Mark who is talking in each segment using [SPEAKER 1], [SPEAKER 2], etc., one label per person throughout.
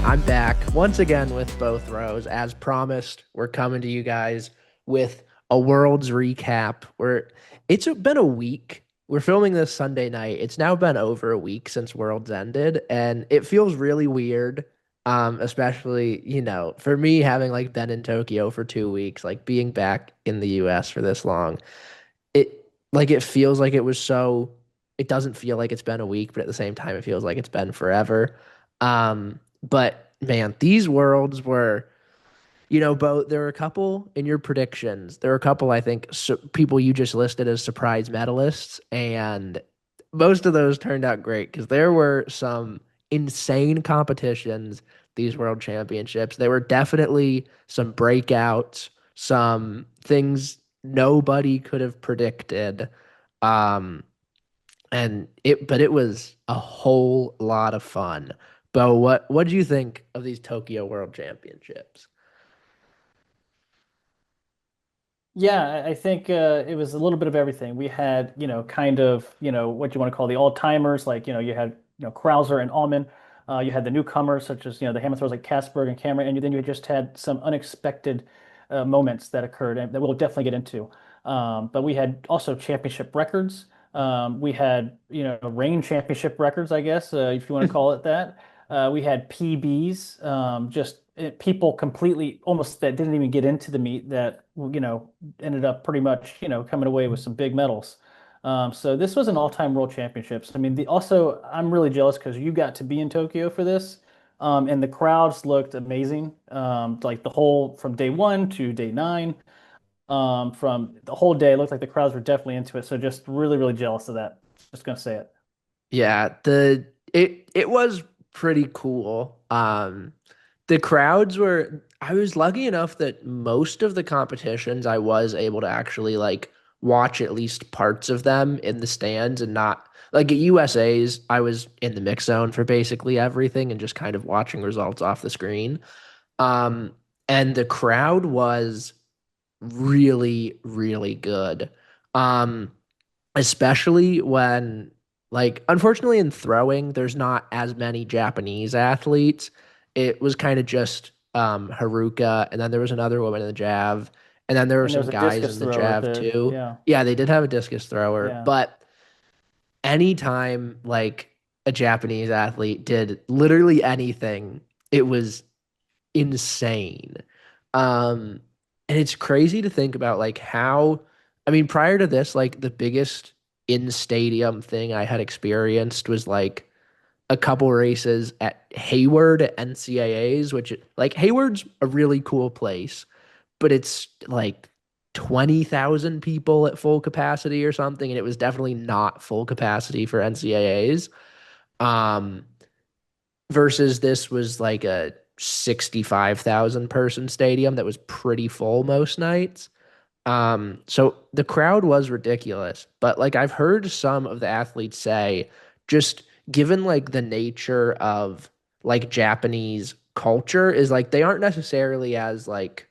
[SPEAKER 1] I'm back once again with Beau Throws. As promised, we're coming to you guys with a Worlds recap. It's been a week. We're filming this Sunday night. It's now been over a week since Worlds ended, and it feels really weird. Especially, for me having like been in Tokyo for 2 weeks, like being back in the US for this long. It feels like it doesn't feel like it's been a week, but at the same time it feels like it's been forever. But man, these worlds were, Bo, there were a couple in your predictions. There were a couple, I think, people you just listed as surprise medalists, and most of those turned out great because there were some insane competitions, these world championships. There were definitely some breakouts, some things nobody could have predicted. Um, but it was a whole lot of fun. Bo, what do you think of these Tokyo World Championships?
[SPEAKER 2] Yeah, I think it was a little bit of everything. We had, kind of, what you want to call the all-timers, like, you had, Krauser and Allman. You had the newcomers, such as, the hammer throwers like Kasperg and Camryn, and then you just had some unexpected moments that occurred and that we'll definitely get into. But we had also championship records. We had, reign championship records, I guess, if you want to call it that. We had PBs, people completely almost that didn't even get into the meet that ended up pretty much coming away with some big medals. So this was an all-time world championships. I mean, also I'm really jealous because you got to be in Tokyo for this, and the crowds looked amazing. Like the whole from day one to day nine, from the whole day, it looked like the crowds were definitely into it. So just really, really jealous of that. Just gonna say it.
[SPEAKER 1] Yeah, it was pretty cool. The crowds were I was lucky enough that most of the competitions I was able to actually like watch at least parts of them in the stands and not like at USA's I was in the mix zone for basically everything and just kind of watching results off the screen. Um and the crowd was really, really good. Um Especially when like unfortunately in throwing there's not as many Japanese athletes. It was kind of just Haruka, and then there was another woman in the jav, and then there were
[SPEAKER 2] And there
[SPEAKER 1] some
[SPEAKER 2] was a
[SPEAKER 1] guys
[SPEAKER 2] discus
[SPEAKER 1] in the
[SPEAKER 2] thrower
[SPEAKER 1] jav
[SPEAKER 2] too.
[SPEAKER 1] too.
[SPEAKER 2] Yeah,
[SPEAKER 1] Yeah, they did have a discus thrower,
[SPEAKER 2] yeah.
[SPEAKER 1] but anytime like a Japanese athlete did literally anything, it was insane. Um, and it's crazy to think about like how, I mean, prior to this, like the biggest in stadium thing I had experienced was like a couple races at Hayward at NCAAs, which like Hayward's a really cool place, but it's like 20,000 people at full capacity or something. And it was definitely not full capacity for NCAAs. Um, versus this was like a 65,000 person stadium that was pretty full most nights. So the crowd was ridiculous, but like I've heard some of the athletes say, just given like the nature of like Japanese culture is like they aren't necessarily as like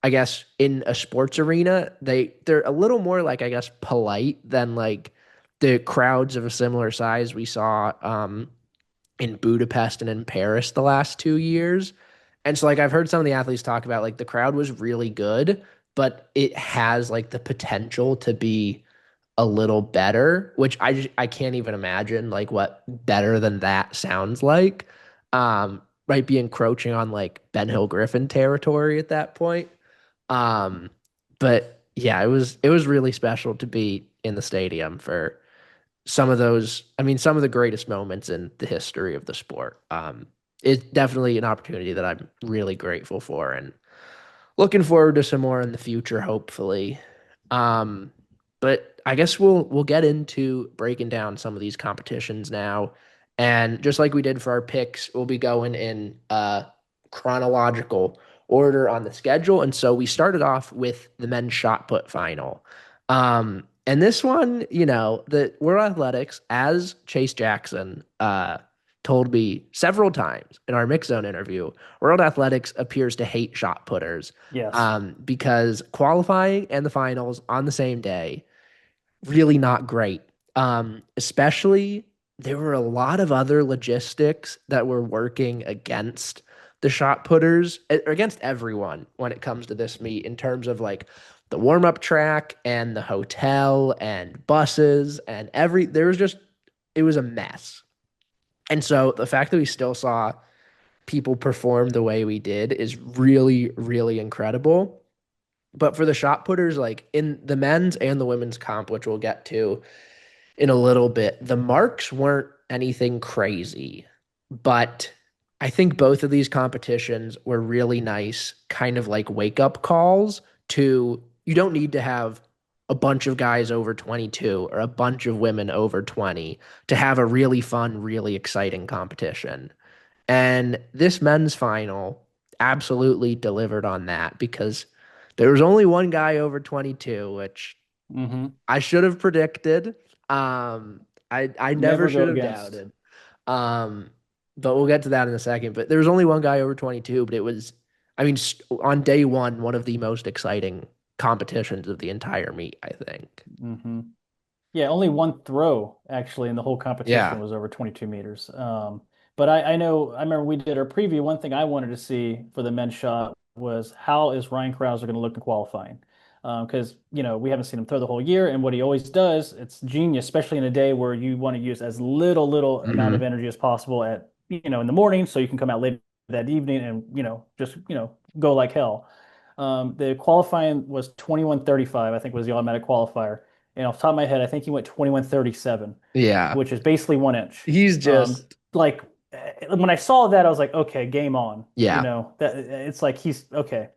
[SPEAKER 1] I guess in a sports arena, they're a little more like I guess polite than like the crowds of a similar size we saw in Budapest and in Paris the last 2 years. And so like I've heard some of the athletes talk about like the crowd was really good, but it has like the potential to be a little better, which I can't even imagine like what better than that sounds like. Might be encroaching on like Ben Hill Griffin territory at that point. Um, but yeah, it was really special to be in the stadium for some of those, I mean, some of the greatest moments in the history of the sport. It's definitely an opportunity that I'm really grateful for and looking forward to some more in the future, hopefully. Um, but I guess we'll get into breaking down some of these competitions now. And just like we did for our picks, we'll be going in chronological order on the schedule. And so we started off with the men's shot put final. And this one, the World Athletics, as Chase Jackson told me several times in our mix zone interview, World Athletics appears to hate shot putters
[SPEAKER 2] Yes.
[SPEAKER 1] because qualifying and the finals on the same day, really not great. Especially there were a lot of other logistics that were working against the shot putters, or against everyone when it comes to this meet in terms of like the warm-up track and the hotel and buses and there was just it was a mess. And so the fact that we still saw people perform the way we did is really, really incredible. But for the shot putters, like in the men's and the women's comp, which we'll get to in a little bit, the marks weren't anything crazy. But I think both of these competitions were really nice, kind of like wake up calls to you don't need to have a bunch of guys over 22 or a bunch of women over 20 to have a really fun, really exciting competition. And this men's final absolutely delivered on that because there was only one guy over 22, which
[SPEAKER 2] Hmm.
[SPEAKER 1] I should have predicted. I never
[SPEAKER 2] Never
[SPEAKER 1] should
[SPEAKER 2] go
[SPEAKER 1] have
[SPEAKER 2] against.
[SPEAKER 1] doubted. Um, but we'll get to that in a second. But there was only one guy over 22, but it was, I mean, on day one of the most exciting competitions of the entire meet, I think.
[SPEAKER 2] Hmm. Yeah, only one throw actually in the whole competition
[SPEAKER 1] Yeah.
[SPEAKER 2] was over 22 meters. But I know, I remember we did our preview. One thing I wanted to see for the men's shot was how is Ryan Krauser going to look in qualifying? Because, we haven't seen him throw the whole year, and what he always does, it's genius, especially in a day where you want to use as little amount of
[SPEAKER 1] Hmm.
[SPEAKER 2] energy as possible in the morning, so you can come out late that evening and, just, go like hell. The qualifying was 21:35, I think was the automatic qualifier. And off the top of my head, I think he went 21:37,
[SPEAKER 1] Yeah.
[SPEAKER 2] which is basically 1 inch.
[SPEAKER 1] He's
[SPEAKER 2] Um,
[SPEAKER 1] just,
[SPEAKER 2] like when I saw that, I was like, okay, game on.
[SPEAKER 1] yeah.
[SPEAKER 2] That it's like he's okay.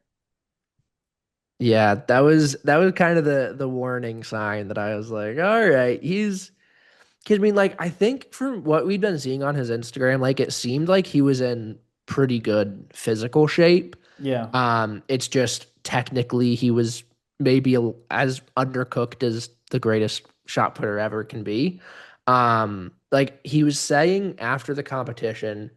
[SPEAKER 1] Yeah, that was kind of the warning sign that I was like, all right, he's because I mean, like, I think from what we've been seeing on his Instagram, like it seemed like he was in pretty good physical shape.
[SPEAKER 2] Yeah.
[SPEAKER 1] It's just technically he was maybe as undercooked as the greatest shot putter ever can be. Like he was saying after the competition,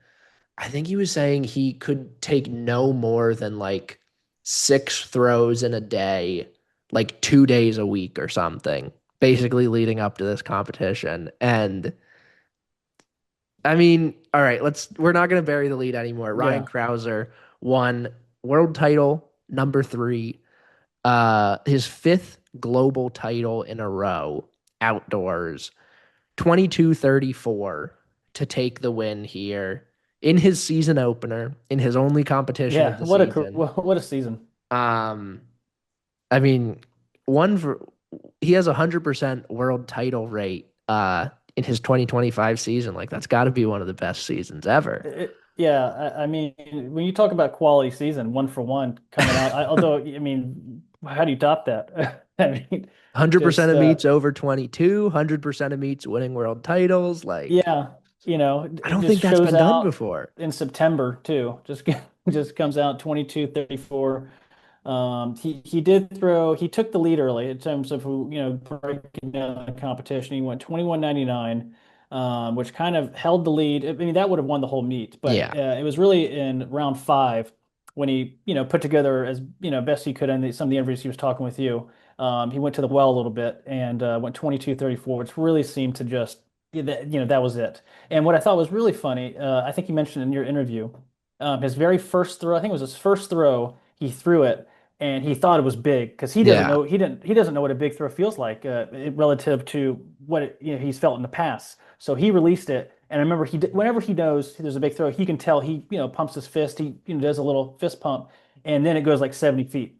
[SPEAKER 1] I think he was saying he could take no more than like 6 throws in a day, like 2 days a week or something, basically leading up to this competition. And I mean, all right, we're not gonna bury the lead anymore. Ryan
[SPEAKER 2] Yeah.
[SPEAKER 1] Krauser won world title number 3, his 5th global title in a row outdoors, 22:34 to take the win here in his season opener, in his only competition of
[SPEAKER 2] Yeah.
[SPEAKER 1] the season.
[SPEAKER 2] What a season.
[SPEAKER 1] Um, I mean, one for he has 100% world title rate in his 2025 season. Like that's got to be one of the best seasons ever.
[SPEAKER 2] Yeah, I mean, when you talk about quality season, one for one coming out, although, I mean, how do you top that? I mean,
[SPEAKER 1] 100%
[SPEAKER 2] just,
[SPEAKER 1] of meets over 22, 100% of meets winning world titles. Like
[SPEAKER 2] yeah,
[SPEAKER 1] I
[SPEAKER 2] it
[SPEAKER 1] don't
[SPEAKER 2] just
[SPEAKER 1] think that's
[SPEAKER 2] shows
[SPEAKER 1] been done
[SPEAKER 2] out
[SPEAKER 1] before.
[SPEAKER 2] in September too. Just comes out 22:34. He took the lead early in terms of who, breaking down the competition. He went 21:99, which kind of held the lead. I mean, that would have won the whole meet, but
[SPEAKER 1] Yeah.
[SPEAKER 2] it was really in round five when he, put together as, best he could in some of the interviews he was talking with you. He went to the well a little bit and went 22:34, which really seemed to just, that was it. And what I thought was really funny, I think you mentioned in your interview, his very first throw, I think it was his first throw, he threw it and he thought it was big because
[SPEAKER 1] Yeah.
[SPEAKER 2] he doesn't know what a big throw feels like relative to what he's felt in the past. So he released it, and I remember whenever he knows there's a big throw, he can tell he pumps his fist, he does a little fist pump, and then it goes like 70 feet.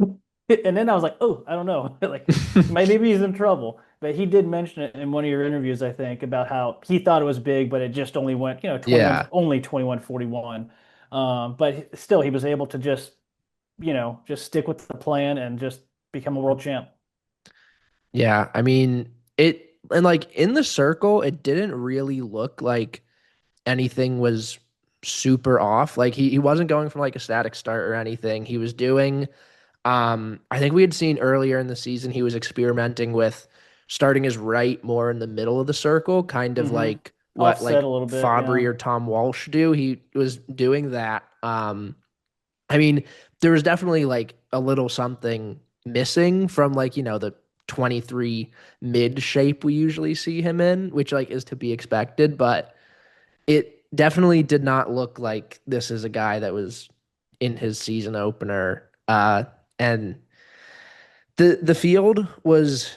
[SPEAKER 2] And then I was like, oh, I don't know, like maybe he's in trouble. But he did mention it in one of your interviews, I think, about how he thought it was big, but it just only went 21,
[SPEAKER 1] Yeah.
[SPEAKER 2] only 21:41. But still, he was able to just stick with the plan and just become a world champ.
[SPEAKER 1] Yeah. I mean, and like in the circle, it didn't really look like anything was super off. Like he wasn't going from like a static start or anything. He was doing I think we had seen earlier in the season he was experimenting with starting his right more in the middle of the circle, kind of
[SPEAKER 2] Hmm.
[SPEAKER 1] like what
[SPEAKER 2] Offset
[SPEAKER 1] like
[SPEAKER 2] a little bit,
[SPEAKER 1] Fabry
[SPEAKER 2] yeah.
[SPEAKER 1] or Tom Walsh do. He was doing that. I mean, there was definitely like a little something missing from like, the 23 mid shape we usually see him in, which like is to be expected, but it definitely did not look like this is a guy that was in his season opener. And the field was,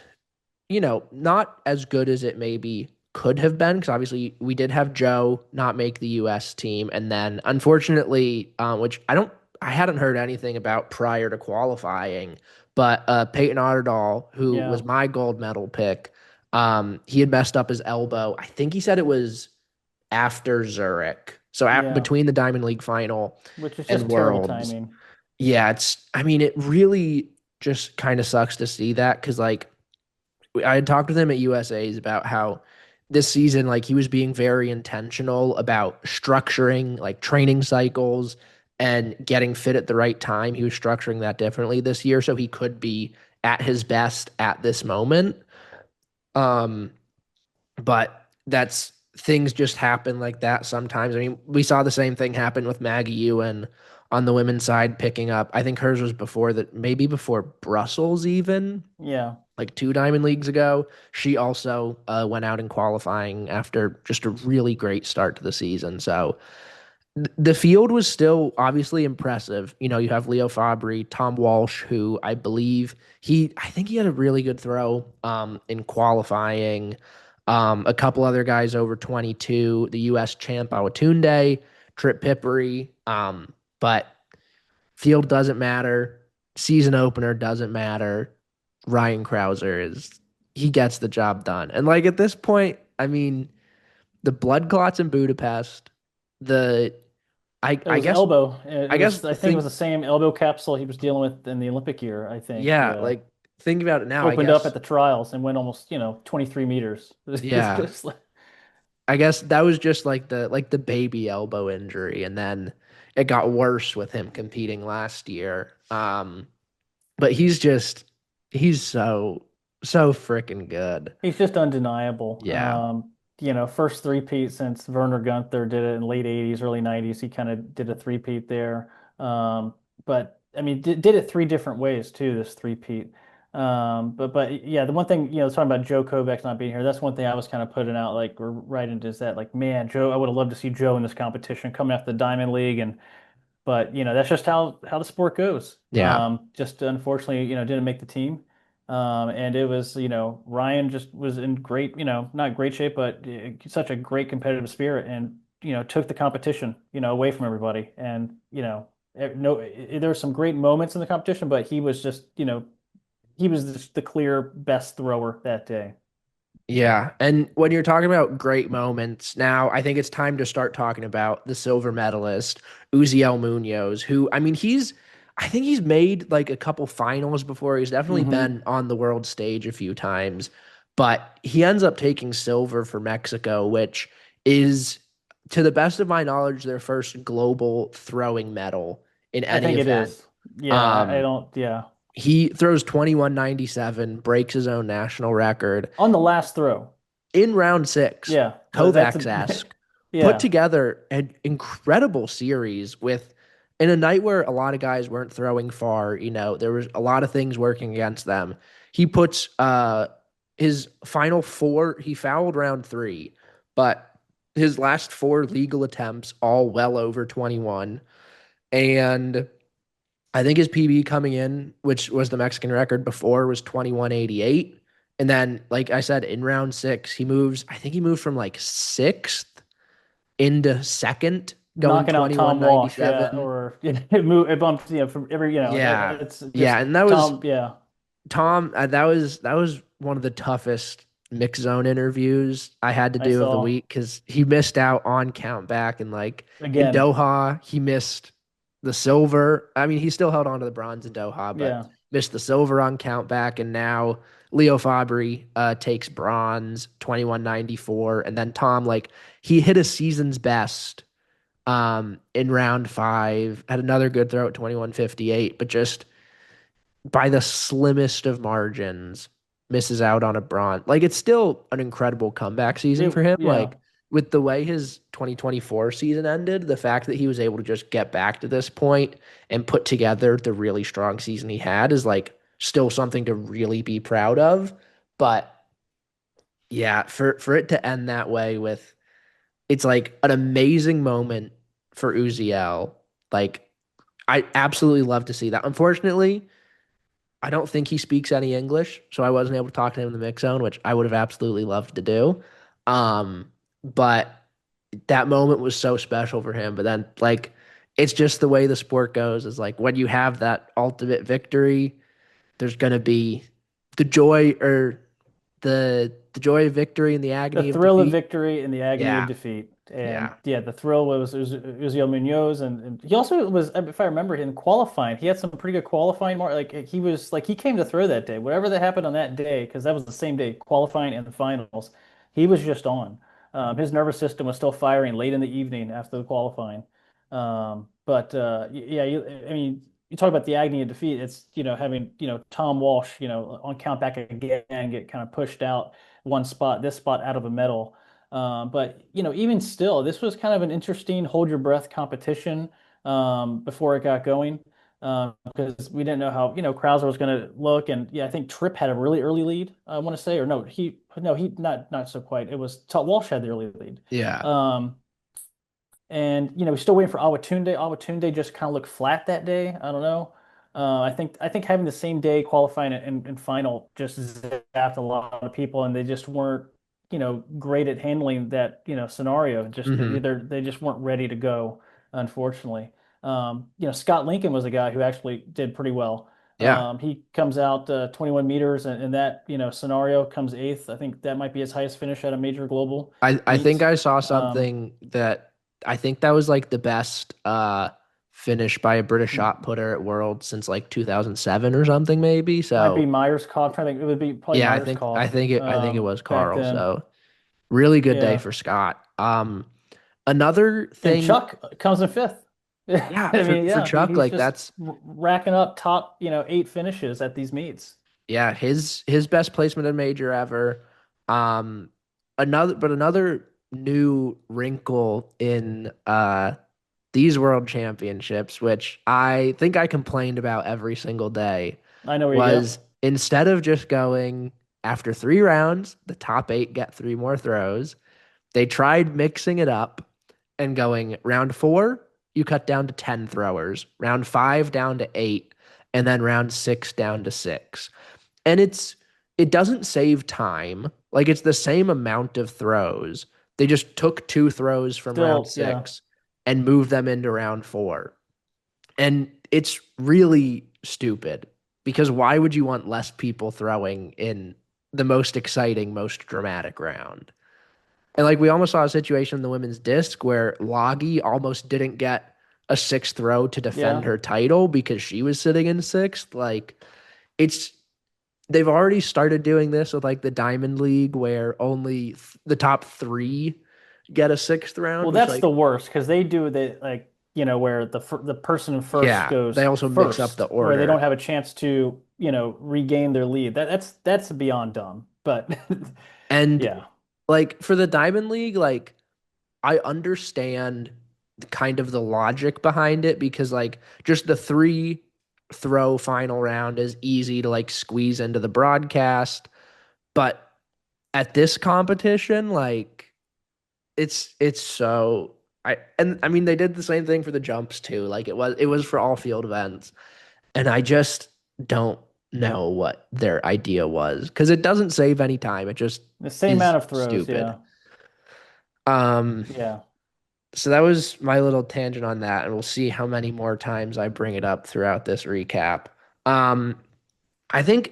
[SPEAKER 1] not as good as it maybe could have been because obviously we did have Joe not make the U.S. team, and then unfortunately, which I hadn't heard anything about prior to qualifying, but Peyton Otterdahl, who
[SPEAKER 2] Yeah.
[SPEAKER 1] was my gold medal pick, he had messed up his elbow. I think he said it was after Zurich, so
[SPEAKER 2] Yeah.
[SPEAKER 1] between the Diamond League final
[SPEAKER 2] Which is
[SPEAKER 1] and
[SPEAKER 2] just terrible
[SPEAKER 1] Worlds.
[SPEAKER 2] timing.
[SPEAKER 1] Yeah, I mean, it really just kind of sucks to see that because like I had talked with him at USA's about how this season, like he was being very intentional about structuring like training cycles and getting fit at the right time. He was structuring that differently this year so he could be at his best at this moment. Um, but that's things just happen like that sometimes. I mean, we saw the same thing happen with Maggie Ewan on the women's side picking up. I think hers was before that, maybe before Brussels even
[SPEAKER 2] Yeah.
[SPEAKER 1] like two Diamond Leagues ago. She also went out in qualifying after just a really great start to the season. So the field was still obviously impressive. You have Leo Fabry, Tom Walsh, who I think he had a really good throw in qualifying. A couple other guys over 22, the U.S. champ Awatunde, Trip Pippery. But field doesn't matter. Season opener doesn't matter. Ryan Krauser he gets the job done. And like at this point, I mean, the blood clots in Budapest, the
[SPEAKER 2] It
[SPEAKER 1] I
[SPEAKER 2] was
[SPEAKER 1] guess
[SPEAKER 2] elbow.
[SPEAKER 1] I guess
[SPEAKER 2] I think it was
[SPEAKER 1] think
[SPEAKER 2] the same elbow capsule he was dealing with in the Olympic year, I think.
[SPEAKER 1] yeah, like think about it now, I
[SPEAKER 2] Opened up at
[SPEAKER 1] guess
[SPEAKER 2] the trials and went almost, 23 meters. It's
[SPEAKER 1] yeah.
[SPEAKER 2] just like,
[SPEAKER 1] I guess that was just like the baby elbow injury and then it got worse with him competing last year. But he's so freaking good.
[SPEAKER 2] he's just undeniable.
[SPEAKER 1] Yeah.
[SPEAKER 2] First three-peat since Werner Gunther did it in late 80s, early 90s. He kind of did a three-peat there. But I mean, did it three different ways too, this three-peat. But yeah, the one thing, talking about Joe Kovacs not being here, that's one thing I was kind of putting out like right into is that like, man, Joe, I would have loved to see Joe in this competition coming off the Diamond League and but that's just how the sport goes.
[SPEAKER 1] Yeah.
[SPEAKER 2] Just unfortunately, didn't make the team. And it was, Ryan just was in great, not great shape, but such a great competitive spirit and, took the competition, away from everybody. And, no, there were some great moments in the competition, but he was just, he was the clear best thrower that day.
[SPEAKER 1] Yeah. And when you're talking about great moments, now I think it's time to start talking about the silver medalist, Uziel Munoz, who, I mean, I think he's made like a couple finals before. He's definitely
[SPEAKER 2] Hmm.
[SPEAKER 1] been on the world stage a few times, but he ends up taking silver for Mexico, which is, to the best of my knowledge, their first global throwing medal in
[SPEAKER 2] I
[SPEAKER 1] any
[SPEAKER 2] think it
[SPEAKER 1] event.
[SPEAKER 2] is. Yeah, I
[SPEAKER 1] Um,
[SPEAKER 2] don't, yeah.
[SPEAKER 1] he throws 21.97, breaks his own national record
[SPEAKER 2] On the last throw.
[SPEAKER 1] in round six.
[SPEAKER 2] Yeah, that's
[SPEAKER 1] Kovacs
[SPEAKER 2] a,
[SPEAKER 1] esque put
[SPEAKER 2] yeah.
[SPEAKER 1] together an incredible series with in a night where a lot of guys weren't throwing far. There was a lot of things working against them. He puts his final four. He fouled round three, but his last four legal attempts all well over 21, and I think his PB coming in, which was the Mexican record before, was 21.88. And then, like I said, in round six, I think he moved from like sixth into second, going
[SPEAKER 2] Knocking out Tom Walsh, yeah,
[SPEAKER 1] 21.97.
[SPEAKER 2] or it bumped, from every,
[SPEAKER 1] Yeah.
[SPEAKER 2] it's
[SPEAKER 1] Yeah.
[SPEAKER 2] just
[SPEAKER 1] And that was
[SPEAKER 2] Tom, yeah,
[SPEAKER 1] Tom. That was one of the toughest mix zone interviews I had to
[SPEAKER 2] I
[SPEAKER 1] do of the
[SPEAKER 2] saw
[SPEAKER 1] week because he missed out on count back and like in
[SPEAKER 2] again,
[SPEAKER 1] Doha he missed the silver. I mean he still held on to the bronze in Doha, but
[SPEAKER 2] yeah,
[SPEAKER 1] missed the silver on count back. And now Leo Fabry takes bronze 21.94, and then Tom like he hit a season's best in round five, had another good throw at 21.58, but just by the slimmest of margins, misses out on a bronze. Like it's still an incredible comeback season for him.
[SPEAKER 2] yeah,
[SPEAKER 1] Like with the way his 2024 season ended, the fact that he was able to just get back to this point and put together the really strong season he had is like still something to really be proud of. But yeah, for it to end that way with it's like an amazing moment for Uziel. Like I absolutely love to see that. Unfortunately, I don't think he speaks any English, so I wasn't able to talk to him in the mix zone, which I would have absolutely loved to do. But that moment was so special for him. But then, like, it's just the way the sport goes. Is like when you have that ultimate victory, there's gonna be the joy or the joy of victory and the
[SPEAKER 2] The
[SPEAKER 1] agony of
[SPEAKER 2] thrill of
[SPEAKER 1] defeat.
[SPEAKER 2] victory and the agony of
[SPEAKER 1] Yeah,
[SPEAKER 2] defeat. And
[SPEAKER 1] yeah.
[SPEAKER 2] yeah, the thrill was Uziel Munoz, and he also was, if I remember, in qualifying, he had some pretty good qualifying mark. Like he was like he came to throw that day. Whatever that happened on that day, because that was the same day, qualifying and the finals, he was just on. His nervous system was still firing late in the evening after the qualifying. But yeah, I mean, you talk about the agony of defeat. It's having Tom Walsh on count back again get kind of pushed out one spot, this spot out of a medal. But even still, this was kind of an interesting hold your breath competition before it got going because we didn't know how Krauser was going to look, and yeah, I think Tripp had a really early lead. I want to say, or no, he not so quite. It was Walsh had the early lead.
[SPEAKER 1] Yeah.
[SPEAKER 2] Um, and we're still waiting for Awatunde. Awatunde just kind of looked flat that day. I don't know. I think having the same day qualifying and final just zapped a lot of people, and they just weren't great at handling that scenario. Just
[SPEAKER 1] Hmm.
[SPEAKER 2] either they just weren't ready to go, unfortunately. Scott Lincoln was a guy who actually did pretty well.
[SPEAKER 1] Yeah.
[SPEAKER 2] He comes out 21 meters, and that scenario comes eighth. I think that might be his highest finish at a major global
[SPEAKER 1] I think
[SPEAKER 2] meet.
[SPEAKER 1] I saw
[SPEAKER 2] Um,
[SPEAKER 1] something that I think that was like the best finish by a British shot putter at Worlds since like 2007 or something maybe.
[SPEAKER 2] Might be
[SPEAKER 1] So,
[SPEAKER 2] Myers Call. I'm trying to think. It would be probably
[SPEAKER 1] yeah,
[SPEAKER 2] Myers Call
[SPEAKER 1] I think it was
[SPEAKER 2] back
[SPEAKER 1] Carl.
[SPEAKER 2] then.
[SPEAKER 1] So, really good day
[SPEAKER 2] Yeah.
[SPEAKER 1] for Scott. Another
[SPEAKER 2] And
[SPEAKER 1] thing,
[SPEAKER 2] Chuck comes in fifth.
[SPEAKER 1] yeah,
[SPEAKER 2] I mean,
[SPEAKER 1] for
[SPEAKER 2] yeah,
[SPEAKER 1] Chuck
[SPEAKER 2] he's
[SPEAKER 1] like
[SPEAKER 2] just
[SPEAKER 1] that's
[SPEAKER 2] racking up top, eight finishes at these meets.
[SPEAKER 1] yeah, his best placement in major ever. Um another new wrinkle in these world championships, which I think I complained about every single day,
[SPEAKER 2] I know where you go.
[SPEAKER 1] was instead of just going after 3 rounds, the top 8 get 3 more throws, they tried mixing it up and going round 4, you cut down to 10 throwers, round 5 down to 8, and then round 6 down to 6. And it doesn't save time. Like it's the same amount of throws. They just took 2 throws from round
[SPEAKER 2] Still, yeah.
[SPEAKER 1] 6 and moved them into round 4. And it's really stupid because why would you want less people throwing in the most exciting, most dramatic round? And like we almost saw a situation in the women's disc where Loggy almost didn't get a sixth throw to defend
[SPEAKER 2] Yeah.
[SPEAKER 1] her title because she was sitting in sixth. Like it's they've already started doing this with like the Diamond League where only the top 3 get a sixth round,
[SPEAKER 2] Well,
[SPEAKER 1] which
[SPEAKER 2] that's the
[SPEAKER 1] like
[SPEAKER 2] worst because they do the like where the person first
[SPEAKER 1] yeah, they
[SPEAKER 2] goes
[SPEAKER 1] also mix up the
[SPEAKER 2] first, where they
[SPEAKER 1] order.
[SPEAKER 2] don't have a chance to regain their lead. That's beyond dumb. But
[SPEAKER 1] And
[SPEAKER 2] yeah,
[SPEAKER 1] like for the Diamond League, like I understand kind of the logic behind it because like just the 3 throw final round is easy to like squeeze into the broadcast, but at this competition, like it's so I mean they did the same thing for the jumps too. Like it was for all field events, and I just don't know what their idea was because it doesn't save any time. It just
[SPEAKER 2] the same
[SPEAKER 1] is
[SPEAKER 2] amount of throws.
[SPEAKER 1] stupid.
[SPEAKER 2] Yeah,
[SPEAKER 1] Um,
[SPEAKER 2] yeah.
[SPEAKER 1] so that was my little tangent on that, and we'll see how many more times I bring it up throughout this recap. Um, I think,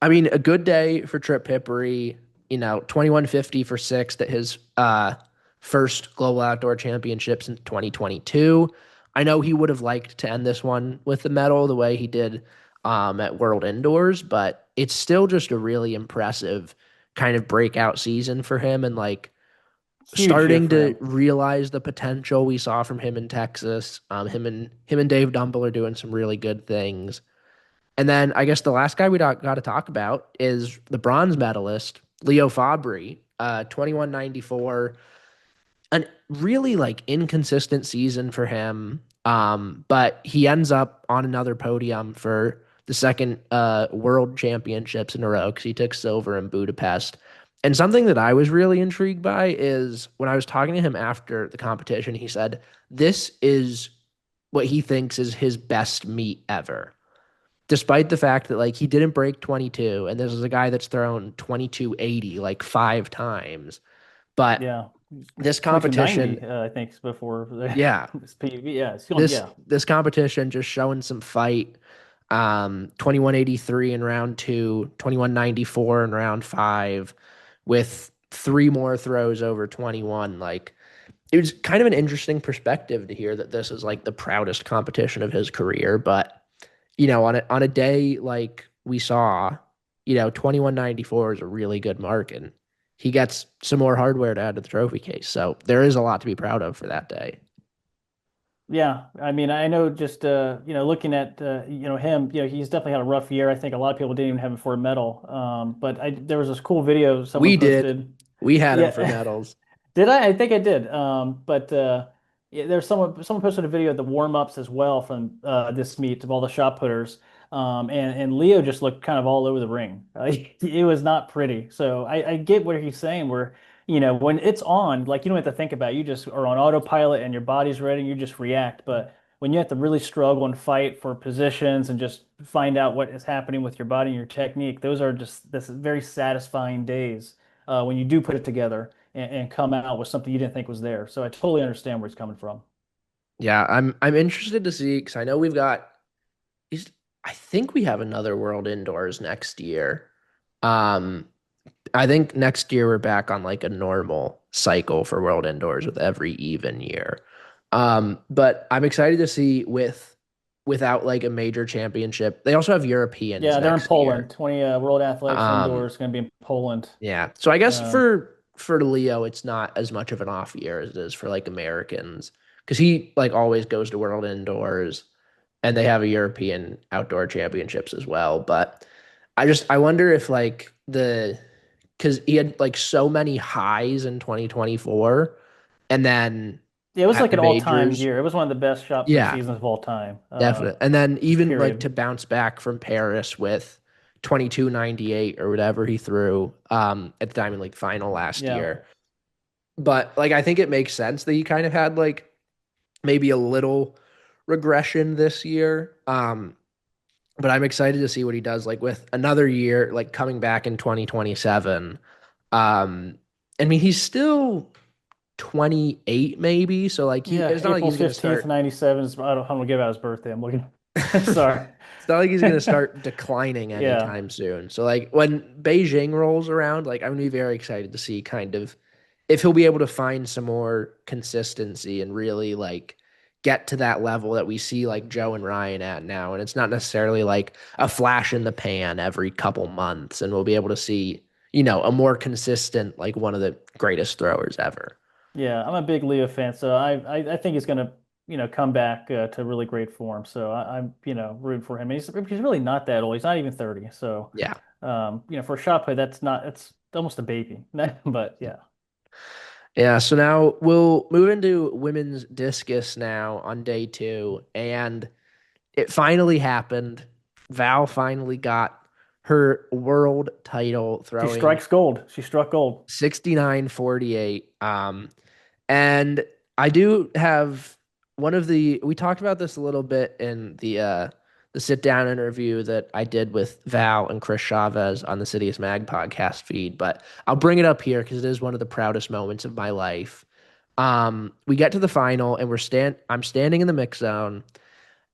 [SPEAKER 1] I mean, a good day for Trip Hippery, 2150 for sixth at his first Global Outdoor Championships in 2022. I know he would have liked to end this one with the medal the way he did at World Indoors, but it's still just a really impressive kind of breakout season for him. And like,
[SPEAKER 2] Huge year
[SPEAKER 1] starting
[SPEAKER 2] for
[SPEAKER 1] to
[SPEAKER 2] him.
[SPEAKER 1] realize the potential we saw from him in Texas. Him and Dave Dumble are doing some really good things. And then I guess the last guy we got to talk about is the bronze medalist Leo Fabry, 2194, a really like inconsistent season for him. But he ends up on another podium for the second world championships in a row because he took silver in Budapest. And something that I was really intrigued by is when I was talking to him after the competition, he said this is what he thinks is his best meet ever. Despite the fact that like he didn't break 22 and this is a guy that's thrown 2280 like 5 times. But
[SPEAKER 2] Yeah.
[SPEAKER 1] this
[SPEAKER 2] 2290,
[SPEAKER 1] competition,
[SPEAKER 2] I think, is before the
[SPEAKER 1] yeah,
[SPEAKER 2] this PV. Yeah, it's going,
[SPEAKER 1] this
[SPEAKER 2] yeah.
[SPEAKER 1] this competition just showing some fight. 2183 in round two, 2194 in round five, with three more throws over 21. Like it was kind of an interesting perspective to hear that this is like the proudest competition of his career. But on a day like we saw, 2194 is a really good mark, and he gets some more hardware to add to the trophy case. So there is a lot to be proud of for that day.
[SPEAKER 2] Yeah, I mean, I know just looking at him, he's definitely had a rough year. I think a lot of people didn't even have him for a medal. But there was this cool video someone
[SPEAKER 1] We did.
[SPEAKER 2] posted.
[SPEAKER 1] We had him for
[SPEAKER 2] Yeah,
[SPEAKER 1] medals.
[SPEAKER 2] did I? I think I did. But yeah, there's someone posted a video of the warm-ups as well from this meet of all the shot putters. And Leo just looked kind of all over the ring. It was not pretty. So I get what he's saying. Where when it's on, like you don't have to think about it. You just are on autopilot and your body's ready. You just react. But when you have to really struggle and fight for positions and just find out what is happening with your body and your technique, those are just this very satisfying days when you do put it together and come out with something you didn't think was there. So I totally understand where he's coming from.
[SPEAKER 1] Yeah, I'm interested to see because I know we've got. Is I think we have another World Indoors next year. Um, I think next year we're back on like a normal cycle for World Indoors with every even year. But I'm excited to see without like a major championship. They also have Europeans
[SPEAKER 2] Yeah, they're in
[SPEAKER 1] next year.
[SPEAKER 2] Poland. 20 World Athletics
[SPEAKER 1] Um,
[SPEAKER 2] indoors going to be in Poland.
[SPEAKER 1] yeah. So I guess
[SPEAKER 2] Um,
[SPEAKER 1] for Leo, it's not as much of an off year as it is for like Americans because he like always goes to World Indoors and they have a European outdoor championships as well. But I wonder if like the because he had like so many highs in 2024 and then
[SPEAKER 2] yeah, it was
[SPEAKER 1] at
[SPEAKER 2] like
[SPEAKER 1] the
[SPEAKER 2] an all-time
[SPEAKER 1] majors,
[SPEAKER 2] year. It was one of the best shot put
[SPEAKER 1] yeah,
[SPEAKER 2] seasons of all time.
[SPEAKER 1] definitely. And then even like
[SPEAKER 2] Period.
[SPEAKER 1] to bounce back from Paris with 2298 or whatever he threw at the Diamond League final last
[SPEAKER 2] Yeah.
[SPEAKER 1] year. But like I think it makes sense that he kind of had like maybe a little regression this year. But I'm excited to see what he does like with another year, like coming back in 2027. I mean, he's still 28 maybe, so like
[SPEAKER 2] Yeah,
[SPEAKER 1] it's not like
[SPEAKER 2] April
[SPEAKER 1] he's gonna
[SPEAKER 2] 15th,
[SPEAKER 1] start
[SPEAKER 2] 97 is, I'm gonna give out his birthday. I'm looking. Sorry.
[SPEAKER 1] it's not like he's gonna start declining
[SPEAKER 2] Yeah.
[SPEAKER 1] anytime soon. So like when Beijing rolls around, like I'm gonna be very excited to see kind of if he'll be able to find some more consistency and really like get to that level that we see like Joe and Ryan at now. And it's not necessarily like a flash in the pan every couple months, and we'll be able to see, a more consistent, like one of the greatest throwers ever.
[SPEAKER 2] Yeah, I'm a big Leo fan, so I think he's gonna, come back to really great form. So I'm, rooting for him. He's really not that old. He's not even 30. So,
[SPEAKER 1] Yeah.
[SPEAKER 2] for a shot put, it's almost a baby. But yeah.
[SPEAKER 1] Yeah, so now we'll move into women's discus now on day two, and it finally happened. Val finally got her world title
[SPEAKER 2] She
[SPEAKER 1] throwing
[SPEAKER 2] strikes gold. She struck gold.
[SPEAKER 1] 69.48. And I do have we talked about this a little bit in the sit down interview that I did with Val and Chris Chavez on the Citius Mag podcast feed, but I'll bring it up here because it is one of the proudest moments of my life. We get to the final and I'm standing in the mix zone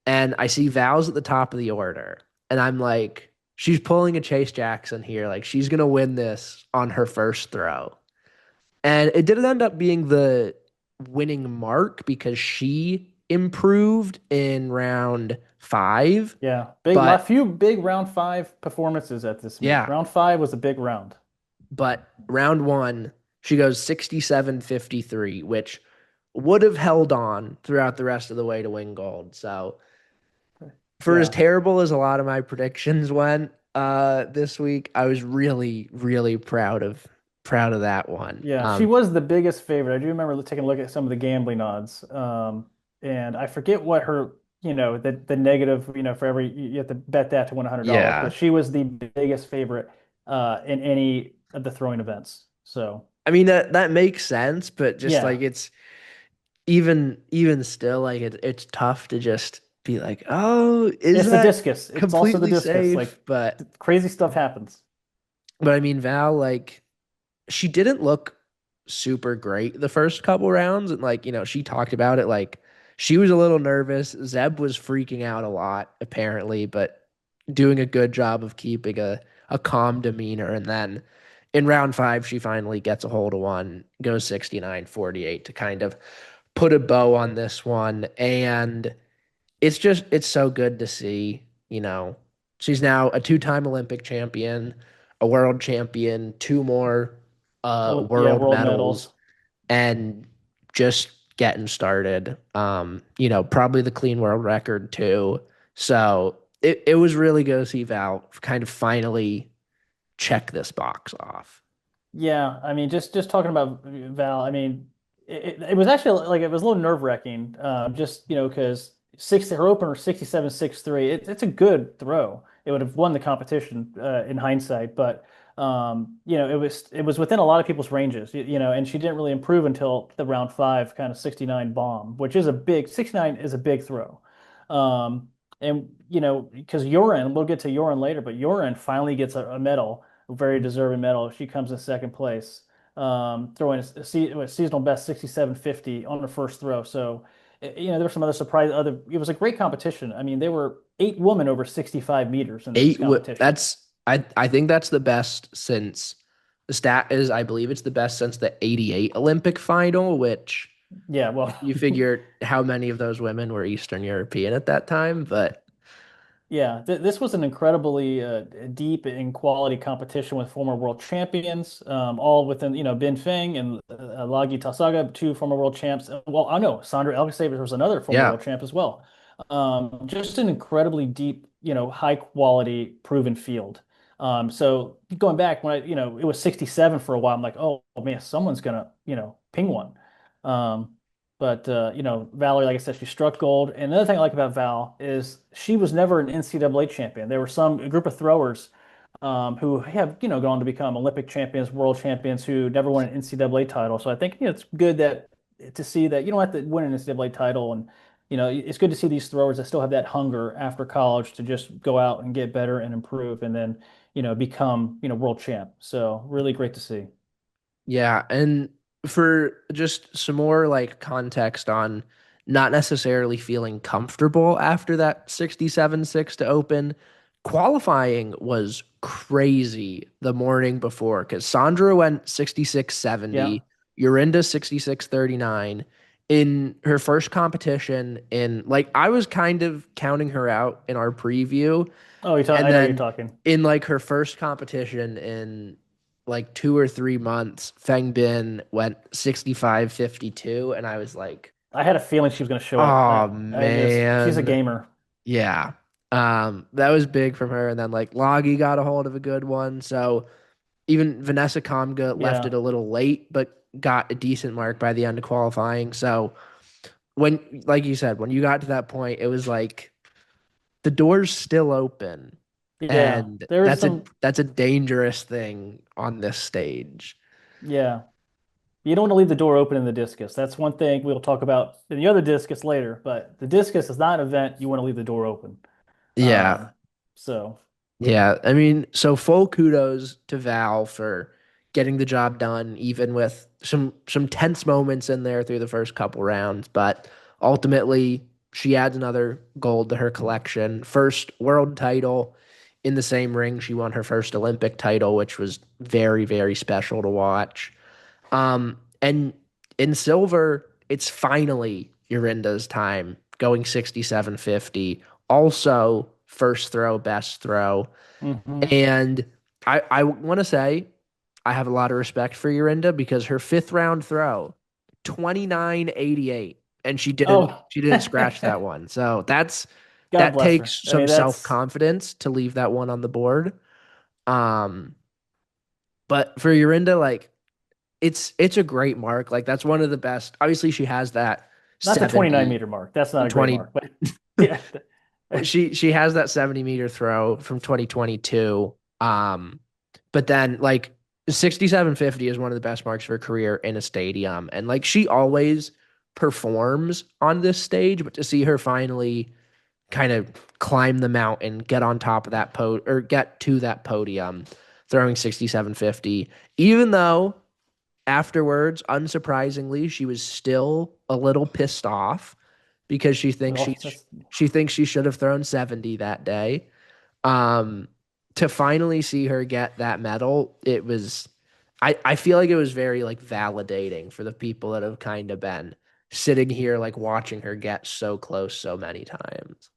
[SPEAKER 1] and I see Val's at the top of the order. And I'm like, she's pulling a Chase Jackson here. Like she's gonna win this on her first throw. And it didn't end up being the winning mark because she improved in round five.
[SPEAKER 2] Yeah,
[SPEAKER 1] But
[SPEAKER 2] few big round five performances at this meet.
[SPEAKER 1] yeah,
[SPEAKER 2] Round five was a big round.
[SPEAKER 1] but round one, she goes 67.53, which would have held on throughout the rest of the way to win gold. So for as
[SPEAKER 2] Yeah,
[SPEAKER 1] terrible as a lot of my predictions went this week, I was really, really proud of that one.
[SPEAKER 2] yeah, she was the biggest favorite. I do remember taking a look at some of the gambling odds, and I forget what her. the negative, for every you have to bet that to win $100.
[SPEAKER 1] Yeah.
[SPEAKER 2] But she was the biggest favorite in any of the throwing events. So
[SPEAKER 1] I mean that makes sense, but just
[SPEAKER 2] yeah,
[SPEAKER 1] like it's even still like it's tough to just be like, "Oh, is
[SPEAKER 2] it's the
[SPEAKER 1] that
[SPEAKER 2] discus. It's also the
[SPEAKER 1] completely
[SPEAKER 2] discus.
[SPEAKER 1] safe?"
[SPEAKER 2] Like crazy stuff happens.
[SPEAKER 1] But I mean Val like she didn't look super great the first couple rounds and like, she talked about it like she was a little nervous. Zeb was freaking out a lot apparently, but doing a good job of keeping a calm demeanor and then in round 5 she finally gets a hold of one, goes 69-48 to kind of put a bow on this one and it's so good to see, she's now a two-time Olympic champion, a world champion, two more
[SPEAKER 2] Yeah,
[SPEAKER 1] world
[SPEAKER 2] world
[SPEAKER 1] medals,
[SPEAKER 2] medals.
[SPEAKER 1] and just getting started. Probably the clean world record too. So it was really good to see Val kind of finally check this box off.
[SPEAKER 2] Yeah, I mean, just talking about Val, I mean, it was actually like it was a little nerve-wracking, just because her opener 67-63. It's a good throw. It would have won the competition in hindsight, but it was within a lot of people's ranges, and she didn't really improve until the round 5 kind of 69 bomb, which is a big 69 is a big throw. And because Yoren, we'll get to Yoren later, but Yoren finally gets a medal, very deserving medal. She comes in second place, throwing a seasonal best 67.50 on the first throw. So, there were some other surprise. It was a great competition. I mean, there were 8 women over 65 meters in this competition.
[SPEAKER 1] That's I think that's the best since the stat is I believe it's the best since the 88 Olympic final, which
[SPEAKER 2] Yeah, well,
[SPEAKER 1] you figure how many of those women were Eastern European at that time, but
[SPEAKER 2] yeah, this was an incredibly deep and quality competition with former world champions, all within, Bin Feng and Lagi Tasaga, two former world champs. Well, I know Sandra Elgsaver was another former
[SPEAKER 1] yeah,
[SPEAKER 2] world champ as well. Just an incredibly deep, high quality, proven field. So going back when it was 67 for a while, I'm like, oh man, someone's gonna, ping one. Um, but Valerie, like I said, she struck gold. And another thing I like about Val is she was never an NCAA champion. There were a group of throwers who have gone to become Olympic champions, world champions who never won an NCAA title. So I think it's good to see that you don't have to win an NCAA title, and it's good to see these throwers that still have that hunger after college to just go out and get better and improve, and then become world champ. So really great to see.
[SPEAKER 1] yeah. And for just some more like context on not necessarily feeling comfortable after that 67-6 to open, qualifying was crazy the morning before because Sandra went
[SPEAKER 2] Yeah.
[SPEAKER 1] 66-70, Yorinda 66-39 in her first competition. In like, I was kind of counting her out in our preview.
[SPEAKER 2] Oh,
[SPEAKER 1] And
[SPEAKER 2] I know you're
[SPEAKER 1] then
[SPEAKER 2] talking.
[SPEAKER 1] in like her first competition in like 2 or 3 months, Feng Bin went 65-52. And I was like,
[SPEAKER 2] I had a feeling she was going to show up.
[SPEAKER 1] oh
[SPEAKER 2] She's a
[SPEAKER 1] man.
[SPEAKER 2] gamer.
[SPEAKER 1] Yeah. That was big from her. And then like Logie got a hold of a good one. So even Vanessa Komga left it
[SPEAKER 2] Yeah.
[SPEAKER 1] a little late, but got a decent mark by the end of qualifying. So when, like you said, when you got to that point, it was like the door's still open.
[SPEAKER 2] Yeah.
[SPEAKER 1] And
[SPEAKER 2] There is some,
[SPEAKER 1] that's a dangerous thing on this stage.
[SPEAKER 2] yeah. You don't want to leave the door open in the discus. That's one thing we'll talk about in the other discus later, but the discus is not an event you want to leave the door open.
[SPEAKER 1] Yeah.
[SPEAKER 2] Um, so
[SPEAKER 1] Yeah. I mean, so full kudos to Val for getting the job done, even with some tense moments in there through the first couple rounds. But ultimately, she adds another gold to her collection. First world title in the same ring. She won her first Olympic title, which was very, very special to watch. And in silver, it's finally Yorinda's time, going 67-50. Also, first throw, best throw.
[SPEAKER 2] mhm.
[SPEAKER 1] And I want to say I have a lot of respect for Yorinda because her fifth round throw, 29-88. And
[SPEAKER 2] Oh,
[SPEAKER 1] she didn't scratch that one. So
[SPEAKER 2] God
[SPEAKER 1] that
[SPEAKER 2] bless her.
[SPEAKER 1] takes
[SPEAKER 2] I mean,
[SPEAKER 1] some
[SPEAKER 2] that's
[SPEAKER 1] self-confidence to leave that one on the board. Um, but for Yorinda, like it's a great mark. Like that's one of the best. Obviously, she has that
[SPEAKER 2] not the 29
[SPEAKER 1] 70
[SPEAKER 2] meter mark. That's not
[SPEAKER 1] and
[SPEAKER 2] a great
[SPEAKER 1] 20.
[SPEAKER 2] mark, but Yeah.
[SPEAKER 1] She has that 70-meter throw from 2022. But then like 6750 is one of the best marks for her career in a stadium. And like she always performs on this stage, but to see her finally kind of climb the mountain, get on top of that or get to that podium throwing 6750, even though afterwards, unsurprisingly, she was still a little pissed off because
[SPEAKER 2] Well, that's
[SPEAKER 1] she thinks she should have thrown 70 that day. Um, to finally see her get that medal, it was I feel like it was very like validating for the people that have kind of been sitting here like watching her get so close so many times.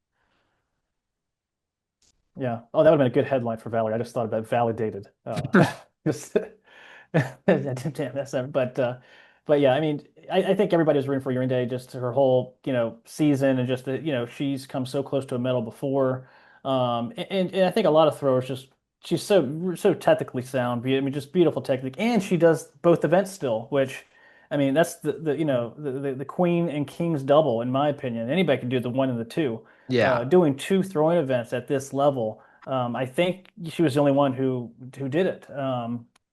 [SPEAKER 2] yeah. Oh, that would have been a good headline for Valerie. I just thought about validated. Just damn, that's but yeah, I mean, I think everybody was rooting for Urinde, just her whole, season and just that, she's come so close to a medal before. And I think a lot of throwers just she's so technically sound. I mean, just beautiful technique, and she does both events still, which I mean, that's the queen and king's double in my opinion. Anybody can do the one and the two.
[SPEAKER 1] Yeah.
[SPEAKER 2] Doing two throwing events at this level, I think she was the only one who did it.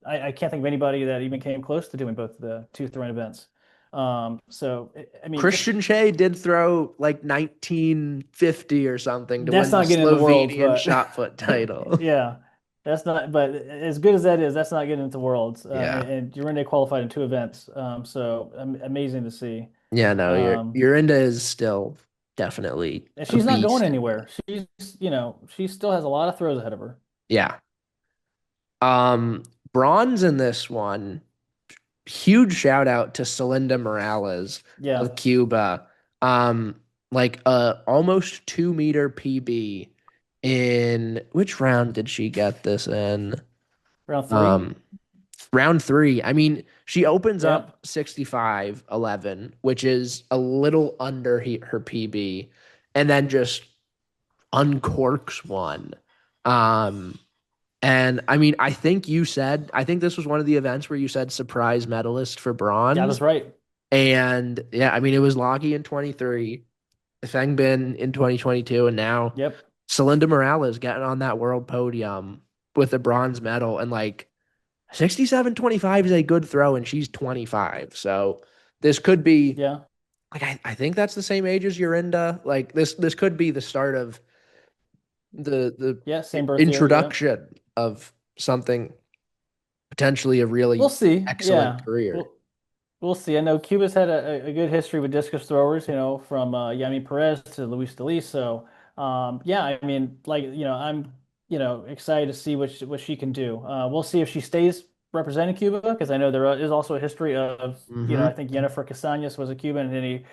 [SPEAKER 2] I can't think of anybody that even came close to doing both the two throwing events. So I mean, just
[SPEAKER 1] Christian Shea did throw like 1950 or something to
[SPEAKER 2] that's
[SPEAKER 1] win the
[SPEAKER 2] not getting into worlds,
[SPEAKER 1] Slovenian
[SPEAKER 2] but
[SPEAKER 1] shot put title.
[SPEAKER 2] yeah, that's not. But as good as that is, that's not getting into worlds.
[SPEAKER 1] Yeah.
[SPEAKER 2] And Jorinde qualified in two events, so amazing to see.
[SPEAKER 1] Yeah, no,
[SPEAKER 2] Um,
[SPEAKER 1] your Inda is still definitely
[SPEAKER 2] and
[SPEAKER 1] a
[SPEAKER 2] she's not going
[SPEAKER 1] beast.
[SPEAKER 2] anywhere. She still has a lot of throws ahead of her.
[SPEAKER 1] Yeah. Um, Bronze in this one. Huge shout out to Celinda Morales
[SPEAKER 2] Yeah,
[SPEAKER 1] of Cuba. Um, like a almost 2 meter PB in which round did she get this in?
[SPEAKER 2] round three.
[SPEAKER 1] Um, round three. I mean, she opens
[SPEAKER 2] Yep.
[SPEAKER 1] up 65-11, which is a little under her PB, and then just uncorks one. Um, and I mean, I think this was one of the events where you said surprise medalist for
[SPEAKER 2] Yeah,
[SPEAKER 1] bronze.
[SPEAKER 2] that's right.
[SPEAKER 1] And yeah, I mean, it was Logie in 23, Feng Bin in 2022, and now
[SPEAKER 2] Yep.
[SPEAKER 1] Celinda Morales getting on that world podium with a bronze medal. And like 67-25 is a good throw, and she's 25. So this could be
[SPEAKER 2] Yeah.
[SPEAKER 1] like, I think that's the same age as Urinda. Like this could be the start of
[SPEAKER 2] Yeah.
[SPEAKER 1] the
[SPEAKER 2] Same birth year. Yep.
[SPEAKER 1] introduction of something potentially a
[SPEAKER 2] We'll
[SPEAKER 1] really
[SPEAKER 2] see.
[SPEAKER 1] excellent
[SPEAKER 2] Yeah.
[SPEAKER 1] career.
[SPEAKER 2] We'll see. I know Cuba's had a good history with discus throwers, from Yami Perez to Luis Delis. So, yeah, I mean, like, I'm, excited to see what she can do. We'll see if she stays representing Cuba, because I know there is also a history of, I
[SPEAKER 1] Hmm.
[SPEAKER 2] think Yennefer Castañas was a Cuban, and then he,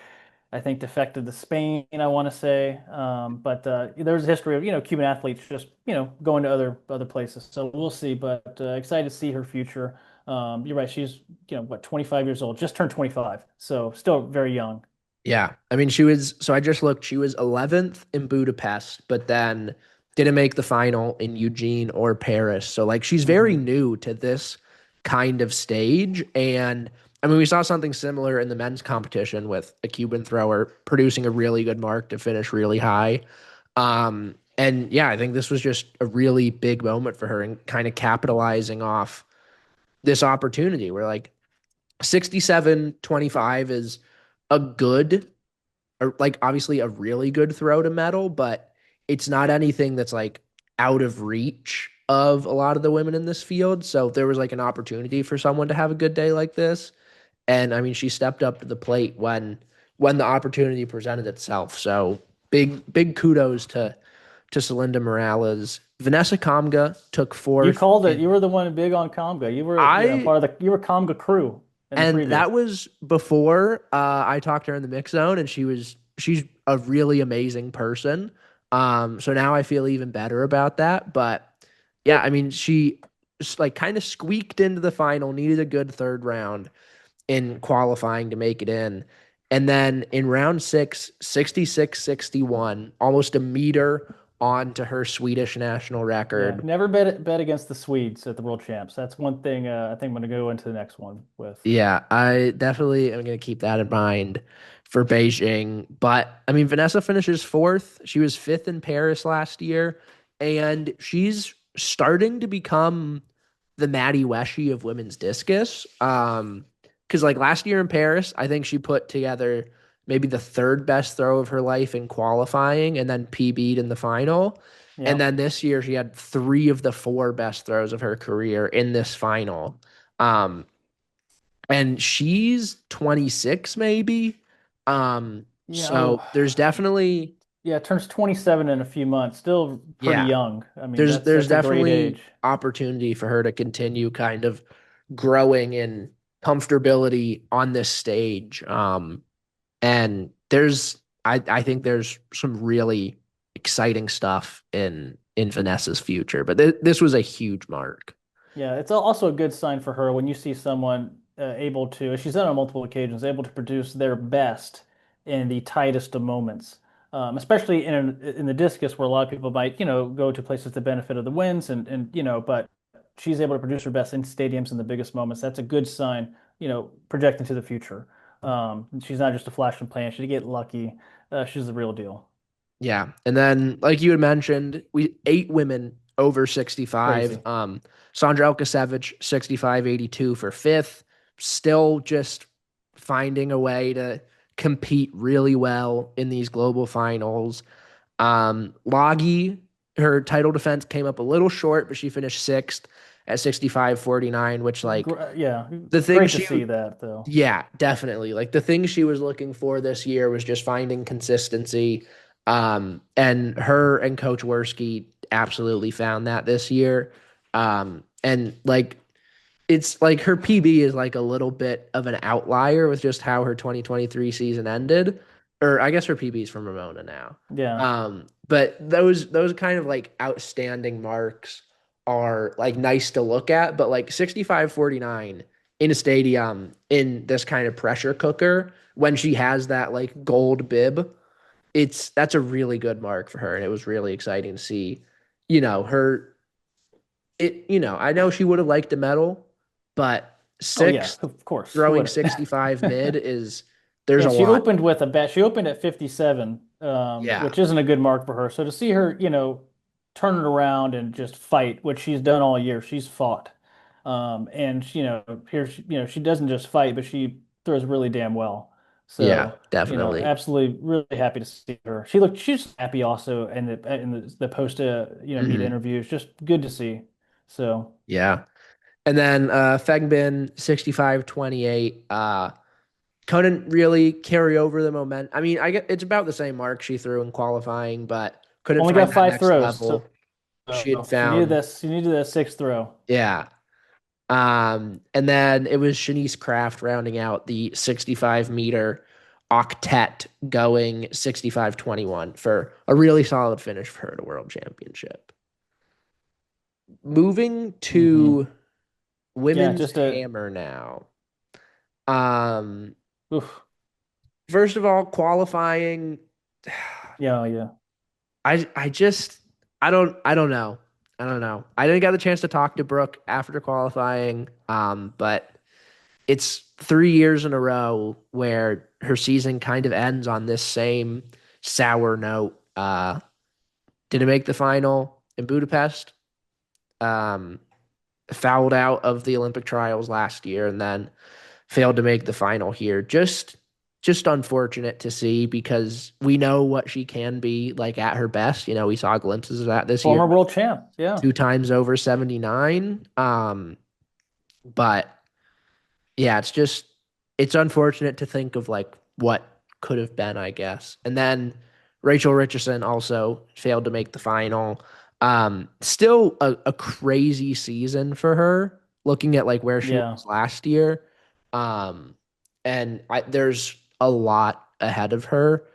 [SPEAKER 2] I think, defected to Spain, I want to say. But there's a history of, Cuban athletes just, going to other places. So we'll see. But excited to see her future. You're right. She's, what, 25 years old, just turned 25. So still very young.
[SPEAKER 1] Yeah. I mean, so I just looked, she was 11th in Budapest, but then didn't make the final in Eugene or Paris. So, like, she's very
[SPEAKER 2] Hmm.
[SPEAKER 1] new to this kind of stage. And I mean, we saw something similar in the men's competition with a Cuban thrower producing a really good mark to finish really high. And yeah, I think this was just a really big moment for her and kind of capitalizing off this opportunity where like 67-25 is a good or like obviously a really good throw to medal, but it's not anything that's like out of reach of a lot of the women in this field. So if there was like an opportunity for someone to have a good day like this, and I mean she stepped up to the plate when the opportunity presented itself. So big kudos to Celinda Morales. Vanessa Comga took
[SPEAKER 2] You
[SPEAKER 1] fourth
[SPEAKER 2] called it.
[SPEAKER 1] in
[SPEAKER 2] You were the one big on Comga. You were,
[SPEAKER 1] I
[SPEAKER 2] part of you were Comga crew in the
[SPEAKER 1] and
[SPEAKER 2] preview.
[SPEAKER 1] that was before I talked to her in the mix zone, and she's a really amazing person. So now I feel even better about that. But yeah, I mean, she just like kind of squeaked into the final, needed a good third round in qualifying to make it in. And then in round six, 66-61, almost a meter on to her Swedish national
[SPEAKER 2] Yeah,
[SPEAKER 1] record.
[SPEAKER 2] never bet against the Swedes at the World Champs. That's one thing I think I'm going to go into the next one with.
[SPEAKER 1] Yeah, I definitely am going to keep that in mind for Beijing. But I mean, Vanessa finishes fourth. She was fifth in Paris last year, and she's starting to become the Maddie Weshy of women's discus. Because like last year in Paris, I think she put together maybe the third best throw of her life in qualifying, and then PB'd in the final. And
[SPEAKER 2] Yeah.
[SPEAKER 1] then this year, she had three of the four best throws of her career in this final. Um, and she's 26 maybe.
[SPEAKER 2] Yeah.
[SPEAKER 1] So
[SPEAKER 2] Oh,
[SPEAKER 1] there's definitely,
[SPEAKER 2] yeah. Turns 27 in a few months. Still pretty
[SPEAKER 1] yeah,
[SPEAKER 2] young. I mean,
[SPEAKER 1] there's
[SPEAKER 2] that's
[SPEAKER 1] there's
[SPEAKER 2] that's a great
[SPEAKER 1] definitely
[SPEAKER 2] age.
[SPEAKER 1] opportunity for her to continue kind of growing in comfortability on this stage. And I think there's some really exciting stuff in Vanessa's future, but this was a huge mark.
[SPEAKER 2] Yeah, it's also a good sign for her when you see someone able to, as she's done on multiple occasions, able to produce their best in the tightest of moments. Especially in the discus, where a lot of people might, go to places to benefit of the wins, and but she's able to produce her best in stadiums in the biggest moments. That's a good sign, projecting to the future. She's not just a flash in the pan. She did get lucky. She's the real deal.
[SPEAKER 1] Yeah. And then, like you had mentioned, we eight women over 65.
[SPEAKER 2] Crazy.
[SPEAKER 1] Sandra Elkasevich, 65.82 for fifth. Still just finding a way to compete really well in these global finals. Loggy, her title defense came up a little short, but she finished sixth at 65.49, which like
[SPEAKER 2] Yeah,
[SPEAKER 1] the thing
[SPEAKER 2] great to
[SPEAKER 1] she
[SPEAKER 2] see that though.
[SPEAKER 1] yeah, definitely. Like the thing she was looking for this year was just finding consistency. And her and Coach Worski absolutely found that this year. And like it's like her PB is like a little bit of an outlier with just how her 2023 season ended. Or I guess her PB is from Ramona now.
[SPEAKER 2] Yeah.
[SPEAKER 1] But those kind of like outstanding marks are like nice to look at, but like 65.49 in a stadium in this kind of pressure cooker when she has that like gold bib, that's a really good mark for her. And it was really exciting to see, her I know she would have liked a medal, but
[SPEAKER 2] Oh yeah,
[SPEAKER 1] sixth
[SPEAKER 2] of course. Who
[SPEAKER 1] throwing
[SPEAKER 2] would?
[SPEAKER 1] 65 mid is there's
[SPEAKER 2] And
[SPEAKER 1] a
[SPEAKER 2] she
[SPEAKER 1] lot.
[SPEAKER 2] opened with a bet. She opened at 57,
[SPEAKER 1] Yeah.
[SPEAKER 2] which isn't a good mark for her. So to see her, turn it around and just fight, which she's done all year, she's fought. And here, she doesn't just fight, but she throws really damn well.
[SPEAKER 1] Yeah,
[SPEAKER 2] So,
[SPEAKER 1] definitely.
[SPEAKER 2] absolutely, really happy to see her. She's happy also in the post, meet
[SPEAKER 1] Hmm.
[SPEAKER 2] interviews. Just good to see. So.
[SPEAKER 1] Yeah. And then Fengbin 65.28 couldn't really carry over the moment. I mean, I get it's about the same mark she threw in qualifying, but couldn't
[SPEAKER 2] Only
[SPEAKER 1] find
[SPEAKER 2] got
[SPEAKER 1] that
[SPEAKER 2] five
[SPEAKER 1] next
[SPEAKER 2] throws, so
[SPEAKER 1] level. She had
[SPEAKER 2] she needed
[SPEAKER 1] found,
[SPEAKER 2] this. She needed a sixth throw.
[SPEAKER 1] yeah. And then it was Shanice Craft rounding out the 65-meter octet going 65.21 for a really solid finish for her at a world championship. Moving
[SPEAKER 2] Hmm.
[SPEAKER 1] to
[SPEAKER 2] Yeah,
[SPEAKER 1] women's
[SPEAKER 2] just a
[SPEAKER 1] hammer now. Um,
[SPEAKER 2] oof.
[SPEAKER 1] First of all, qualifying,
[SPEAKER 2] Yeah, yeah,
[SPEAKER 1] I just I don't know. I don't know. I didn't get the chance to talk to Brooke after qualifying. But it's 3 years in a row where her season kind of ends on this same sour note. Didn't make the final in Budapest. Um, Fouled out of the Olympic trials last year and then failed to make the final here. Just unfortunate to see because we know what she can be like at her best. We saw glimpses of that this year
[SPEAKER 2] former
[SPEAKER 1] with
[SPEAKER 2] world champ. Yeah,
[SPEAKER 1] two times over 79. But yeah, it's unfortunate to think of like what could have been, I guess. And then Rachel Richardson also failed to make the final. Still a crazy season for her, looking at like where she
[SPEAKER 2] yeah,
[SPEAKER 1] was last year. Um, and there's a lot ahead of her.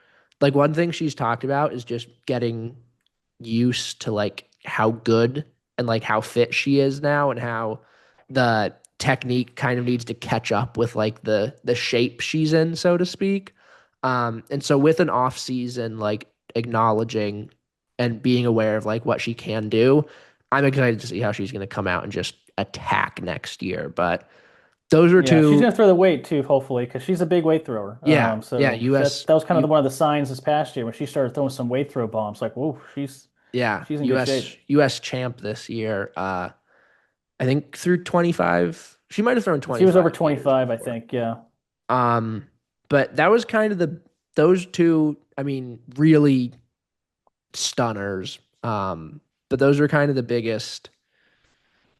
[SPEAKER 1] Like one thing she's talked about is just getting used to like how good and like how fit she is now and how the technique kind of needs to catch up with like the shape she's in, so to speak. And so with an off season, like acknowledging and being aware of like what she can do, I'm excited to see how she's going to come out and just attack next year. But those are
[SPEAKER 2] Yeah, she's
[SPEAKER 1] two.
[SPEAKER 2] gonna throw the weight too, hopefully, because she's a big weight thrower.
[SPEAKER 1] Yeah, yeah,
[SPEAKER 2] So
[SPEAKER 1] US,
[SPEAKER 2] that was kind of one of the signs this past year when she started throwing some weight throw bombs. Like, whoa,
[SPEAKER 1] yeah,
[SPEAKER 2] she's in good shape.
[SPEAKER 1] US champ this year. I think through 25. She might have thrown
[SPEAKER 2] She was over
[SPEAKER 1] 25 meters
[SPEAKER 2] 25, I
[SPEAKER 1] before.
[SPEAKER 2] think. Yeah,
[SPEAKER 1] Um, but that was kind of those two, I mean, really stunners. But those were kind of the biggest.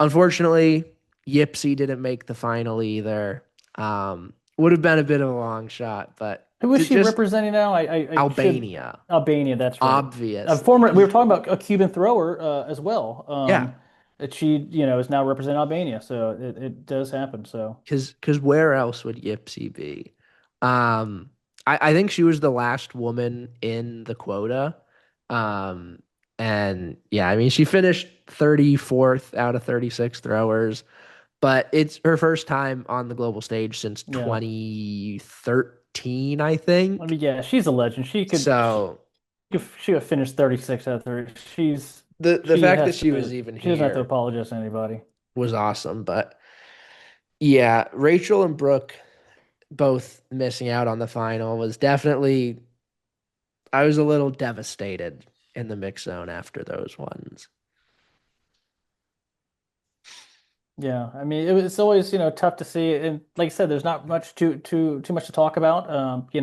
[SPEAKER 1] Unfortunately, Yipsy didn't make the final either. Would have been a bit of a long shot, but
[SPEAKER 2] who is she
[SPEAKER 1] just
[SPEAKER 2] representing now? I should
[SPEAKER 1] Albania,
[SPEAKER 2] Albania. That's right. A
[SPEAKER 1] obvious.
[SPEAKER 2] former. We were
[SPEAKER 1] 'Cause-
[SPEAKER 2] talking about a Cuban thrower as well.
[SPEAKER 1] yeah,
[SPEAKER 2] That she is now representing Albania, so it does happen. So
[SPEAKER 1] because where else would Yipsy be? Um, I think she was the last woman in the quota. Um, and yeah, I mean, she finished 34th out of 36 throwers, but it's her first time on the global stage since
[SPEAKER 2] yeah,
[SPEAKER 1] 2013, I
[SPEAKER 2] I
[SPEAKER 1] think.
[SPEAKER 2] mean, yeah, she's a legend.
[SPEAKER 1] So
[SPEAKER 2] She could finish 36 out of 30.
[SPEAKER 1] the
[SPEAKER 2] She
[SPEAKER 1] fact that
[SPEAKER 2] has
[SPEAKER 1] she was
[SPEAKER 2] to.
[SPEAKER 1] even
[SPEAKER 2] She doesn't have to
[SPEAKER 1] here
[SPEAKER 2] apologize to anybody.
[SPEAKER 1] was awesome. But yeah, Rachel and Brooke both missing out on the final was definitely, I was a little devastated in the mix zone after those ones.
[SPEAKER 2] Yeah, I mean, it's always tough to see, and like I said, there's not much too much to talk about. They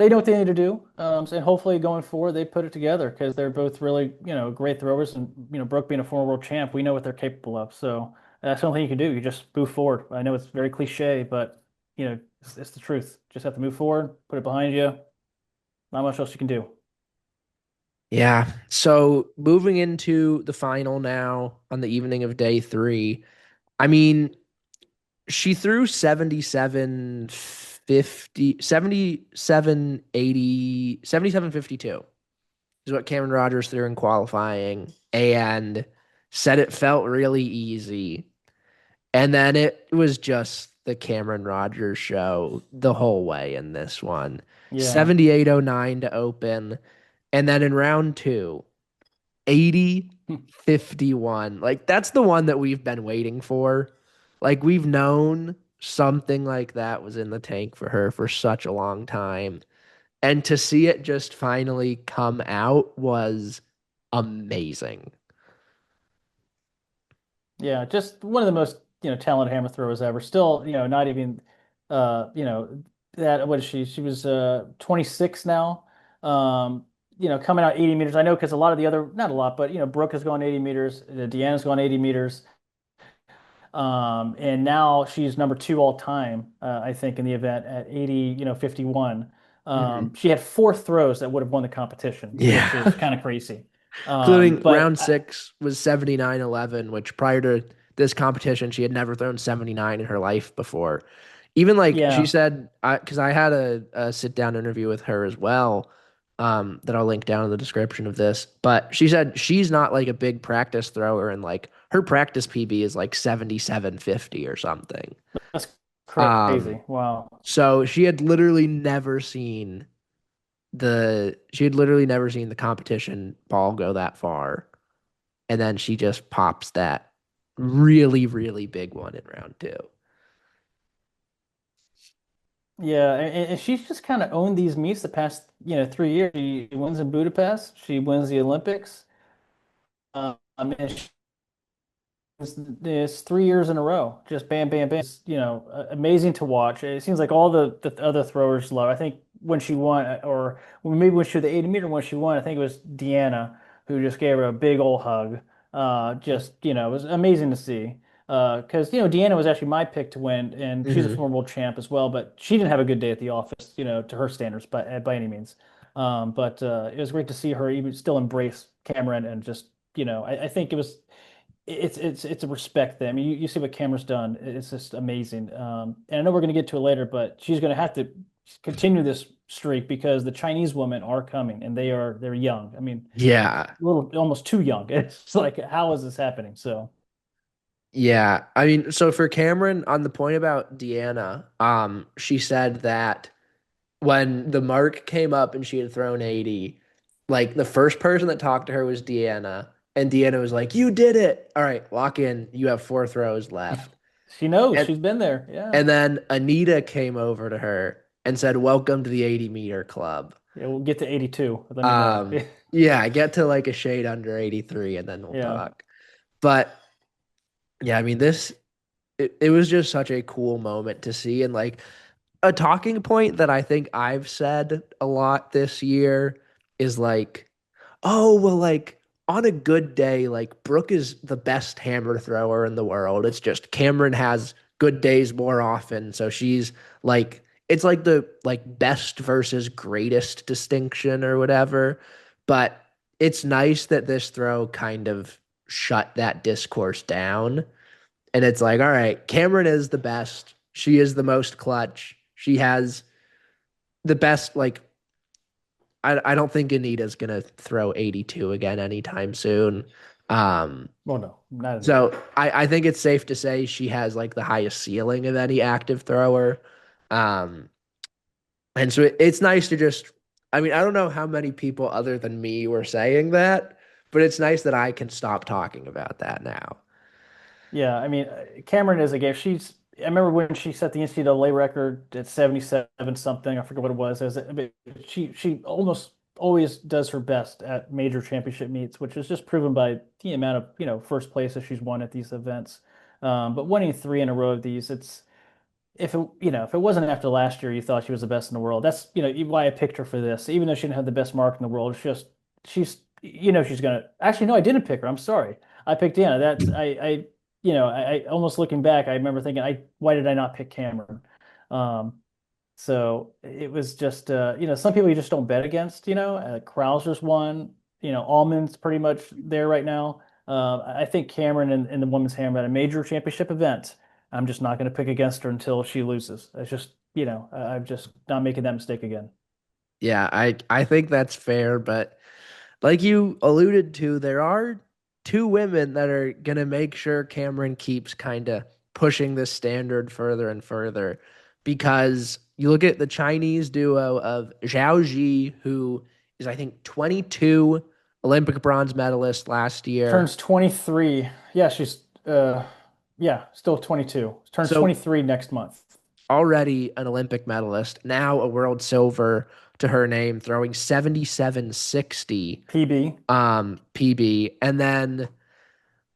[SPEAKER 2] know what they need to do, and hopefully going forward they put it together because they're both really great throwers, and Brooke being a former world champ, we know what they're capable of. So that's the only thing you can do. You just move forward. I know it's very cliche, but it's the truth. Just have to move forward, put it behind you. Not much else you can do.
[SPEAKER 1] Yeah. So moving into the final now on the evening of day three, I mean, she threw 77-50, 77-80, 77-52 is what Cameron Rogers threw in qualifying and said it felt really easy. And then it was just the Cameron Rogers show the whole way in this one.
[SPEAKER 2] Yeah,
[SPEAKER 1] 78-09 to open. And then in round two, 80-51. Like that's the one that we've been waiting for. Like we've known something like that was in the tank for her for such a long time. And to see it just finally come out was amazing.
[SPEAKER 2] yeah, just one of the most talented hammer throwers ever. Still, not even that what is she? She was 26 now. Coming out 80 meters. I know because a lot of the other, not a lot, but Brooke has gone 80 meters, Deanna's gone 80 meters. And now she's number two all time, I think, in the event at 80, 51.
[SPEAKER 1] Mhm.
[SPEAKER 2] She had four throws that would have won the competition, which is
[SPEAKER 1] Yeah.
[SPEAKER 2] kind of crazy.
[SPEAKER 1] Including
[SPEAKER 2] But
[SPEAKER 1] round six was 79-11, which prior to this competition, she had never thrown 79 in her life before. Even like she
[SPEAKER 2] yeah,
[SPEAKER 1] said, because I had a sit down interview with her as well, that I'll link down in the description of this. But she said she's not like a big practice thrower, and like her practice PB is like 77-50 or something.
[SPEAKER 2] that's
[SPEAKER 1] Um,
[SPEAKER 2] crazy. Wow.
[SPEAKER 1] so she had literally never seen the competition ball go that far. And then she just pops that really, really big one in round two.
[SPEAKER 2] Yeah, and she's just kind of owned these meets the past, 3 years. She wins in Budapest. She wins the Olympics. And it's 3 years in a row. Just bam, bam, bam. It's, amazing to watch. It seems like all the other throwers love. I think when she won, or maybe when she was the 80 meter when she won, I think it was Deanna who just gave her a big old hug. Just, it was amazing to see. Because, Deanna was actually my pick to win, and she's a
[SPEAKER 1] Hmm.
[SPEAKER 2] former world champ as well, but she didn't have a good day at the office, to her standards, by any means. But it was great to see her even still embrace Cameron and just, I think it's a respect thing. I mean, you see what Camryn's done. It's just amazing. And I know we're going to get to it later, but she's going to have to continue this streak because the Chinese women are coming and they're young. I mean,
[SPEAKER 1] Yeah.
[SPEAKER 2] a little almost too young. It's like, how is this happening? So
[SPEAKER 1] Yeah. I mean, so for Cameron, on the point about Deanna, she said that when the mark came up and she had thrown 80, like the first person that talked to her was Deanna. And Deanna was like, "You did it. All right, lock in. You have four throws left."
[SPEAKER 2] She knows.
[SPEAKER 1] And
[SPEAKER 2] She's been there. Yeah.
[SPEAKER 1] and then Anita came over to her and said, "Welcome to the 80-meter club."
[SPEAKER 2] Yeah, we'll get to 82. Let me know.
[SPEAKER 1] Um, yeah, get to like a shade under 83 and then we'll
[SPEAKER 2] Yeah.
[SPEAKER 1] talk. But yeah, I mean it was just such a cool moment to see, and like a talking point that I think I've said a lot this year is like, oh, well, like on a good day, like Brooke is the best hammer thrower in the world. It's just Camryn has good days more often. So she's like, it's like the like best versus greatest distinction or whatever. But it's nice that this throw kind of shut that discourse down. And it's like, all right, Camryn is the best. She is the most clutch. She has the best, like, I don't think Anita's gonna throw 82 again anytime soon. Um,
[SPEAKER 2] Well, no, not Anita.
[SPEAKER 1] so I think it's safe to say she has like the highest ceiling of any active thrower. Um, and so it's nice to just, I mean, I don't know how many people other than me were saying that, but it's nice that I can stop talking about that now.
[SPEAKER 2] Yeah, I mean, Camryn is a game. I remember when she set the NCAA record at 77 something. I forget what it was. But she almost always does her best at major championship meets, which is just proven by the amount of, first places she's won at these events. But winning three in a row of these, it's if it wasn't after last year, you thought she was the best in the world. That's, why I picked her for this. Even though she didn't have the best mark in the world, it's just she's gonna. Actually, no, I didn't pick her. I'm sorry. I picked Anna. That's I almost looking back, I remember thinking, why did I not pick Camryn? Um, so it was just some people you just don't bet against. Krauser's one. Allman's pretty much there right now. I think Camryn in the women's hammer at a major championship event. I'm just not going to pick against her until she loses. It's just, I'm just not making that mistake again.
[SPEAKER 1] Yeah, I think that's fair, but like you alluded to, there are two women that are gonna make sure Cameron keeps kind of pushing this standard further and further. Because you look at the Chinese duo of Zhao Ji, who is I think 22, Olympic bronze medalist last year.
[SPEAKER 2] Turns 23. Yeah, she's yeah, still 22. Turns
[SPEAKER 1] So
[SPEAKER 2] 23 next month.
[SPEAKER 1] already an Olympic medalist, now a world silver to her name, throwing 77.60
[SPEAKER 2] PB.
[SPEAKER 1] PB. And then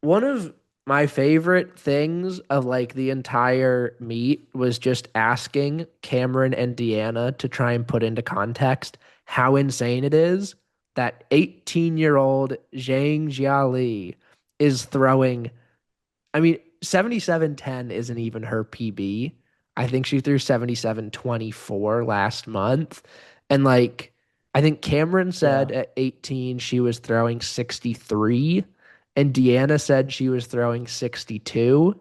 [SPEAKER 1] one of my favorite things of like the entire meet was just asking Camryn and Deanna to try and put into context how insane it is that 18-year-old Zhang Jiali is throwing. I mean, 77.10 isn't even her PB. I think she threw 77.24 last month. And like, I think Camryn said
[SPEAKER 2] Yeah.
[SPEAKER 1] at 18 she was throwing 63, and Deanna said she was throwing 62.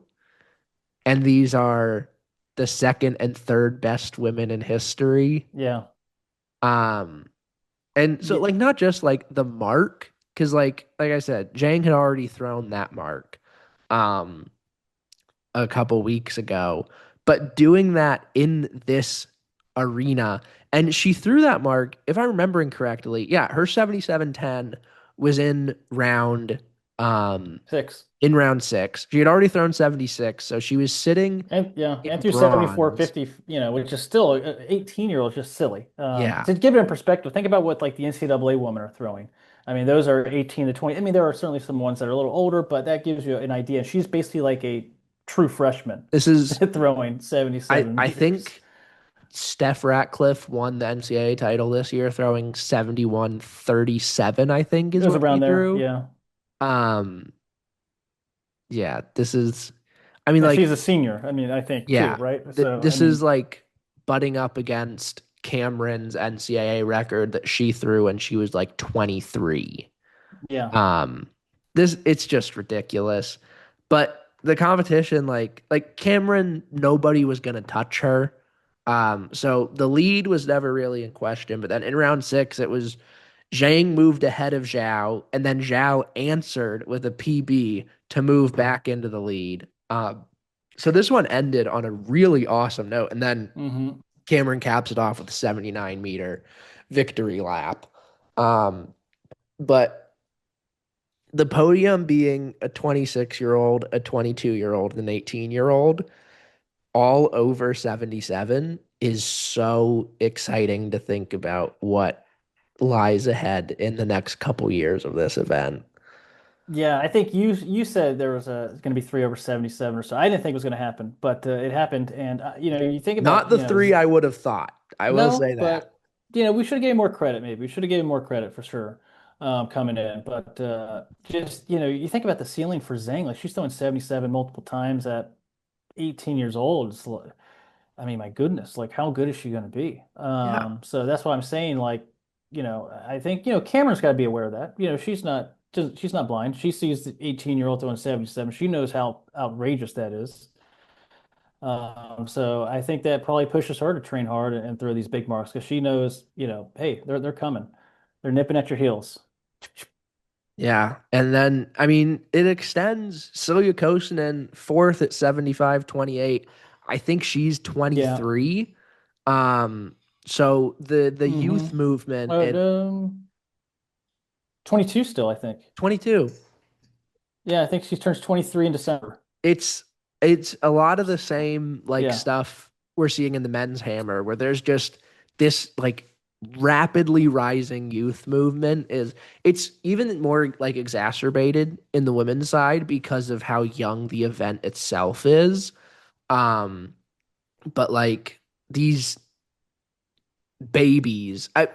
[SPEAKER 1] And these are the second and third best women in history.
[SPEAKER 2] Yeah.
[SPEAKER 1] Um, and so
[SPEAKER 2] Yeah.
[SPEAKER 1] like not just like the mark, because like I said, Jang had already thrown that mark. Um, a couple weeks ago, but doing that in this arena. And she threw that mark, if I'm remembering correctly. Yeah, her 77.10 was um
[SPEAKER 2] Six.
[SPEAKER 1] in round 6. She had already thrown 76, so she was sitting
[SPEAKER 2] And yeah, and
[SPEAKER 1] in
[SPEAKER 2] through
[SPEAKER 1] bronze.
[SPEAKER 2] 74.50, which is still 18-year-old is just silly.
[SPEAKER 1] Yeah.
[SPEAKER 2] To give it in perspective, think about what like the NCAA women are throwing. I mean, those are 18 to 20. I mean, there are certainly some ones that are a little older, but that gives you an idea. She's basically like a true freshman
[SPEAKER 1] This is
[SPEAKER 2] throwing 77
[SPEAKER 1] I
[SPEAKER 2] meters.
[SPEAKER 1] think Steph Ratcliffe won the NCAA title this year throwing 71.37, I think
[SPEAKER 2] It
[SPEAKER 1] is
[SPEAKER 2] was
[SPEAKER 1] what she
[SPEAKER 2] around there,
[SPEAKER 1] threw.
[SPEAKER 2] yeah.
[SPEAKER 1] Um Yeah, this is, I mean,
[SPEAKER 2] And
[SPEAKER 1] like,
[SPEAKER 2] she's a senior, I mean, I think too,
[SPEAKER 1] yeah,
[SPEAKER 2] right? So, I
[SPEAKER 1] this is
[SPEAKER 2] mean,
[SPEAKER 1] like butting up against Cameron's NCAA record that she threw when she was like 23.
[SPEAKER 2] yeah,
[SPEAKER 1] Um, it's just ridiculous. But the competition, like Cameron, nobody was gonna touch her. So the lead was never really in question. But then in round 6, it was Zhang moved ahead of Zhao, and then Zhao answered with a PB to move back into the lead. So this one ended on a really awesome note, and then
[SPEAKER 2] hmm
[SPEAKER 1] Cameron caps it off with a 79-meter victory lap. Um, but the podium being a 26-year-old, a 22-year-old, and an 18-year-old, all over 77 is so exciting to think about what lies ahead in the next couple years of this event.
[SPEAKER 2] Yeah, I think you said there was going to be three over 77 or so. I didn't think it was going to happen, but it happened. And you think
[SPEAKER 1] Not
[SPEAKER 2] about,
[SPEAKER 1] the three I would have thought. I will
[SPEAKER 2] no,
[SPEAKER 1] say that.
[SPEAKER 2] but we should have gave more credit. Maybe we should have given more credit for sure coming in. But just you think about the ceiling for Zhang. Like she's throwing 77 multiple times at 18 years old. I mean, my goodness, like how good is she going to be?
[SPEAKER 1] Yeah.
[SPEAKER 2] So that's what I'm saying. Like, I think, Cameron's got to be aware of that. She's not blind. She sees the 18-year-old throwing 77. She knows how outrageous that is. So I think that probably pushes her to train hard and throw these big marks because she knows, hey, they're coming. They're nipping at your heels.
[SPEAKER 1] Yeah. And then, I mean, it extends Celia Kosonen fourth at 75-28. I think she's
[SPEAKER 2] Yeah.
[SPEAKER 1] 23. Um, so the
[SPEAKER 2] Mm-hmm.
[SPEAKER 1] youth movement
[SPEAKER 2] But
[SPEAKER 1] and
[SPEAKER 2] 22 still, I think.
[SPEAKER 1] 22.
[SPEAKER 2] Yeah, I think she turns 23 in December.
[SPEAKER 1] It's it's a lot of the same like
[SPEAKER 2] Yeah.
[SPEAKER 1] stuff we're seeing in the men's hammer where there's just this like rapidly rising youth movement is it's even more like exacerbated in the women's side because of how young the event itself is. Um, but like these babies, I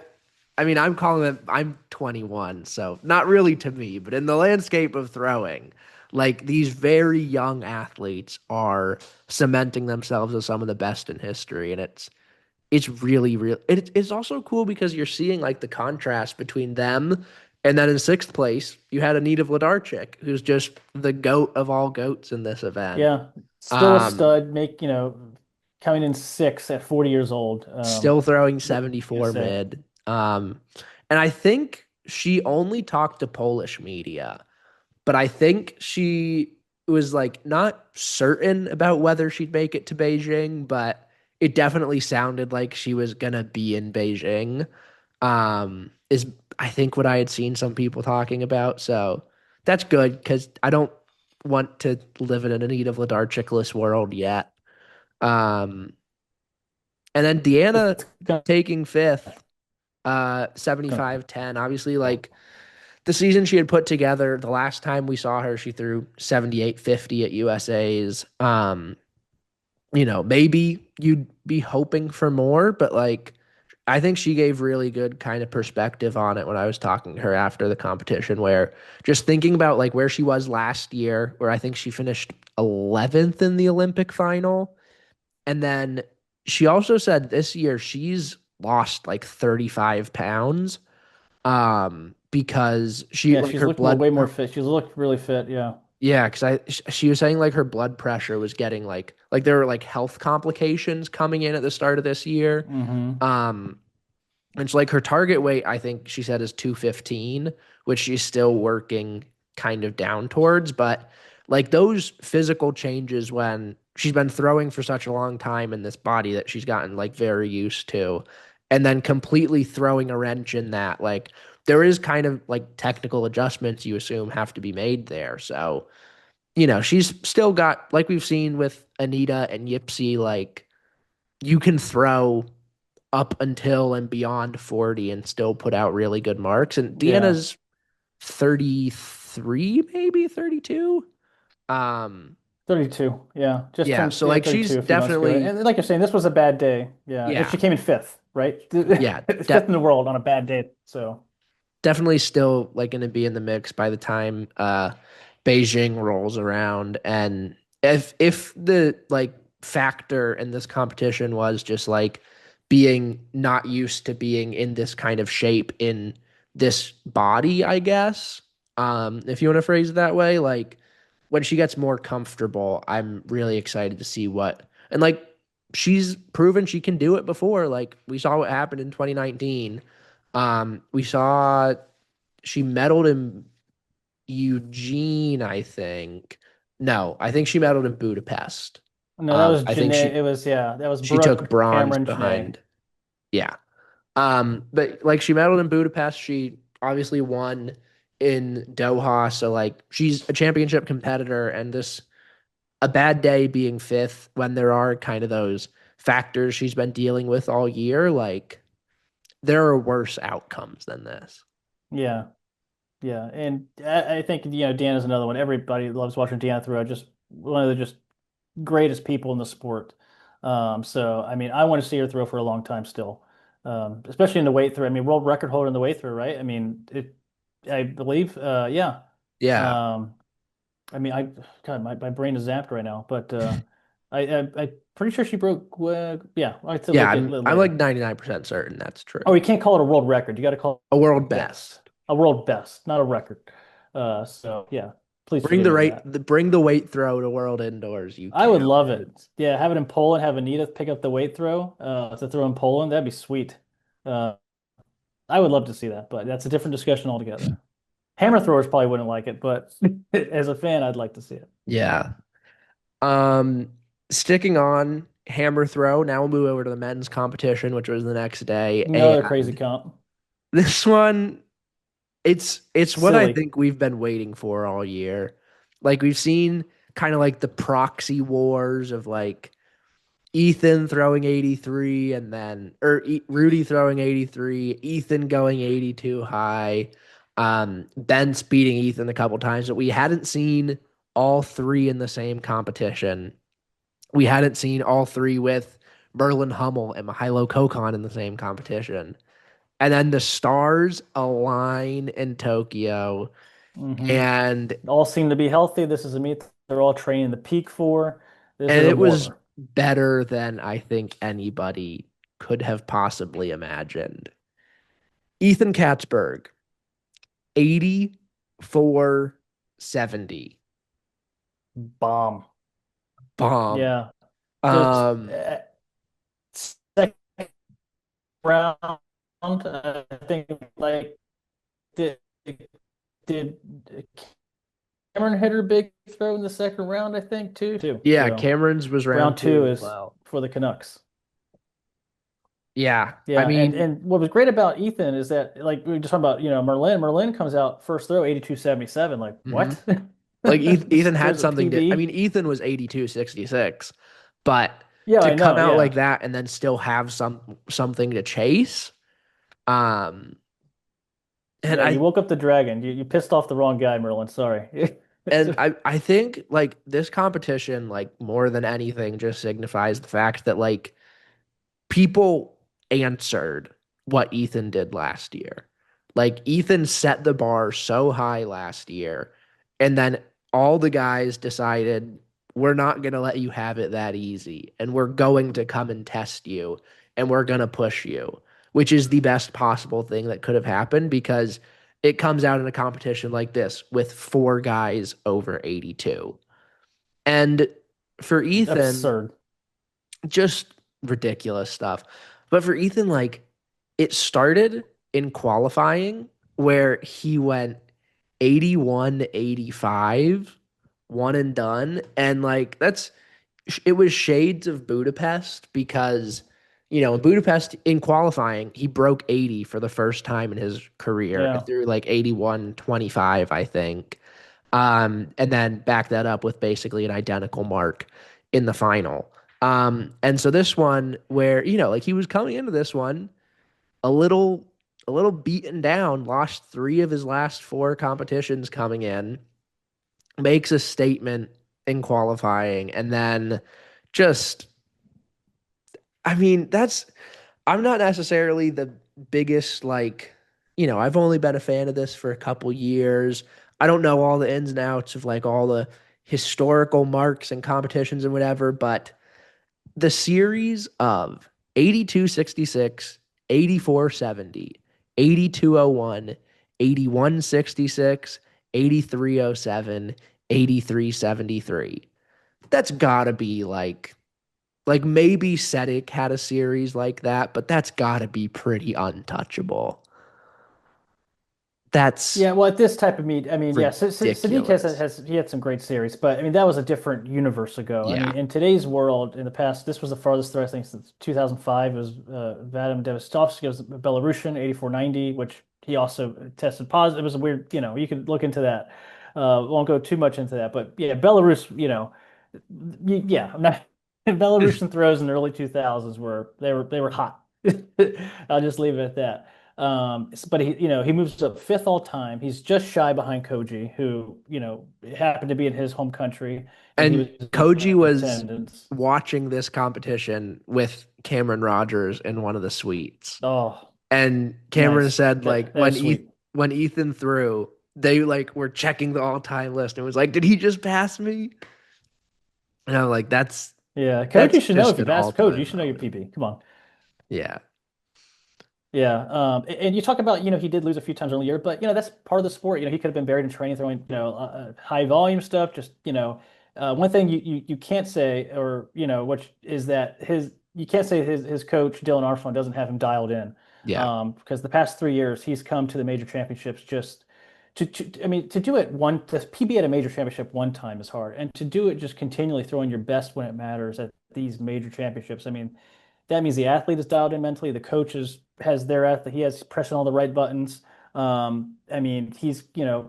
[SPEAKER 1] mean, I'm calling them, I'm 21, so not really to me, but in the landscape of throwing, like these very young athletes are cementing themselves as some of the best in history. And it's really, real. It's also cool because you're seeing like the contrast between them. And then in sixth place, you had Anita Vladarchik, who's just the goat of all goats in this event.
[SPEAKER 2] Yeah. Still a
[SPEAKER 1] Um,
[SPEAKER 2] stud, coming in six at 40 years old.
[SPEAKER 1] Still throwing
[SPEAKER 2] What can you
[SPEAKER 1] 74
[SPEAKER 2] say?
[SPEAKER 1] mid. And I think she only talked to Polish media, but I think she was like not certain about whether she'd make it to Beijing, but it definitely sounded like she was gonna be in Beijing. Is I think what I had seen some people talking about. So that's good because I don't want to live in an Anita Vladarchik-less world yet. Um, and then Deanna
[SPEAKER 2] It's gonna,
[SPEAKER 1] taking fifth,
[SPEAKER 2] gonna
[SPEAKER 1] 75-10. Obviously, like the season she had put together, the last time we saw her, she threw 78-50 at USA's. Maybe you'd be hoping for more, but like I think she gave really good kind of perspective on it when I was talking to her after the competition, where just thinking about like where she was last year, where I think she finished 11th in the Olympic final. And then she also said this year she's lost like 35 pounds because she
[SPEAKER 2] yeah,
[SPEAKER 1] like
[SPEAKER 2] she's
[SPEAKER 1] her
[SPEAKER 2] looked more
[SPEAKER 1] blood
[SPEAKER 2] way more
[SPEAKER 1] her
[SPEAKER 2] fit. She's looked really fit. Yeah.
[SPEAKER 1] yeah, because she was saying like her blood pressure was getting like there were like health complications coming in at the start of this year.
[SPEAKER 2] Mm-hmm.
[SPEAKER 1] Um and it's like her target weight, I think she said is 215, which she's still working kind of down towards. But like those physical changes when she's been throwing for such a long time in this body that she's gotten like very used to, and then completely throwing a wrench in that, like there is kind of like technical adjustments you assume have to be made there. So, she's still got, like we've seen with Anita and Yipsy, like you can throw up until and beyond 40 and still put out really good marks. And
[SPEAKER 2] Yeah.
[SPEAKER 1] Deanna's 33, maybe 32. Um,
[SPEAKER 2] 32. Yeah. Just
[SPEAKER 1] yeah,
[SPEAKER 2] turned
[SPEAKER 1] so like she's
[SPEAKER 2] 32 a few months ago.
[SPEAKER 1] definitely,
[SPEAKER 2] And like you're saying, this was a bad day. Yeah. And
[SPEAKER 1] yeah,
[SPEAKER 2] she came in fifth, right?
[SPEAKER 1] yeah,
[SPEAKER 2] Fifth in the world on a bad day. So
[SPEAKER 1] definitely still like going to be in the mix by the time Beijing rolls around. And if the like factor in this competition was just like being not used to being in this kind of shape in this body, I guess. If you want to phrase it that way, like when she gets more comfortable, I'm really excited to see what and like she's proven she can do it before. Like we saw what happened in 2019. We saw she medaled in Eugene, I think. No, I think she medaled in Budapest.
[SPEAKER 2] no, that was
[SPEAKER 1] I think
[SPEAKER 2] Janae. It was, yeah, that was
[SPEAKER 1] she took
[SPEAKER 2] Brooke,
[SPEAKER 1] bronze
[SPEAKER 2] Cameron, Janae.
[SPEAKER 1] behind. Yeah. But like she medaled in Budapest. She obviously won in Doha. So like she's a championship competitor, and this a bad day being fifth when there are kind of those factors she's been dealing with all year. Like there are worse outcomes than this.
[SPEAKER 2] Yeah. Yeah. And I think, Dan is another one. Everybody loves watching Dan throw. Just one of the just greatest people in the sport. So, I mean, I want to see her throw for a long time still, especially in the weight throw. I mean, world record holder in the weight throw, right? I mean, I believe, yeah.
[SPEAKER 1] Yeah.
[SPEAKER 2] Um, I mean, God, my brain is zapped right now, but I'm pretty sure she broke. Yeah, I have to
[SPEAKER 1] Yeah,
[SPEAKER 2] look at it
[SPEAKER 1] I'm like
[SPEAKER 2] later.
[SPEAKER 1] 99% certain that's
[SPEAKER 2] Oh,
[SPEAKER 1] true.
[SPEAKER 2] you can't call it a world record. You got to call
[SPEAKER 1] A
[SPEAKER 2] it
[SPEAKER 1] world best.
[SPEAKER 2] best, a world best, not a record. So yeah, please
[SPEAKER 1] Bring
[SPEAKER 2] forgive
[SPEAKER 1] the
[SPEAKER 2] me for
[SPEAKER 1] rate
[SPEAKER 2] that.
[SPEAKER 1] bring the weight throw to world indoors, you
[SPEAKER 2] I would love it.
[SPEAKER 1] cowards.
[SPEAKER 2] Yeah, have it in Poland, have Anita pick up the weight throw to throw in Poland. That'd be sweet. Uh, I would love to see that, but that's a different discussion altogether. Hammer throwers probably wouldn't like it, but as a fan, I'd like to see it.
[SPEAKER 1] Yeah. Um, Sticking on hammer throw, now we'll move over to the men's competition, which was the next day.
[SPEAKER 2] Another crazy
[SPEAKER 1] And
[SPEAKER 2] comp.
[SPEAKER 1] this one, it's what I
[SPEAKER 2] Silly.
[SPEAKER 1] think we've been waiting for all year. Like we've seen kind of like the proxy wars of like Ethan throwing 83 and then Rudy throwing 83, Ethan going 82 high, Ben beating Ethan a couple times, but we hadn't seen all three in the same competition. We hadn't seen all three with Merlin Hummel and Mihailo Kokon in the same competition. And then the stars align in Tokyo,
[SPEAKER 2] Hmm.
[SPEAKER 1] and
[SPEAKER 2] All seem to be healthy. This is a meet they're all training the peak for. This is a
[SPEAKER 1] it was
[SPEAKER 2] war.
[SPEAKER 1] better than I think anybody could have possibly imagined. Ethan Katzberg, 84-70.
[SPEAKER 2] Bomb.
[SPEAKER 1] Bomb.
[SPEAKER 2] Yeah. Just
[SPEAKER 1] Um,
[SPEAKER 2] second round. I think like did did Cameron hit her big throw in the second round, I think, too.
[SPEAKER 1] yeah,
[SPEAKER 2] So
[SPEAKER 1] Cameron's was round
[SPEAKER 2] round
[SPEAKER 1] two
[SPEAKER 2] two
[SPEAKER 1] as
[SPEAKER 2] is
[SPEAKER 1] well.
[SPEAKER 2] for the Canucks.
[SPEAKER 1] Yeah, I
[SPEAKER 2] Yeah, and
[SPEAKER 1] mean,
[SPEAKER 2] and what was great about Ethan is that like we were just talking about, Merlin. Merlin comes out first throw 82-77. Like,
[SPEAKER 1] mhm.
[SPEAKER 2] what?
[SPEAKER 1] Like Ethan
[SPEAKER 2] Just
[SPEAKER 1] had
[SPEAKER 2] throws a
[SPEAKER 1] something to, I
[SPEAKER 2] PB.
[SPEAKER 1] mean, Ethan was 82-66, but
[SPEAKER 2] Yeah,
[SPEAKER 1] to
[SPEAKER 2] I
[SPEAKER 1] come
[SPEAKER 2] know.
[SPEAKER 1] out like
[SPEAKER 2] Yeah.
[SPEAKER 1] that and then still have something to chase. Um, and
[SPEAKER 2] Yeah, you
[SPEAKER 1] I
[SPEAKER 2] woke up the dragon. You pissed off the wrong guy, Merlin. Sorry.
[SPEAKER 1] and I think like this competition, like more than anything, just signifies the fact that like people answered what Ethan did last year. Like Ethan set the bar so high last year, and then all the guys decided we're not going to let you have it that easy, and we're going to come and test you, and we're going to push you, which is the best possible thing that could have happened because it comes out in a competition like this with four guys over 82. And for Ethan,
[SPEAKER 2] Absurd.
[SPEAKER 1] just ridiculous stuff. But for Ethan, like it started in qualifying where he went 81, 85, one and done. And like it was shades of Budapest because, in Budapest in qualifying, he broke 80 for the first time in his career
[SPEAKER 2] Yeah.
[SPEAKER 1] through like 81-25, I think. And then back that up with basically an identical mark in the final. And so this one where, like he was coming into this one a little a little beaten down, lost three of his last four competitions coming in, makes a statement in qualifying, and then just I mean, I'm not necessarily the biggest like, I've only been a fan of this for a couple years. I don't know all the ins and outs of like all the historical marks and competitions and whatever, but the series of 82-66, 84-70, 82-01, 81-66, 83-07, 83-73. That's gotta be like maybe Sedic had a series like that, but that's gotta be pretty untouchable. That's
[SPEAKER 2] Yeah, well, at this type of meet, I mean, yeah, Sadiq
[SPEAKER 1] ridiculous.
[SPEAKER 2] he had some great series, but I mean that was a different universe ago. I mean,
[SPEAKER 1] Yeah.
[SPEAKER 2] in today's world, in the past, this was the farthest throw I think since 2005. It was Vadim Devastovsky, it was Belarusian 84-90, which he also tested positive. It was a weird, you can look into that. Won't go too much into that, but yeah, Belarus, yeah, I'm not Belarusian throws in the early 2000s they were hot. I'll just leave it at that. But he moves up fifth all time. He's just shy behind Koji, who, happened to be in his home country, and he
[SPEAKER 1] And
[SPEAKER 2] was in
[SPEAKER 1] Koji was
[SPEAKER 2] attendance.
[SPEAKER 1] watching this competition with Cameron Rogers in one of the suites.
[SPEAKER 2] Oh,
[SPEAKER 1] And Cameron
[SPEAKER 2] nice.
[SPEAKER 1] said like
[SPEAKER 2] That is sweet.
[SPEAKER 1] when Ethan threw, they like were checking the all-time list and was like, did he just pass me? And I'm like,
[SPEAKER 2] Yeah,
[SPEAKER 1] that's
[SPEAKER 2] Koji should know if
[SPEAKER 1] just
[SPEAKER 2] you
[SPEAKER 1] an
[SPEAKER 2] pass code. You
[SPEAKER 1] all-time
[SPEAKER 2] should know your
[SPEAKER 1] moment.
[SPEAKER 2] PB. Come on.
[SPEAKER 1] Yeah.
[SPEAKER 2] Yeah. And you talk about, he did lose a few times early year, but that's part of the sport. He could have been buried in training, throwing, high volume stuff. Just, one thing you can't say, or, which is that you can't say his coach, Dylan Armstrong, doesn't have him dialed in.
[SPEAKER 1] Yeah.
[SPEAKER 2] Because the past 3 years, he's come to the major championships just I mean, to do it to PB at a major championship one time is hard. And to do it just continually throwing your best when it matters at these major championships, I mean, that means the athlete is dialed in mentally. The coach has their athlete. He has pressing all the right buttons. I mean, he's kind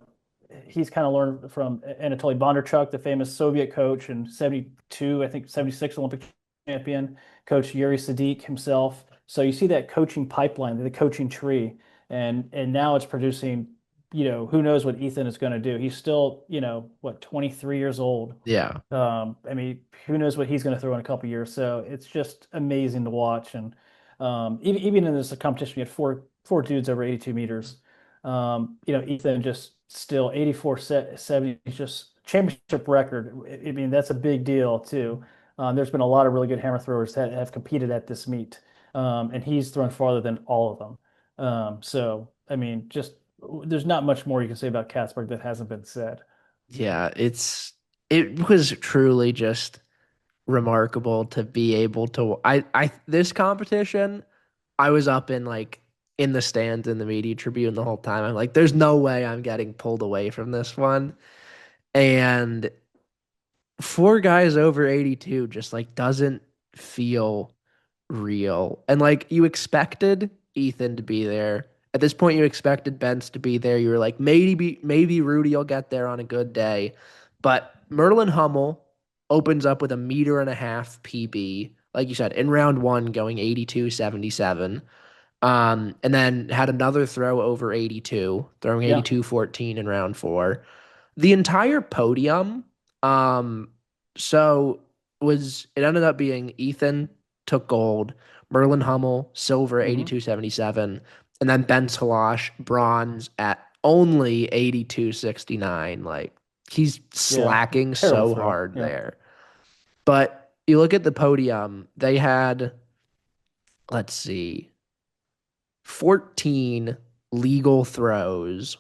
[SPEAKER 2] of learned from Anatoly Bondarchuk, the famous Soviet coach, and 72, I think 76 Olympic champion, coach Yuri Sadiq himself. So you see that coaching pipeline, the coaching tree, and now it's producing, who knows what Ethan is going to do. He's still, what, 23 years old.
[SPEAKER 1] Yeah.
[SPEAKER 2] I mean, who knows what he's going to throw in a couple years. So it's just amazing to watch. And even in this competition, we had four dudes over 82 meters. Ethan just still 84 70, just championship record. I mean, that's a big deal too. There's been a lot of really good hammer throwers that have competed at this meet, and he's thrown farther than all of them. So I mean, just there's not much more you can say about Katzberg that hasn't been said.
[SPEAKER 1] Yeah. It was truly just remarkable to be able to this competition, I was up in like in the stands in the media tribune the whole time. I'm like, there's no way I'm getting pulled away from this one. And four guys over 82 just like doesn't feel real. And like you expected Ethan to be there. At this point, you expected Bence to be there. You were like, maybe Rudy will get there on a good day. But Merlin Hummel opens up with a meter and a half PB, like you said, in round one, going 82.77. And then had another throw over 82, throwing
[SPEAKER 2] Yeah.
[SPEAKER 1] 82.14 in round four. The entire podium, um, so was it ended up being Ethan took gold, Merlin Hummel, silver,
[SPEAKER 2] Hmm.
[SPEAKER 1] 82.77, and then Ben Salash, bronze at only 82.69. Like he's
[SPEAKER 2] Yeah.
[SPEAKER 1] slacking
[SPEAKER 2] Terrible
[SPEAKER 1] so
[SPEAKER 2] throw.
[SPEAKER 1] hard
[SPEAKER 2] Yeah.
[SPEAKER 1] there. But you look at the podium, they had, let's see, 14 legal throws,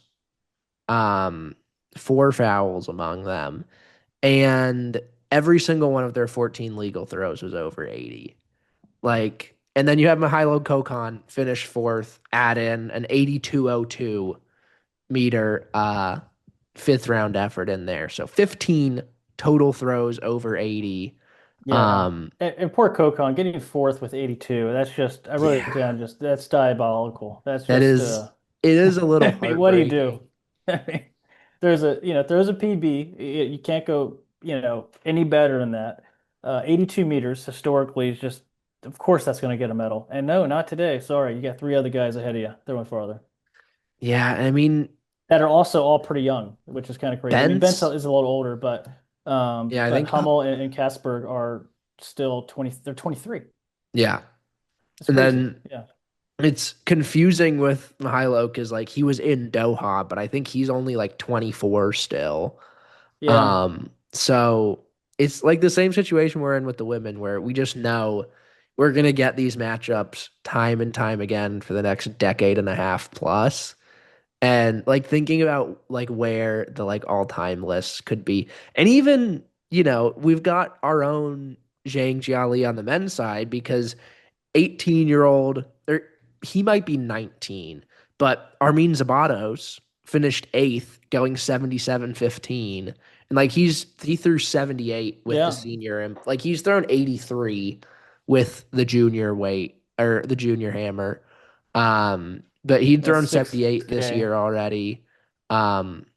[SPEAKER 1] um, four fouls among them, and every single one of their 14 legal throws was over 80. Like, and then you have Mihailo Kokon finish fourth, add in an 82.02 meter fifth round effort in there. So 15 total throws over 80.
[SPEAKER 2] Yeah.
[SPEAKER 1] Um,
[SPEAKER 2] And poor Kokon getting fourth with 82. That's just, I wrote it
[SPEAKER 1] yeah,
[SPEAKER 2] down, just that's diabolical. That's
[SPEAKER 1] that
[SPEAKER 2] just
[SPEAKER 1] is it is a little
[SPEAKER 2] I mean, what do you
[SPEAKER 1] heartbreaking.
[SPEAKER 2] do? I mean, there's a PB. You can't go, any better than that. 82 meters historically is just, of course that's going to get a medal. And no, not today. Sorry, you got three other guys ahead of you. They went farther.
[SPEAKER 1] Yeah, I mean,
[SPEAKER 2] That are also all pretty young, which is kind of crazy. I mean, Bentel
[SPEAKER 1] Bence,
[SPEAKER 2] is a little older, but
[SPEAKER 1] yeah, I
[SPEAKER 2] but
[SPEAKER 1] think,
[SPEAKER 2] Hummel and Casper are still 20. They're 23.
[SPEAKER 1] yeah.
[SPEAKER 2] It's
[SPEAKER 1] And
[SPEAKER 2] crazy.
[SPEAKER 1] then
[SPEAKER 2] Yeah.
[SPEAKER 1] it's confusing with Mihailo because like he was in Doha, but I think he's only like 24 still.
[SPEAKER 2] Yeah.
[SPEAKER 1] So it's like the same situation we're in with the women where we just know we're gonna get these matchups time and time again for the next decade and a half plus. And like thinking about like where the like all-time lists could be. And even, we've got our own Zhang Jiali on the men's side because 18-year-old, or he might be 19, but Armin Zabatos finished eighth, going 77.15. And like he threw 78 with the
[SPEAKER 2] Yeah.
[SPEAKER 1] senior, and like he's thrown 83 with the junior weight or the junior hammer. but he'd
[SPEAKER 2] That's
[SPEAKER 1] thrown 78 this
[SPEAKER 2] 6K.
[SPEAKER 1] year already,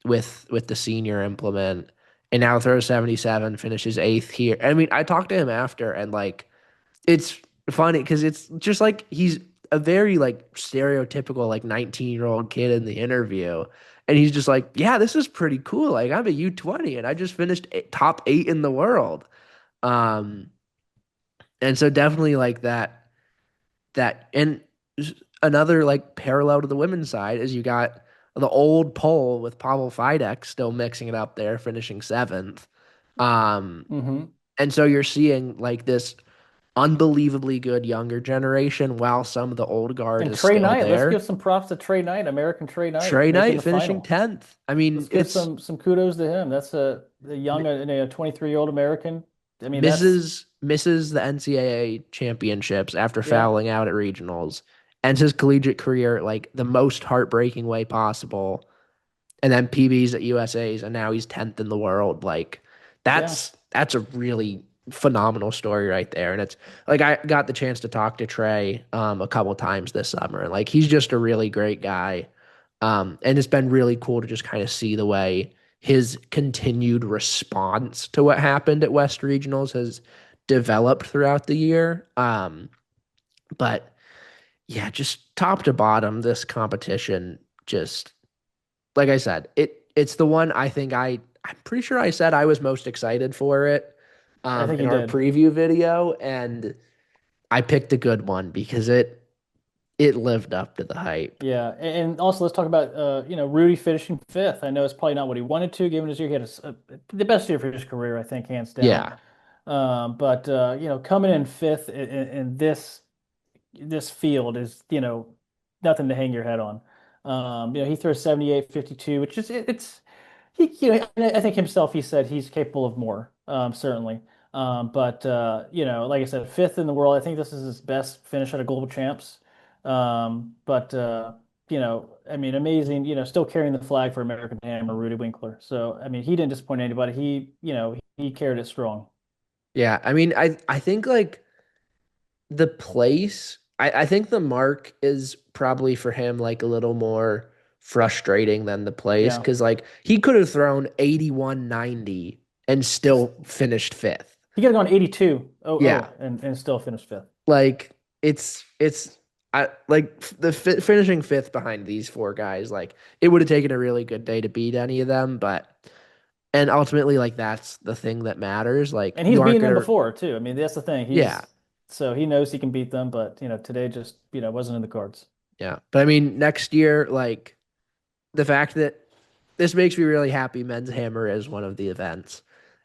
[SPEAKER 1] with the senior implement, and now throws 77, finishes eighth here. I mean, I talked to him after, and like it's funny because it's just like he's a very like stereotypical like 19-year-old kid in the interview. And he's just like, yeah, this is pretty cool. Like I'm a U20 and I just finished top eight in the world. Um, and so definitely like that and another like parallel to the women's side is you got the old pole with Pavel Fidek still mixing it up there, finishing seventh. Um,
[SPEAKER 2] Hmm.
[SPEAKER 1] and so you're seeing like this unbelievably good younger generation while some of the old guard
[SPEAKER 2] And
[SPEAKER 1] is
[SPEAKER 2] Trey
[SPEAKER 1] still
[SPEAKER 2] Knight, let's
[SPEAKER 1] there.
[SPEAKER 2] give some props to Trey Knight, American Trey Knight,
[SPEAKER 1] Trey
[SPEAKER 2] making
[SPEAKER 1] Knight
[SPEAKER 2] the
[SPEAKER 1] finishing
[SPEAKER 2] final.
[SPEAKER 1] 10th. I mean,
[SPEAKER 2] Let's give
[SPEAKER 1] it's
[SPEAKER 2] some kudos to him. That's a young, a 23-year-old American. I mean, that's
[SPEAKER 1] misses the NCAA championships after
[SPEAKER 2] yeah,
[SPEAKER 1] fouling out at regionals, ends his collegiate career like the most heartbreaking way possible, and then PBs at USA's, and now he's 10th in the world. Like
[SPEAKER 2] yeah.
[SPEAKER 1] that's a really phenomenal story right there. And it's like I got the chance to talk to Trey a couple times this summer, and like he's just a really great guy. And it's been really cool to just kind of see the way his continued response to what happened at West Regionals has developed throughout the year. But yeah, just top to bottom, this competition just like I said, it's the one I think I'm pretty sure I said I was most excited for it
[SPEAKER 2] I think
[SPEAKER 1] in
[SPEAKER 2] you
[SPEAKER 1] our
[SPEAKER 2] did.
[SPEAKER 1] preview video, and I picked a good one because it lived up to the hype.
[SPEAKER 2] Yeah, and also let's talk about Rudy finishing fifth. I know it's probably not what he wanted to, given his year. He had the best year for his career, I think, hands down.
[SPEAKER 1] Yeah.
[SPEAKER 2] But coming in fifth in this field is nothing to hang your head on. He throws 78, 52, which is it's he I think himself he said he's capable of more, certainly. But like I said, fifth in the world. I think this is his best finish at a global champs. But I mean, amazing. Still carrying the flag for American Hammer, Rudy Winkler. So I mean, he didn't disappoint anybody. He carried it strong.
[SPEAKER 1] Yeah. I mean, I think like the place, I think the mark is probably for him like a little more frustrating than the place
[SPEAKER 2] Yeah,
[SPEAKER 1] because like he could have thrown 81-90 and still finished fifth.
[SPEAKER 2] he could have gone 82.
[SPEAKER 1] Yeah.
[SPEAKER 2] And still finished fifth.
[SPEAKER 1] Like it's I like finishing fifth behind these four guys. Like it would have taken a really good day to beat any of them, but and ultimately like that's the thing that matters. Like
[SPEAKER 2] And he's
[SPEAKER 1] you aren't
[SPEAKER 2] beaten them
[SPEAKER 1] gonna,
[SPEAKER 2] before too. I mean, that's the thing.
[SPEAKER 1] yeah,
[SPEAKER 2] So he knows he can beat them, but today just wasn't in the cards.
[SPEAKER 1] yeah. But I mean next year, like the fact that this makes me really happy. Men's Hammer is one of the events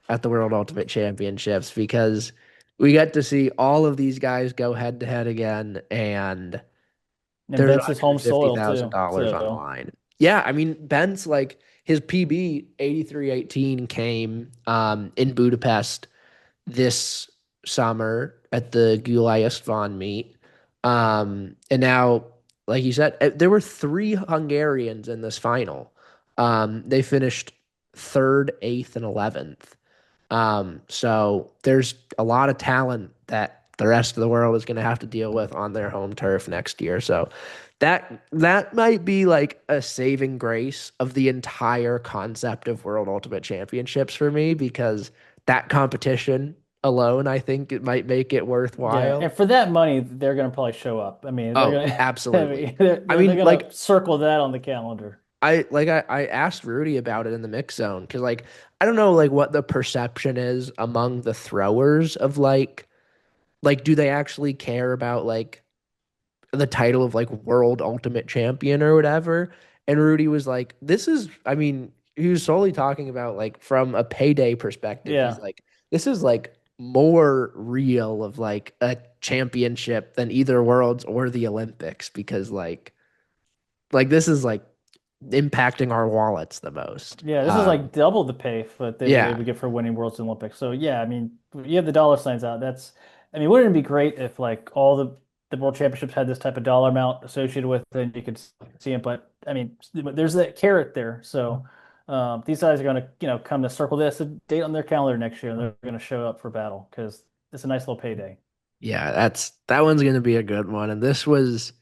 [SPEAKER 1] at the World Ultimate Championships because we get to see all of these guys go head to head again, and
[SPEAKER 2] And
[SPEAKER 1] there's
[SPEAKER 2] Ben's home soil too.
[SPEAKER 1] $150,000 on the
[SPEAKER 2] So
[SPEAKER 1] line. Yeah, I mean Ben's like his PB 83-18 came in Budapest this summer at the Gulai Istvan meet. And now, like you said, there were three Hungarians in this final. They finished third, eighth, and 11th. So there's a lot of talent that the rest of the world is going to have to deal with on their home turf next year. So that might be like a saving grace of the entire concept of World Ultimate Championships for me because that competition alone, I think it might make it
[SPEAKER 2] yeah,
[SPEAKER 1] worthwhile.
[SPEAKER 2] and for that money, they're gonna probably show up. I mean, they're
[SPEAKER 1] Oh,
[SPEAKER 2] gonna I
[SPEAKER 1] absolutely.
[SPEAKER 2] mean, they're,
[SPEAKER 1] I
[SPEAKER 2] they're they're
[SPEAKER 1] mean,
[SPEAKER 2] gonna
[SPEAKER 1] like
[SPEAKER 2] circle that on the calendar.
[SPEAKER 1] I asked Rudy about it in the mix zone because like I don't know like what the perception is among the throwers of like do they actually care about like the title of like world ultimate champion or whatever? And Rudy was like, this is, I mean, he was solely talking about like from a payday perspective. He's
[SPEAKER 2] Yeah,
[SPEAKER 1] like, this is like more real of like a championship than either worlds or the Olympics because like this is like impacting our wallets the most.
[SPEAKER 2] yeah. This is like double the pay that they
[SPEAKER 1] Yeah,
[SPEAKER 2] would get for winning Worlds and Olympics. So yeah, I mean, you have the dollar signs out. I mean, wouldn't it be great if like all the World Championships had this type of dollar amount associated with it and you could see it? But I mean, there's that carrot there. So these guys are gonna come to circle this a date on their calendar next year, and they're gonna show up for battle because it's a nice little payday.
[SPEAKER 1] yeah, that one's gonna be a good one. And this was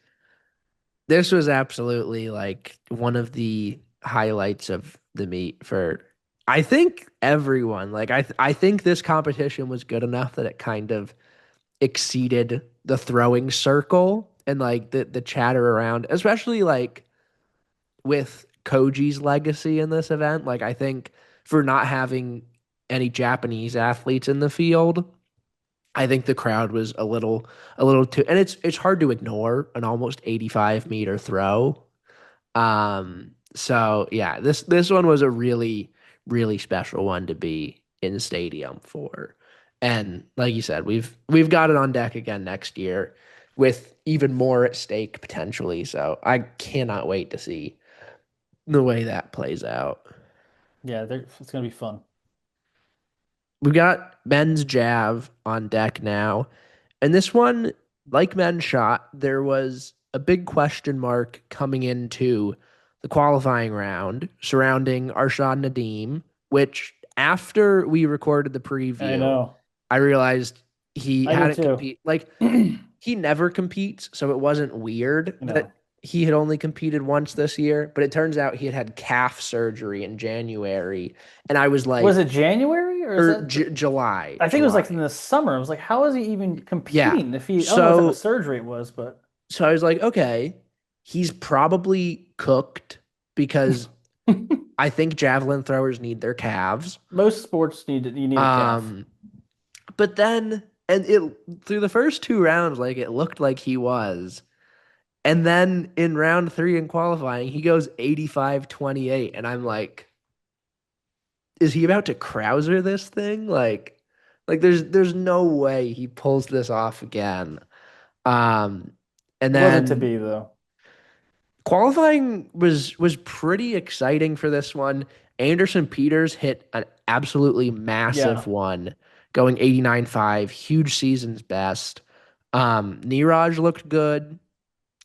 [SPEAKER 1] this was absolutely like one of the highlights of the meet for I think everyone. Like I think this competition was good enough that it kind of exceeded the throwing circle and like the chatter around, especially like with Koji's legacy in this event. Like I think for not having any Japanese athletes in the field, I think the crowd was a little too, and it's hard to ignore an almost 85-meter throw. So yeah, this one was a really special one to be in stadium for. And like you said, we've got it on deck again next year with even more at stake potentially. So I cannot wait to see the way that plays out.
[SPEAKER 2] Yeah, it's gonna be fun.
[SPEAKER 1] We've got men's Jav on deck now. And this one, like men's shot, there was a big question mark coming into the qualifying round surrounding Arshad Nadeem, which after we recorded the
[SPEAKER 2] I
[SPEAKER 1] preview,
[SPEAKER 2] know.
[SPEAKER 1] I realized he
[SPEAKER 2] I did
[SPEAKER 1] hadn't
[SPEAKER 2] too.
[SPEAKER 1] compete like
[SPEAKER 2] I
[SPEAKER 1] he never competes, so it wasn't weird that
[SPEAKER 2] know.
[SPEAKER 1] he had only competed once this year, but it turns out he had had calf surgery in January, and I was
[SPEAKER 2] Was it
[SPEAKER 1] like,
[SPEAKER 2] January or is
[SPEAKER 1] or
[SPEAKER 2] that
[SPEAKER 1] July,
[SPEAKER 2] I think it was like in
[SPEAKER 1] July.
[SPEAKER 2] the summer. I was like, how is he even
[SPEAKER 1] Yeah.
[SPEAKER 2] competing if he I don't know what type of
[SPEAKER 1] So
[SPEAKER 2] surgery it was, but
[SPEAKER 1] so I was like, okay, he's probably cooked because I think javelin throwers need their calves.
[SPEAKER 2] most sports you need a calf.
[SPEAKER 1] Um, but then and it through the first two rounds, like it looked like he was. And then in round three in qualifying, he goes 85-28. And I'm like, is he about to Krauser this thing? Like there's no way he pulls this off again. Um, and
[SPEAKER 2] It wasn't to
[SPEAKER 1] then
[SPEAKER 2] be though.
[SPEAKER 1] qualifying was pretty exciting for this one. Anderson Peters hit an absolutely massive
[SPEAKER 2] Yeah.
[SPEAKER 1] one, going 89.5, huge season's best. Niraj looked good.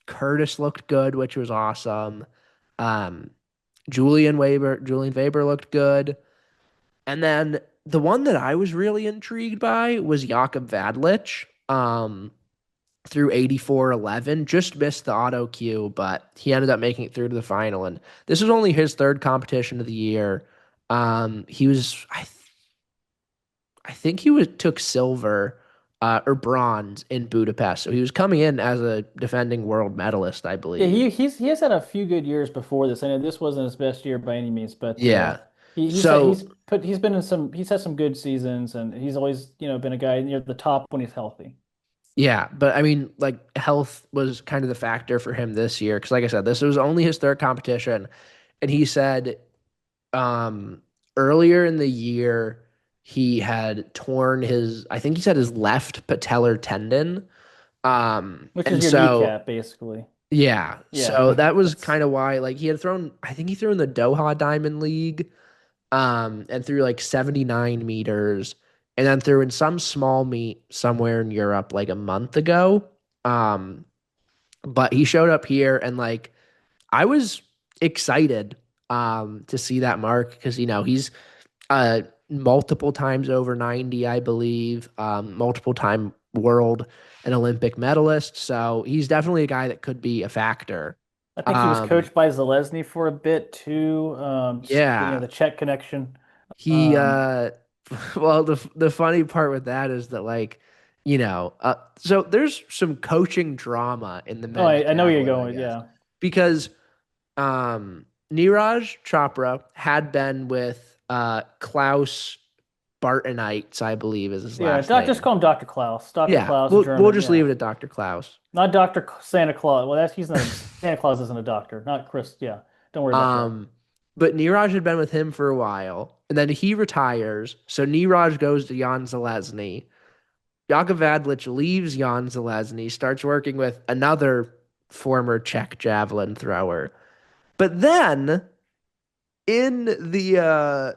[SPEAKER 1] Curtis looked good, which was awesome. Um, Julian Weber looked good. And then the one that I was really intrigued by was Jakob Vadlich. Through 84.11, just missed the auto queue, but he ended up making it through to the final. And this was only his third competition of the year. He was, I think he was took silver or bronze in Budapest. So he was coming in as a defending world medalist, I
[SPEAKER 2] Yeah,
[SPEAKER 1] believe.
[SPEAKER 2] he has had a few good years before this. I know this wasn't his best year by any means, but
[SPEAKER 1] Yeah.
[SPEAKER 2] he's
[SPEAKER 1] So
[SPEAKER 2] put he's been in some he's had some good seasons and he's always, been a guy near the top when he's healthy.
[SPEAKER 1] yeah, but I mean, like health was kind of the factor for him this year because, like I said, this was only his third competition, and he said um earlier in the year he had torn his I think he said his left patellar tendon.
[SPEAKER 2] Which is
[SPEAKER 1] And
[SPEAKER 2] your
[SPEAKER 1] so
[SPEAKER 2] kneecap, basically.
[SPEAKER 1] yeah,
[SPEAKER 2] Yeah,
[SPEAKER 1] so that was
[SPEAKER 2] that's
[SPEAKER 1] kind of why like he had thrown I think he threw in the Doha Diamond League and threw like 79 meters and then threw in some small meet somewhere in Europe like a month ago. Um but he showed up here and like I was excited to see that mark because he's multiple times over 90, I believe, multiple time world and Olympic medalist. So he's definitely a guy that could be a factor.
[SPEAKER 2] I think he was
[SPEAKER 1] Um,
[SPEAKER 2] coached by Zalesny for a bit too.
[SPEAKER 1] yeah,
[SPEAKER 2] The Czech connection.
[SPEAKER 1] he,
[SPEAKER 2] Um,
[SPEAKER 1] well, the funny part with that is that, like, so there's some coaching drama in the
[SPEAKER 2] oh,
[SPEAKER 1] men's
[SPEAKER 2] I know where you're
[SPEAKER 1] javelin, I
[SPEAKER 2] going.
[SPEAKER 1] guess,
[SPEAKER 2] Yeah,
[SPEAKER 1] because Neeraj Chopra had been with Klaus Bartonites, I believe is his
[SPEAKER 2] yeah.
[SPEAKER 1] last
[SPEAKER 2] Just
[SPEAKER 1] name.
[SPEAKER 2] call him Dr. Klaus. Dr.
[SPEAKER 1] Yeah,
[SPEAKER 2] Klaus,
[SPEAKER 1] we'll
[SPEAKER 2] German.
[SPEAKER 1] just leave
[SPEAKER 2] Yeah,
[SPEAKER 1] it at Dr. Klaus.
[SPEAKER 2] not Dr. Santa Claus. Well, that's he's not. Santa Claus isn't a doctor. Not Chris. Yeah, don't worry about that.
[SPEAKER 1] Um, but Neeraj had been with him for a while, and then he retires. So Neeraj goes to Jan Zalesny. Yakovadlich leaves Jan Zalesny, starts working with another former Czech javelin thrower. But then in the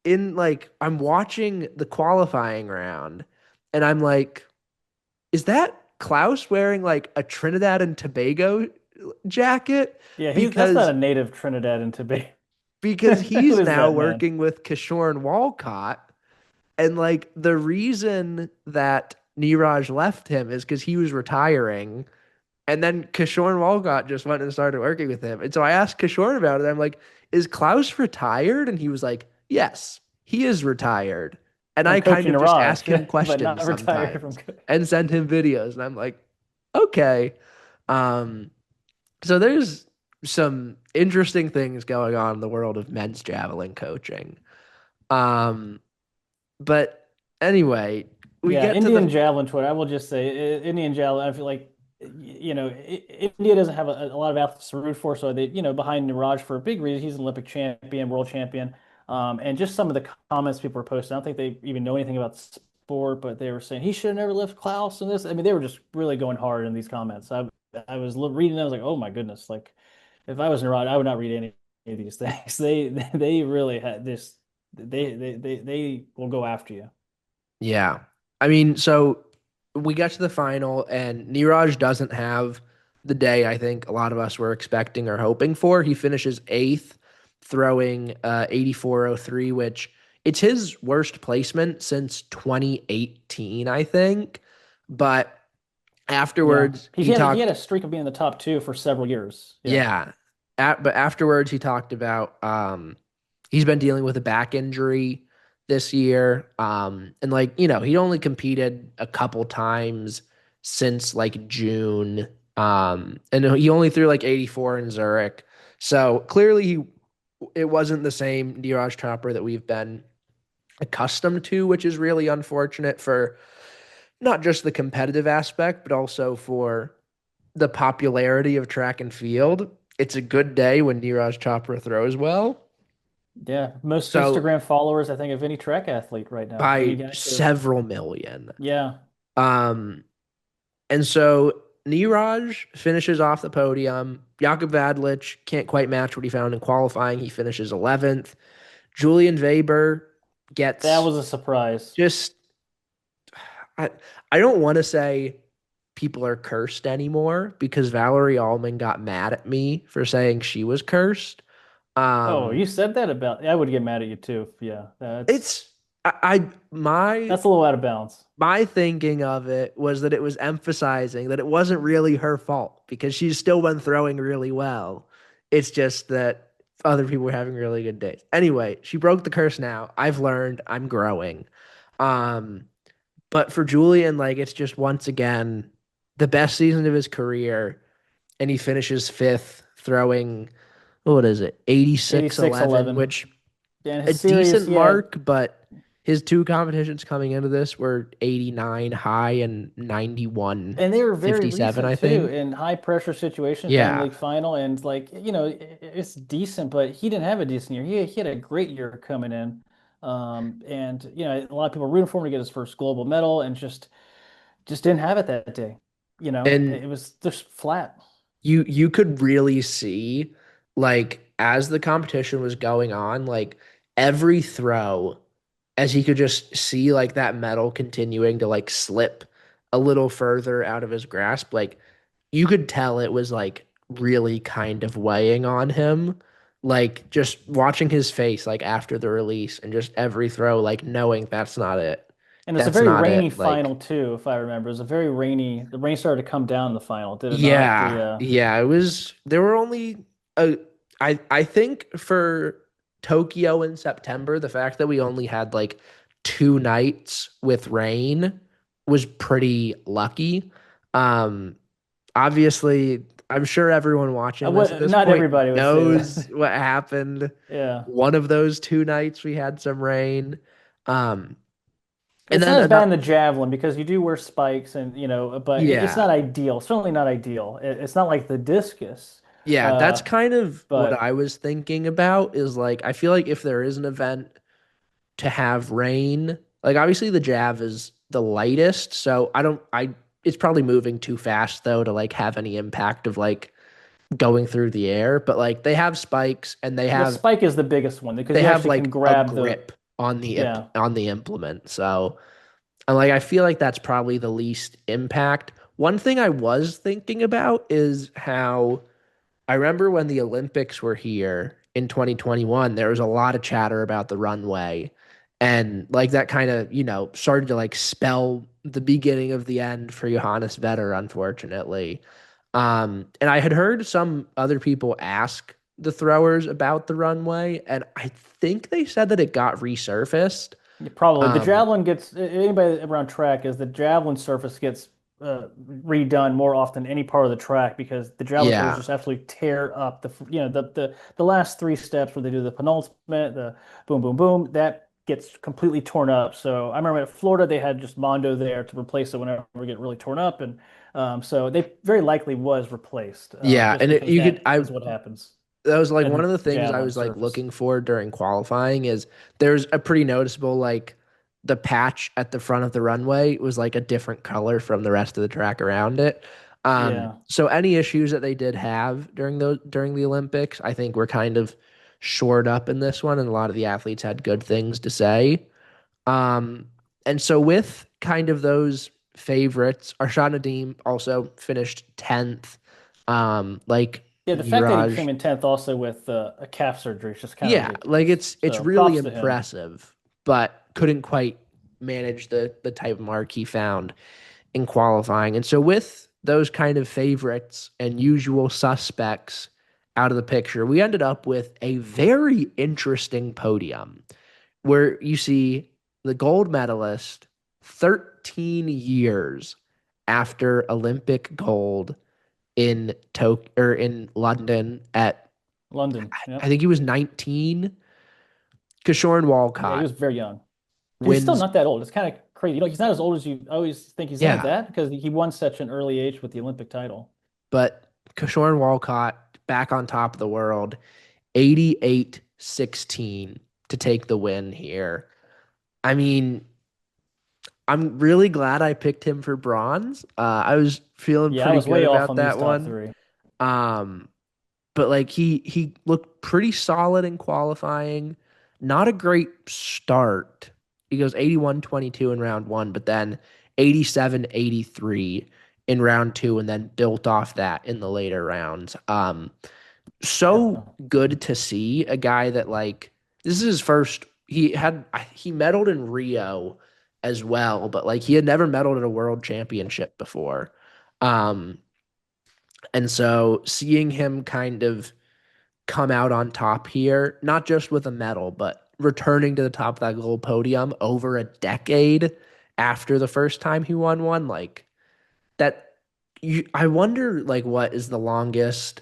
[SPEAKER 1] in like I'm watching the qualifying round, and I'm like, is that Klaus wearing like a Trinidad and Tobago jacket?
[SPEAKER 2] Yeah, that's not
[SPEAKER 1] Because
[SPEAKER 2] a native Trinidad and Tobago. Who
[SPEAKER 1] he's
[SPEAKER 2] is
[SPEAKER 1] now
[SPEAKER 2] that man?
[SPEAKER 1] working with Kishore and Walcott. And like the reason that Niraj left him is because he was retiring. And then Kishorn Walcott just went and started working with him. And so I asked Kishorn about it. I'm like, is Klaus retired? And he was like, yes, he is retired. And
[SPEAKER 2] from
[SPEAKER 1] I kind
[SPEAKER 2] coaching
[SPEAKER 1] of just
[SPEAKER 2] Raj,
[SPEAKER 1] ask him
[SPEAKER 2] but
[SPEAKER 1] questions
[SPEAKER 2] not retired from.
[SPEAKER 1] sometimes and send him videos. And I'm like, okay. Um, so there's some interesting things going on in the world of men's javelin coaching. Um, but anyway, we
[SPEAKER 2] Yeah,
[SPEAKER 1] get to
[SPEAKER 2] Indian
[SPEAKER 1] the
[SPEAKER 2] javelin Twitter. I will just say, Indian javelin. I feel like, India doesn't have a lot of athletes to root for, so they, behind Niraj for a big reason. He's an Olympic champion, world champion, and just some of the comments people were posting. I don't think they even know anything about sport, but they were saying he should have never left Klaus and this. I mean, they were just really going hard in these comments. I was reading them. I was like, oh my goodness, like if I was Niraj, I would not read any of these things. They really had this. They will go after you.
[SPEAKER 1] Yeah. I mean, so we get to the final, and Niraj doesn't have the day I think a lot of us were expecting or hoping for. He finishes eighth, throwing 84.03, which it's his worst placement since 2018, I think. But
[SPEAKER 2] Yeah.
[SPEAKER 1] afterwards,
[SPEAKER 2] He
[SPEAKER 1] he
[SPEAKER 2] had he had
[SPEAKER 1] talked,
[SPEAKER 2] a streak of being in the top two for several years. Yeah.
[SPEAKER 1] yeah. But afterwards, he talked about he's been dealing with a back injury this year. And like, he only competed a couple times since like June. And he only threw like 84 in Zurich. So clearly it wasn't the same Neeraj Chopra that we've been accustomed to, which is really unfortunate for not just the competitive aspect, but also for the popularity of track and field. It's a good day when Neeraj Chopra throws well.
[SPEAKER 2] Yeah. Most
[SPEAKER 1] So
[SPEAKER 2] Instagram followers, I think, of any track athlete right now.
[SPEAKER 1] by
[SPEAKER 2] Any active.
[SPEAKER 1] several million.
[SPEAKER 2] Yeah.
[SPEAKER 1] Um, and so Neeraj finishes off the podium. Jakub Vadlich can't quite match what he found in qualifying. He finishes 11th. Julian Weber
[SPEAKER 2] That
[SPEAKER 1] gets
[SPEAKER 2] was a surprise.
[SPEAKER 1] just I I don't want to say people are cursed anymore because Valerie Allman got mad at me for saying she was cursed.
[SPEAKER 2] Oh,
[SPEAKER 1] Um,
[SPEAKER 2] you said that about I would get mad at you too. Yeah.
[SPEAKER 1] it's I my
[SPEAKER 2] That's a little out of bounds.
[SPEAKER 1] my thinking of it was that it was emphasizing that it wasn't really her fault because she's still been throwing really well. It's just that other people were having really good days. Anyway, she broke the curse now. I've learned, I'm growing. Um, but for Julian, like it's just once again the best season of his career, and he finishes fifth, throwing what is it, 86.11,
[SPEAKER 2] 86-11.
[SPEAKER 1] which
[SPEAKER 2] Yeah, and
[SPEAKER 1] a
[SPEAKER 2] his series,
[SPEAKER 1] decent
[SPEAKER 2] yeah.
[SPEAKER 1] mark, but his two competitions coming into this were 89 high and
[SPEAKER 2] And they were very
[SPEAKER 1] 91.57,
[SPEAKER 2] recent
[SPEAKER 1] I
[SPEAKER 2] too,
[SPEAKER 1] think.
[SPEAKER 2] in high pressure situations, Diamond
[SPEAKER 1] Yeah.
[SPEAKER 2] League final, and like it's decent, but he didn't have a decent year. He had a great year coming in, and a lot of people were rooting for him to get his first global medal, and just didn't have it that day.
[SPEAKER 1] And
[SPEAKER 2] It was just flat.
[SPEAKER 1] you could really see like as the competition was going on, like every throw as he could just see like that metal continuing to like slip a little further out of his grasp, like you could tell it was like really kind of weighing on him. Like just watching his face like after the release and just every throw, like knowing that's not it.
[SPEAKER 2] And it's a
[SPEAKER 1] That's
[SPEAKER 2] very
[SPEAKER 1] not
[SPEAKER 2] rainy
[SPEAKER 1] it. Like,
[SPEAKER 2] final too, if I remember. It was a very rainy. The rain started to come down in the final, did it not? The
[SPEAKER 1] yeah, yeah. It was there were only a I think for Tokyo in September, the fact that we only had like 2 nights with rain was pretty lucky. Um Obviously, I'm sure everyone watching this at this
[SPEAKER 2] Not
[SPEAKER 1] point
[SPEAKER 2] everybody would say
[SPEAKER 1] knows
[SPEAKER 2] that.
[SPEAKER 1] what happened.
[SPEAKER 2] Yeah.
[SPEAKER 1] One of those 2 nights we had some rain. Um and
[SPEAKER 2] It's
[SPEAKER 1] then
[SPEAKER 2] not as bad in
[SPEAKER 1] another
[SPEAKER 2] the javelin because you do wear spikes and but it's
[SPEAKER 1] yeah.
[SPEAKER 2] not ideal. Certainly not ideal. It's not like the discus.
[SPEAKER 1] Yeah, that's
[SPEAKER 2] Uh,
[SPEAKER 1] kind of what
[SPEAKER 2] but
[SPEAKER 1] I was thinking about is like I feel like if there is an event to have rain, like obviously the Jav is the lightest, so I it's probably moving too fast though to like have any impact of like going through the air, but like they have spikes and
[SPEAKER 2] the spike is the biggest one because
[SPEAKER 1] they
[SPEAKER 2] you
[SPEAKER 1] have
[SPEAKER 2] actually can
[SPEAKER 1] like a
[SPEAKER 2] grab the
[SPEAKER 1] grip on
[SPEAKER 2] yeah.
[SPEAKER 1] the implement. So, and like I feel like that's probably the least impact. One thing I was thinking about is how I remember when the Olympics were here in 2021, there was a lot of chatter about the runway. And like that kind of, started to like spell the beginning of the end for Johannes Vetter, unfortunately. And I had heard some other people ask the throwers about the runway, and I think they said that it got resurfaced.
[SPEAKER 2] Yeah, probably the
[SPEAKER 1] Um,
[SPEAKER 2] javelin gets anybody around track is the javelin surface gets redone more often than any part of the track because the javelin throws
[SPEAKER 1] yeah,
[SPEAKER 2] just absolutely tear up the last three steps where they do the penultimate, the boom boom boom, that gets completely torn up. So I remember at Florida they had just Mondo there to replace it whenever we get really torn up, and so they very likely was replaced
[SPEAKER 1] yeah,
[SPEAKER 2] just
[SPEAKER 1] and
[SPEAKER 2] because
[SPEAKER 1] you could
[SPEAKER 2] that
[SPEAKER 1] I
[SPEAKER 2] is what happens
[SPEAKER 1] that was like
[SPEAKER 2] at
[SPEAKER 1] one
[SPEAKER 2] the
[SPEAKER 1] of the things I
[SPEAKER 2] javelin
[SPEAKER 1] was like
[SPEAKER 2] surface.
[SPEAKER 1] looking for during qualifying is there's a pretty noticeable like the patch at the front of the runway was like a different color from the rest of the track around it.
[SPEAKER 2] Yeah.
[SPEAKER 1] So any issues that they did have during the Olympics, I think were kind of shored up in this one, and a lot of the athletes had good things to say. Um, and so with kind of those favorites, Arshad Nadeem also finished 10th. Like
[SPEAKER 2] Yeah, the fact that he
[SPEAKER 1] Viraj,
[SPEAKER 2] came in 10th also with a calf surgery is just kind of
[SPEAKER 1] yeah, like
[SPEAKER 2] ridiculous.
[SPEAKER 1] it's
[SPEAKER 2] So
[SPEAKER 1] really
[SPEAKER 2] props to him.
[SPEAKER 1] impressive, but couldn't quite manage the type of mark he found in qualifying. And so with those kind of favorites and usual suspects out of the picture, we ended up with a very interesting podium where you see the gold medalist 13 years after Olympic gold in Tokyo or in London at
[SPEAKER 2] London.
[SPEAKER 1] I
[SPEAKER 2] Yep.
[SPEAKER 1] think he was 19. Kishore
[SPEAKER 2] Yeah, he
[SPEAKER 1] Walcott
[SPEAKER 2] was very young. He's still
[SPEAKER 1] wins.
[SPEAKER 2] not that old. It's kind of crazy. He's not as old as you always think he's like
[SPEAKER 1] Yeah,
[SPEAKER 2] that because he won such an early age with the Olympic title.
[SPEAKER 1] but Kishore Walcott back on top of the world, 88-16 to take the win here. I mean, I'm really glad I picked him for bronze. I was feeling
[SPEAKER 2] Yeah, I
[SPEAKER 1] pretty
[SPEAKER 2] was
[SPEAKER 1] good
[SPEAKER 2] way off
[SPEAKER 1] about
[SPEAKER 2] on these
[SPEAKER 1] that
[SPEAKER 2] top
[SPEAKER 1] one.
[SPEAKER 2] three.
[SPEAKER 1] Um, but like he looked pretty solid in qualifying. Not a great start. He goes 81-22 in round one, but then 87-83 in round two, and then built off that in the later rounds. So
[SPEAKER 2] Yeah.
[SPEAKER 1] good to see a guy that like this is his first. He medaled in Rio as well, but like he had never medaled at a world championship before. Um, and so seeing him kind of come out on top here, not just with a medal, but returning to the top of that gold podium over a decade after the first time he won one, like that I wonder like what is the longest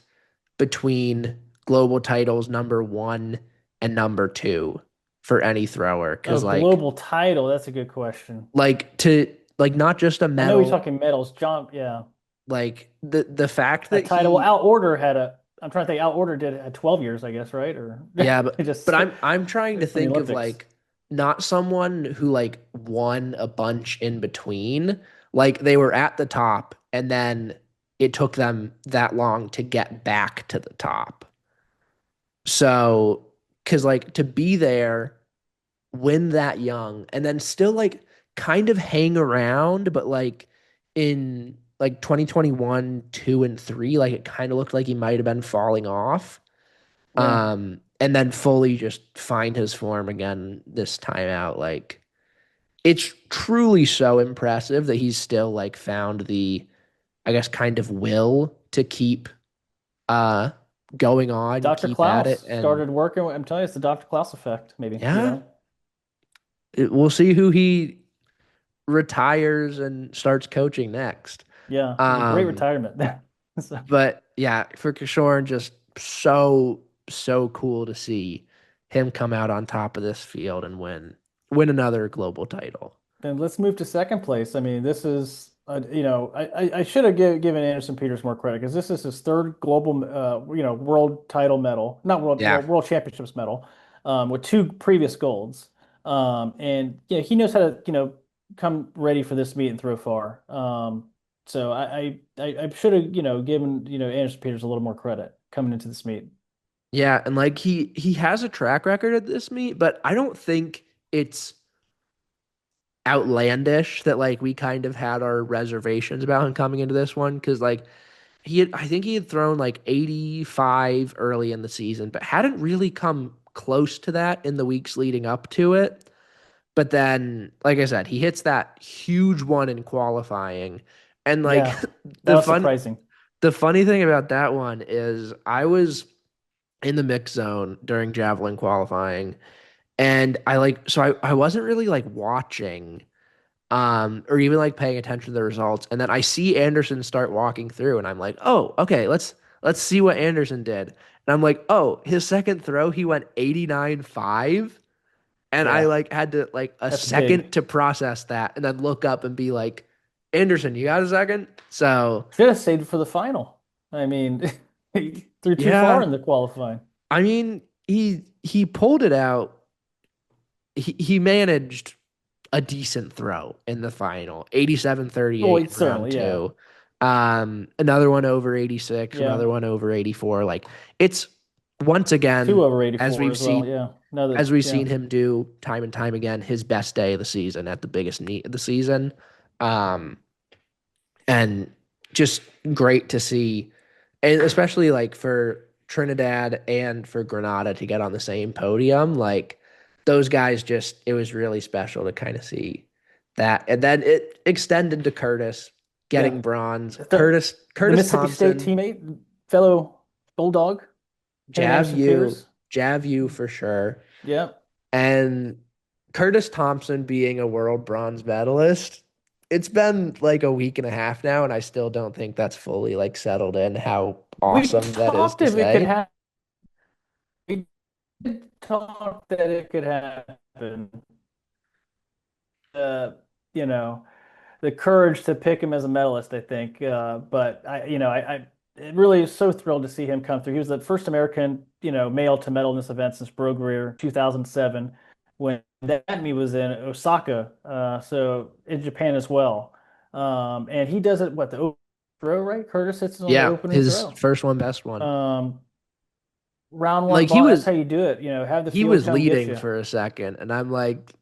[SPEAKER 1] between global titles number one and number two for any thrower.
[SPEAKER 2] Oh,
[SPEAKER 1] Cause
[SPEAKER 2] global title. That's a good question.
[SPEAKER 1] like to like not just a
[SPEAKER 2] I know we're
[SPEAKER 1] medal,
[SPEAKER 2] talking medals. John, yeah.
[SPEAKER 1] like the fact
[SPEAKER 2] A
[SPEAKER 1] that
[SPEAKER 2] title. Well,
[SPEAKER 1] he
[SPEAKER 2] Outorder had a. I'm trying to think. Outorder did it at 12 years, I guess, right? Or
[SPEAKER 1] yeah,
[SPEAKER 2] it just
[SPEAKER 1] but I'm trying to
[SPEAKER 2] from the
[SPEAKER 1] think of
[SPEAKER 2] Olympics.
[SPEAKER 1] like not someone who like won a bunch in between. Like they were at the top and then it took them that long to get back to the top. So, cause like to be there, win that young, and then still like kind of hang around, but like in like 2021, 2 and 3, like it kind of looked like he might have been falling off.
[SPEAKER 2] Yeah.
[SPEAKER 1] And then fully just find his form again this time out. Like it's truly so impressive that he's still like found the, I guess, kind of will to keep uh going on,
[SPEAKER 2] Dr.
[SPEAKER 1] keep at it.
[SPEAKER 2] Klaus
[SPEAKER 1] And
[SPEAKER 2] started working. I'm telling you, it's the Dr. Klaus effect, maybe.
[SPEAKER 1] yeah, we'll see who he retires and starts coaching next.
[SPEAKER 2] Yeah, it was a great
[SPEAKER 1] Um,
[SPEAKER 2] retirement. So,
[SPEAKER 1] but yeah, for Kishore, just so cool to see him come out on top of this field and win another global title.
[SPEAKER 2] then let's move to second place. I mean, this is, I should have given Anderson Peters more credit because this is his third global, world title medal, not world,
[SPEAKER 1] Yeah.
[SPEAKER 2] well, world championships medal, with two previous golds. And yeah, he knows how to, come ready for this meet and throw far. So I should have, given, Anderson Peters a little more credit coming into this meet.
[SPEAKER 1] Yeah, and like he has a track record at this meet, but I don't think it's outlandish that like we kind of had our reservations about him coming into this one because like I think he had thrown like 85 early in the season, but hadn't really come close to that in the weeks leading up to it. But then, like I said, he hits that huge one in qualifying. And like
[SPEAKER 2] Yeah, that
[SPEAKER 1] the
[SPEAKER 2] was
[SPEAKER 1] fun
[SPEAKER 2] surprising.
[SPEAKER 1] the funny thing about that one is I was in the mix zone during javelin qualifying, and I wasn't really like watching or even like paying attention to the results. And then I see Anderson start walking through, and I'm like, oh, okay, let's see what Anderson did. And I'm like, oh, his second throw, he went 89.5. And I
[SPEAKER 2] Yeah,
[SPEAKER 1] like had to like a
[SPEAKER 2] that's big.
[SPEAKER 1] second to process that and then look up and be like, Anderson, you got a second? So
[SPEAKER 2] Should have saved it for the final. I mean, he threw too far
[SPEAKER 1] yeah,
[SPEAKER 2] in the qualifying.
[SPEAKER 1] I mean, he pulled it out. He managed a decent throw in the final.
[SPEAKER 2] Oh,
[SPEAKER 1] 87.38
[SPEAKER 2] it's
[SPEAKER 1] in round
[SPEAKER 2] certainly, yeah.
[SPEAKER 1] two. Another one over 86,
[SPEAKER 2] Yeah.
[SPEAKER 1] another one over 84. Like it's once
[SPEAKER 2] Two
[SPEAKER 1] again,
[SPEAKER 2] over
[SPEAKER 1] as
[SPEAKER 2] 84
[SPEAKER 1] we've
[SPEAKER 2] as well.
[SPEAKER 1] seen
[SPEAKER 2] Yeah. Now that,
[SPEAKER 1] as we've
[SPEAKER 2] yeah.
[SPEAKER 1] seen him do time and time again, his best day of the season at the biggest meet of the season. Um, and just great to see, and especially like for Trinidad and for Granada to get on the same podium. Like those guys, just it was really special to kind of see that, and then it extended to Curtis
[SPEAKER 2] Yeah.
[SPEAKER 1] getting bronze.
[SPEAKER 2] The the
[SPEAKER 1] Curtis
[SPEAKER 2] Mississippi State
[SPEAKER 1] Thompson,
[SPEAKER 2] teammate, fellow Bulldog, him and Anderson Peters.
[SPEAKER 1] Jav you for sure,
[SPEAKER 2] Yeah.
[SPEAKER 1] and Curtis Thompson being a world bronze medalist. It's been like a week and a half now, and I still don't think that's fully like settled in how
[SPEAKER 2] We
[SPEAKER 1] awesome that is
[SPEAKER 2] talked
[SPEAKER 1] to
[SPEAKER 2] if it could
[SPEAKER 1] say.
[SPEAKER 2] happen. We did talk that it could happen. Uh, you know, the courage to pick him as a medalist, I think. But I really is so thrilled to see him come through. He was the first American, male to medal in this event since Bro Greer 2007, when that meet was in Osaka, so in Japan as well. And he does it, what, the opening throw, right? Curtis hits it on the
[SPEAKER 1] Yeah,
[SPEAKER 2] opening
[SPEAKER 1] his
[SPEAKER 2] throw.
[SPEAKER 1] first one, best one.
[SPEAKER 2] Um, round one
[SPEAKER 1] Like
[SPEAKER 2] bar, that's how you do it. Have the
[SPEAKER 1] he
[SPEAKER 2] field
[SPEAKER 1] was
[SPEAKER 2] come get
[SPEAKER 1] leading
[SPEAKER 2] you.
[SPEAKER 1] for a second, and I'm like,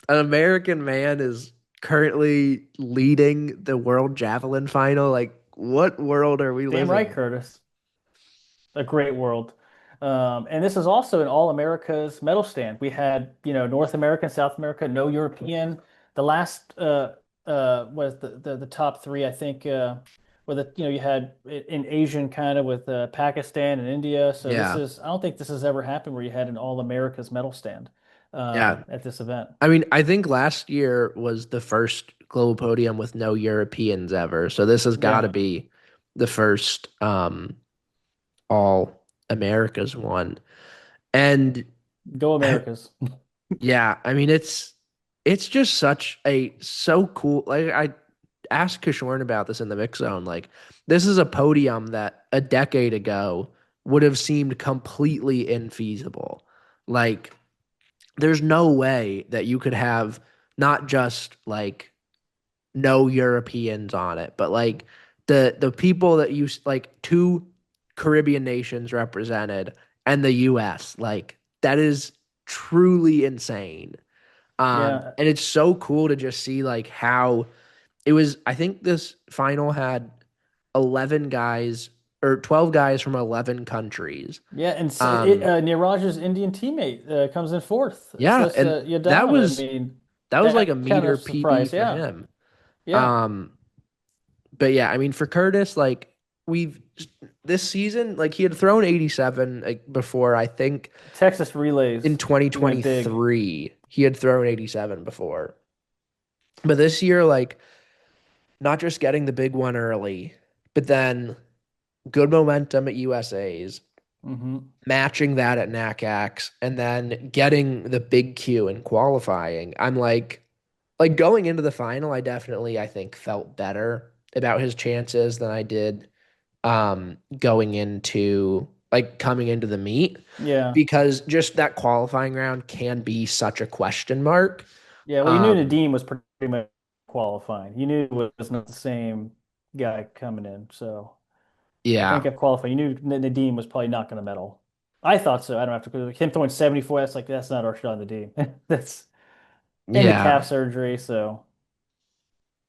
[SPEAKER 1] an American man is currently leading the world javelin final. Like, what world are we
[SPEAKER 2] Damn right,
[SPEAKER 1] living?
[SPEAKER 2] Curtis. A great world. And this is also an all America's medal stand. We had, North America, South America, no European. The last was the top three, I think, where you had in Asian kind of with Pakistan and India. So
[SPEAKER 1] Yeah,
[SPEAKER 2] I don't think this has ever happened where you had an all America's medal stand
[SPEAKER 1] yeah.
[SPEAKER 2] at this event.
[SPEAKER 1] I mean, I think last year was the first global podium with no Europeans ever. So this has got to
[SPEAKER 2] Yeah,
[SPEAKER 1] be the first all Americas one. And
[SPEAKER 2] go Americas.
[SPEAKER 1] yeah, I mean it's just so cool. Like I asked Kishorn about this in the mix zone. Like this is a podium that a decade ago would have seemed completely infeasible. Like there's no way that you could have not just like no Europeans on it, but like the people that you like two Caribbean nations represented and the US. Like that is truly insane.
[SPEAKER 2] Yeah,
[SPEAKER 1] And it's so cool to just see like how it was. I think this final had 11 guys or 12 guys from 11 countries.
[SPEAKER 2] yeah, and
[SPEAKER 1] Um,
[SPEAKER 2] Neeraj's Indian teammate comes in fourth.
[SPEAKER 1] yeah, and that
[SPEAKER 2] Yadav. I
[SPEAKER 1] was
[SPEAKER 2] mean,
[SPEAKER 1] that was like
[SPEAKER 2] that
[SPEAKER 1] a
[SPEAKER 2] kind
[SPEAKER 1] meter
[SPEAKER 2] of
[SPEAKER 1] PB
[SPEAKER 2] surprise.
[SPEAKER 1] for
[SPEAKER 2] Yeah,
[SPEAKER 1] him.
[SPEAKER 2] yeah.
[SPEAKER 1] Um, but yeah, I mean for Curtis, like we've this season, like he had thrown 87 like before. I think
[SPEAKER 2] Texas
[SPEAKER 1] in
[SPEAKER 2] relays. He went big.
[SPEAKER 1] 2023 he had thrown 87 before. But this year, like not just getting the big one early, but then good momentum at USA's,
[SPEAKER 2] Hmm.
[SPEAKER 1] matching that at NACAX, and then getting the big Q in qualifying. I'm like going into the final, I think felt better about his chances than I did going into like coming into the meet
[SPEAKER 2] Yeah,
[SPEAKER 1] because just that qualifying round can be such a question mark.
[SPEAKER 2] yeah. Well, you knew
[SPEAKER 1] Um,
[SPEAKER 2] Nadeem was pretty much qualifying. You knew it was not the same guy coming in. So I think
[SPEAKER 1] yeah,
[SPEAKER 2] at qualifying, you knew Nadeem was probably not going to medal. I thought so. I don't have to. Him throwing 74. That's not our shot, Nadeem. That's in the
[SPEAKER 1] yeah,
[SPEAKER 2] calf surgery. So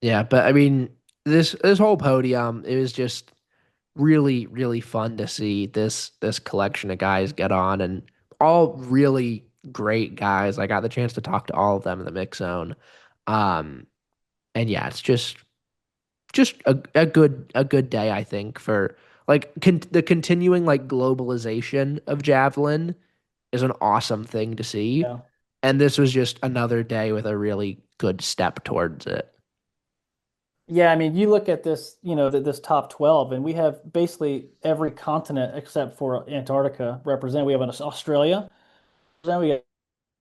[SPEAKER 1] yeah. But I mean, this whole podium, it was just really, really fun to see this collection of guys get on and all really great guys. I got the chance to talk to all of them in the mix zone. Um, and yeah, it's just just a good day, I think, for like the continuing like globalization of javelin is an awesome thing to see.
[SPEAKER 2] Yeah.
[SPEAKER 1] And this was just another day with a really good step towards it.
[SPEAKER 2] Yeah, I mean, you look at this, this top 12, and we have basically every continent except for Antarctica represented. We have Australia, then we have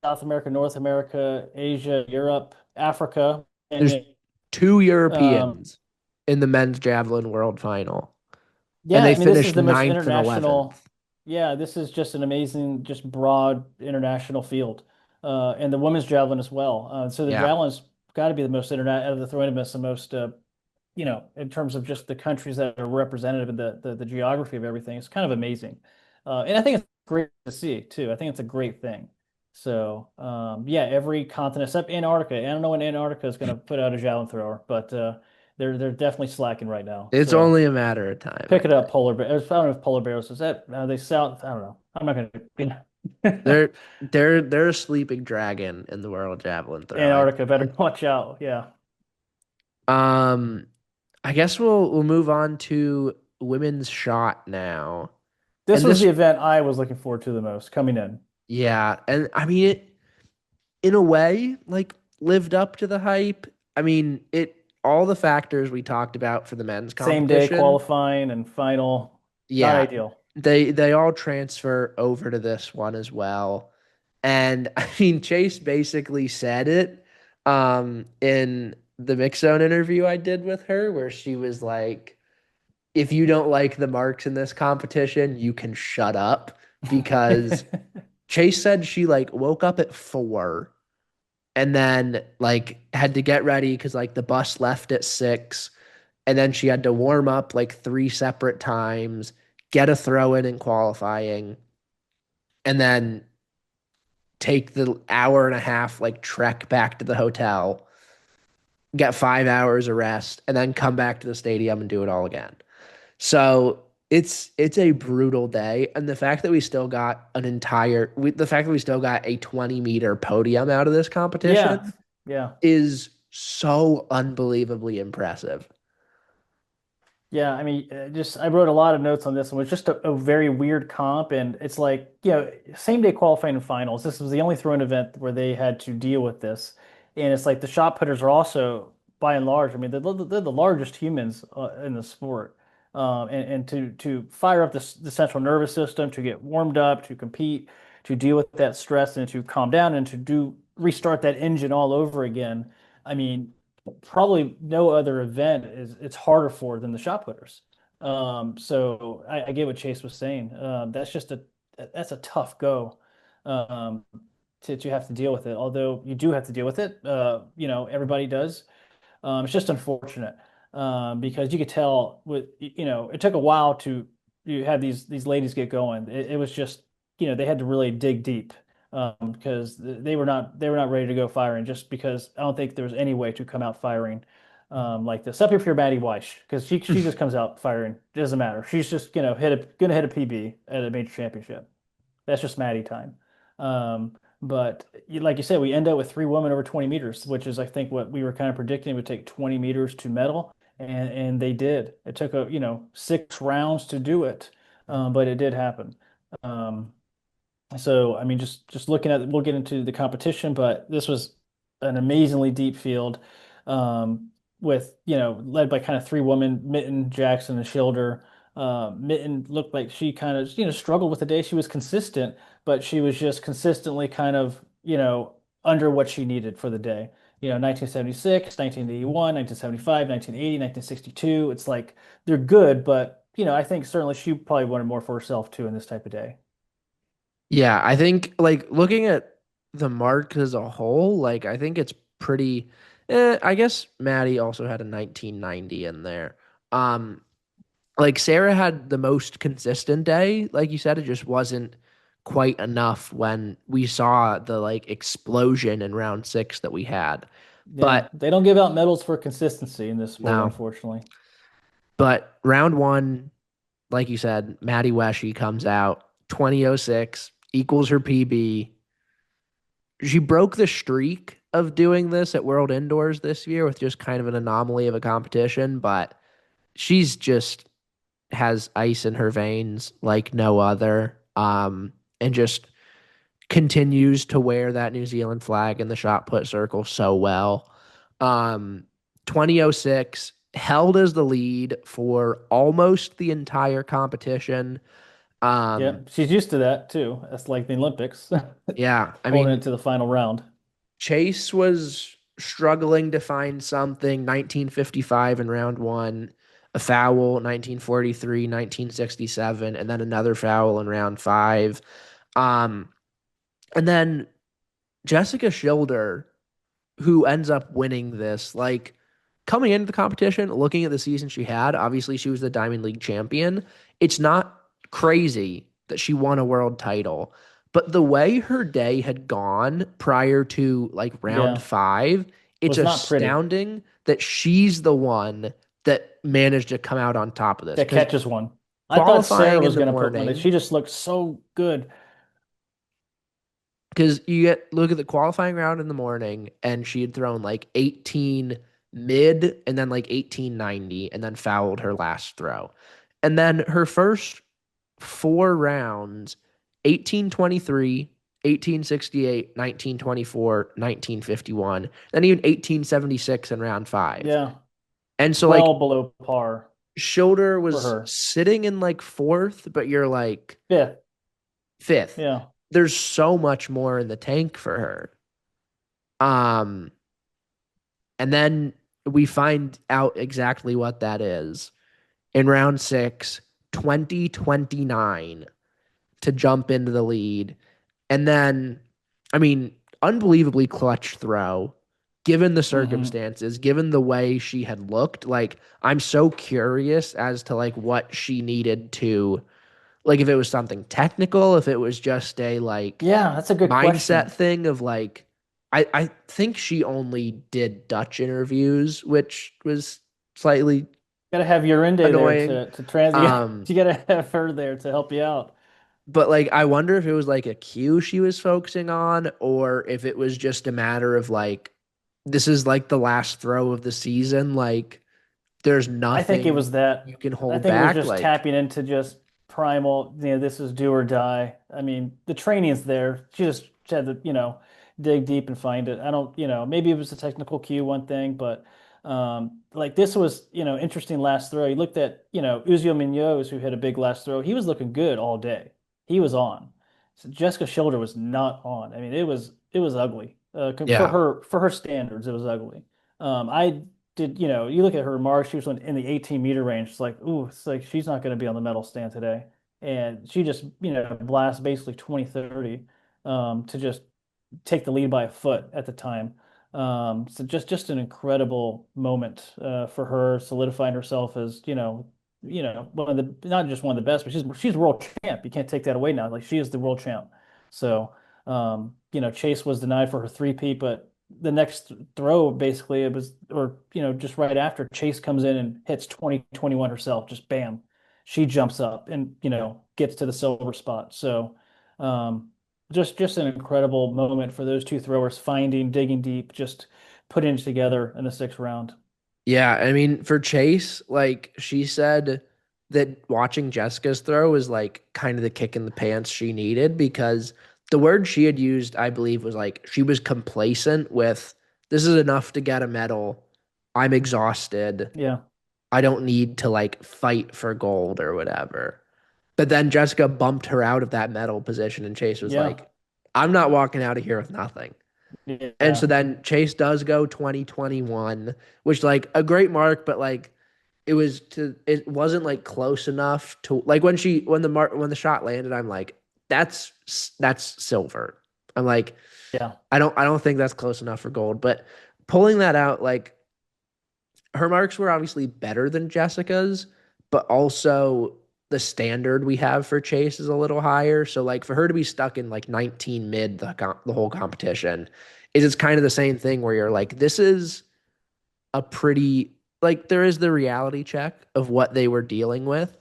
[SPEAKER 2] South America, North America, Asia, Europe, Africa,
[SPEAKER 1] There's
[SPEAKER 2] and
[SPEAKER 1] two
[SPEAKER 2] um,
[SPEAKER 1] Europeans in the men's javelin world final, and
[SPEAKER 2] yeah,
[SPEAKER 1] they
[SPEAKER 2] I mean, this is
[SPEAKER 1] finished
[SPEAKER 2] the most
[SPEAKER 1] ninth and
[SPEAKER 2] international.
[SPEAKER 1] 11th.
[SPEAKER 2] Yeah, this is just an amazing, just broad international field, and the women's javelin as well. So the
[SPEAKER 1] Yeah,
[SPEAKER 2] javelin's got to be the most internet out of the throwing events, the most, in terms of just the countries that are representative in the geography of everything. It's kind of amazing, and I think it's great to see too. I think it's a great thing. So yeah, every continent except Antarctica. I don't know when Antarctica is going to put out a javelin thrower, but they're definitely slacking right now.
[SPEAKER 1] it's
[SPEAKER 2] So.
[SPEAKER 1] only a matter of time, I
[SPEAKER 2] Pick it up,
[SPEAKER 1] think.
[SPEAKER 2] polar bear. I don't know if polar bears is that they south. I don't know. I'm not gonna.
[SPEAKER 1] They're a sleeping dragon in the world javelin throwing.
[SPEAKER 2] Antarctica, better watch out. Yeah,
[SPEAKER 1] Um, I guess we'll move on to women's shot now.
[SPEAKER 2] this
[SPEAKER 1] And
[SPEAKER 2] was
[SPEAKER 1] this,
[SPEAKER 2] the event I was looking forward to the most coming in.
[SPEAKER 1] yeah, and I mean it in a way like lived up to the hype. I mean, it all the factors we talked about for the men's
[SPEAKER 2] Same day
[SPEAKER 1] competition.
[SPEAKER 2] qualifying and final. Not
[SPEAKER 1] Yeah,
[SPEAKER 2] ideal.
[SPEAKER 1] they all transfer over to this one as well. And I mean, Chase basically said it in the mix zone interview I did with her, where she was like, if you don't like the marks in this competition, you can shut up. Because Chase said she like woke up at 4 and then like had to get ready because like the bus left at 6, and then she had to warm up like 3 separate times, get a throw in qualifying, and then take the hour and a half like trek back to the hotel, get 5 hours of rest, and then come back to the stadium and do it all again. So it's a brutal day, and the fact that we still got the fact that we still got a 20-meter podium out of this
[SPEAKER 2] Yeah,
[SPEAKER 1] competition
[SPEAKER 2] yeah.
[SPEAKER 1] is so unbelievably impressive.
[SPEAKER 2] Yeah, I mean, just I wrote a lot of notes on this one. It was just a very weird comp, and it's like, same day qualifying and finals. This was the only throwing event where they had to deal with this, and it's like the shot putters are also, by and large, I mean, they're the largest humans in the sport, and to fire up the central nervous system, to get warmed up, to compete, to deal with that stress, and to calm down, and to do restart that engine all over again. I mean, probably no other event is it's harder for than the shot putters. So I get what Chase was saying. That's a tough go um, to have to deal with it. Although you do have to deal with it, everybody does. It's just unfortunate because you could tell it took a while to you had these ladies get going. It was just they had to really dig deep because they were not ready to go firing just because I don't think there was any way to come out firing like this. Except if you're Maddie Weish because she just comes out firing. It doesn't matter. She's just gonna hit a PB at a major championship. That's just Maddie time. But like you said, we end up with three women over 20 meters, which is, I think, what we were kind of predicting. It would take 20 meters to medal, and they did. It took 6 rounds to do it, but it did happen. Um, so I mean, just looking at, we'll get into the competition, but this was an amazingly deep field, with led by kind of three women, Mitten, Jackson, and Schilder. Mitten looked like she kind of struggled with the day. She was consistent, but she was just consistently kind of under what she needed for the day. 1976, 1981, 1975, 1980, 1962. It's like they're good, but I think certainly she probably wanted more for herself too in this type of day.
[SPEAKER 1] Yeah, I think like looking at the mark as a whole, like I think it's pretty I guess Maddie also had a 1990 in there. Um like Sarah had the most consistent day. Like you said, it just wasn't quite enough when we saw the like explosion in round 6 that we had.
[SPEAKER 2] Yeah,
[SPEAKER 1] But
[SPEAKER 2] they don't give out medals for consistency in this sport,
[SPEAKER 1] no,
[SPEAKER 2] unfortunately.
[SPEAKER 1] but round 1, like you said, Maddie Weshy comes out 2006, equals her PB. She broke the streak of doing this at World Indoors this year with just kind of an anomaly of a competition, but she's just has ice in her veins like no other. And just continues to wear that New Zealand flag in the shot put circle so well. Um, 2006 held as the lead for almost the entire competition.
[SPEAKER 2] Yeah,
[SPEAKER 1] Um,
[SPEAKER 2] she's used to that too. That's like the Olympics,
[SPEAKER 1] yeah, I
[SPEAKER 2] holding it
[SPEAKER 1] mean,
[SPEAKER 2] to the final round.
[SPEAKER 1] Chase was struggling to find something. 1955 in round one, a foul, 1943, 1967, and then another foul in round five. Um, and then Jessica Schilder, who ends up winning this, like coming into the competition, looking at the season she had, obviously she was the Diamond League champion. It's not crazy that she won a world title, but the way her day had gone prior to like round
[SPEAKER 2] Yeah,
[SPEAKER 1] five, it's
[SPEAKER 2] was not pretty.
[SPEAKER 1] astounding that she's the one that managed to come out on top of this
[SPEAKER 2] That
[SPEAKER 1] because
[SPEAKER 2] catches one. I thought Sarah
[SPEAKER 1] qualifying in
[SPEAKER 2] was
[SPEAKER 1] the
[SPEAKER 2] going to put one.
[SPEAKER 1] morning,
[SPEAKER 2] She just looked so good.
[SPEAKER 1] because you get look at the qualifying round in the morning and she had thrown like 18 mid and then like 1890 and then fouled her last throw. And then her first four rounds, 1823, 1868, 1924, 1951, then even 1876 in round five.
[SPEAKER 2] Yeah,
[SPEAKER 1] And so like
[SPEAKER 2] well below par
[SPEAKER 1] Schilder
[SPEAKER 2] for
[SPEAKER 1] was
[SPEAKER 2] her.
[SPEAKER 1] sitting in like fourth, but you're like
[SPEAKER 2] Fifth.
[SPEAKER 1] fifth.
[SPEAKER 2] Yeah.
[SPEAKER 1] There's so much more in the tank for her. Um, and then we find out exactly what that is in round six, 2029 to jump into the lead. And then, I mean, unbelievably clutch throw, given the
[SPEAKER 2] Hmm.
[SPEAKER 1] circumstances, given the way she had looked. Like, I'm so curious as to like what she needed to, like, if it was something technical, if it was just a like
[SPEAKER 2] Yeah, that's a good
[SPEAKER 1] mindset
[SPEAKER 2] question.
[SPEAKER 1] thing of like, I think she only did Dutch interviews, which was slightly
[SPEAKER 2] Got to have Yorinde there
[SPEAKER 1] annoying.
[SPEAKER 2] to trans.
[SPEAKER 1] Um,
[SPEAKER 2] You got to have her there to help you out.
[SPEAKER 1] but like I wonder if it was like a cue she was focusing on, or if it was just a matter of like this is like the last throw of the season. Like there's
[SPEAKER 2] I think it
[SPEAKER 1] nothing
[SPEAKER 2] was that.
[SPEAKER 1] you can
[SPEAKER 2] I
[SPEAKER 1] hold
[SPEAKER 2] think it was
[SPEAKER 1] back.
[SPEAKER 2] just
[SPEAKER 1] Like,
[SPEAKER 2] tapping into just primal, this is do or die. I mean, the training's there. She had to, dig deep and find it. I don't, maybe it was a technical cue, one thing, but like this was, interesting last throw. You looked at, Uzio Munoz, who had a big last throw. He was looking good all day. He was on. So Jessica Schilder was not on. I mean, it was ugly. For
[SPEAKER 1] yeah,
[SPEAKER 2] her standards, it was ugly. I did, you look at her remarks, she was in the 18-meter range. It's like, ooh, it's like she's not going to be on the medal stand today. And she just, blast basically 20-30 to just take the lead by a foot at the time. So just an incredible moment for her, solidifying herself as, one of the not just one of the best, but she's world champ. You can't take that away now. Like she is the world champ. So Chase was denied for her three-peat, but the next throw basically it was or just right after Chase comes in and hits 20-21 herself, just bam. She jumps up and gets to the silver spot. So just an incredible moment for those two throwers finding, digging deep, just putting it together in the sixth round.
[SPEAKER 1] yeah. I mean, for Chase, like she said that watching Jessica's throw was like kind of the kick in the pants she needed because the word she had used, I believe, was like she was complacent with this is enough to get a medal. I'm exhausted.
[SPEAKER 2] Yeah.
[SPEAKER 1] I don't need to like fight for gold or whatever. But then Jessica bumped her out of that medal position, and Chase was
[SPEAKER 2] Yeah.
[SPEAKER 1] like, I'm not walking out of here with nothing. And so
[SPEAKER 2] Yeah.
[SPEAKER 1] then Chase does go 2021, which like a great mark, but like it wasn't like close enough to like when the shot landed, I'm like, that's silver. I'm like,
[SPEAKER 2] Yeah.
[SPEAKER 1] I don't think that's close enough for gold. But pulling that out, like her marks were obviously better than Jessica's, but also the standard we have for Chase is a little higher. So like for her to be stuck in like 19 mid the whole competition is it's kind of the same thing where you're like this is a pretty like there is the reality check of what they were dealing with.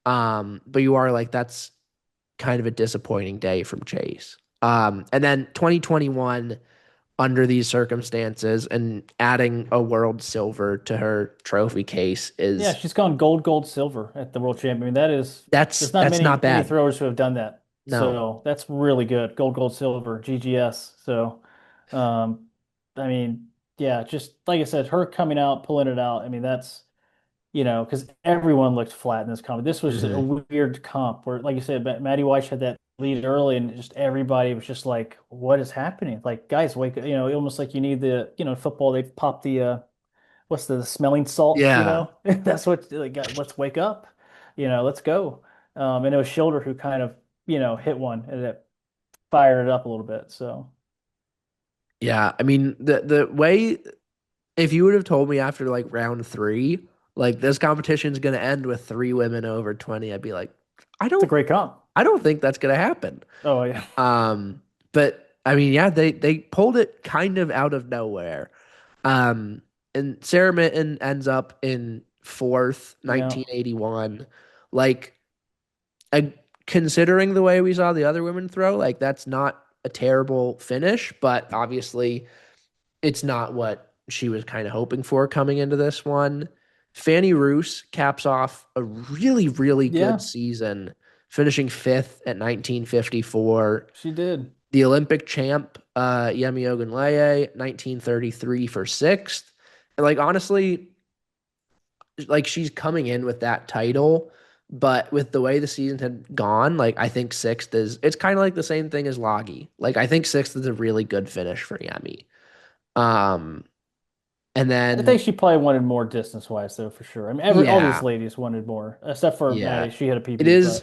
[SPEAKER 1] But you are like that's kind of a disappointing day from Chase. And then 2021 under these circumstances, and adding a world silver to her trophy case
[SPEAKER 2] Yeah,
[SPEAKER 1] is
[SPEAKER 2] she's gone gold, gold, silver at the world champion. I mean, that is there's not
[SPEAKER 1] that's not
[SPEAKER 2] many
[SPEAKER 1] bad.
[SPEAKER 2] throwers who have done that.
[SPEAKER 1] No.
[SPEAKER 2] So that's really good. Gold, gold, silver, GGS. So um I mean, yeah, just like I said, her coming out, pulling it out. I mean, that's because everyone looked flat in this comp. This was a
[SPEAKER 1] Hmm.
[SPEAKER 2] weird comp where, like you said, Matty Weiss had that lead early, and just everybody was just like, "What is happening?" Like, guys, wake up! Almost like you need football. They pop what's the smelling salt?
[SPEAKER 1] Yeah.
[SPEAKER 2] That's what like, let's wake up. Let's go. And it was Schilder who kind of hit one and it fired it up a little bit. So
[SPEAKER 1] Yeah. I mean, the way, if you would have told me after like round three, like this competition is going to end with three women over 20, I'd be like, I
[SPEAKER 2] it's a
[SPEAKER 1] don't,
[SPEAKER 2] great comp.
[SPEAKER 1] I don't think that's going to happen.
[SPEAKER 2] Oh yeah,
[SPEAKER 1] Um, but I mean, yeah, they pulled it kind of out of nowhere. Um, and Sarah Mitten ends up in fourth,
[SPEAKER 2] yeah,
[SPEAKER 1] 1981. Like, uh, considering the way we saw the other women throw, like that's not a terrible finish, but obviously it's not what she was kind of hoping for coming into this one. Fanny Roos caps off a really, really good
[SPEAKER 2] yeah.
[SPEAKER 1] season, finishing fifth at 1954.
[SPEAKER 2] She did.
[SPEAKER 1] The Olympic champ, Yemi Ogunleye, 1933 for sixth. And like honestly, like she's coming in with that title, but with the way the season had gone, like I think sixth is it's kind of like the same thing as Loggy. Like I think sixth is a really good finish for Yemi. Um, and
[SPEAKER 2] I think
[SPEAKER 1] then
[SPEAKER 2] she probably wanted more distance wise though, for sure. I mean, all these
[SPEAKER 1] yeah,
[SPEAKER 2] ladies wanted more, except for
[SPEAKER 1] yeah,
[SPEAKER 2] Maddie. She had a
[SPEAKER 1] it
[SPEAKER 2] PB,
[SPEAKER 1] is.
[SPEAKER 2] but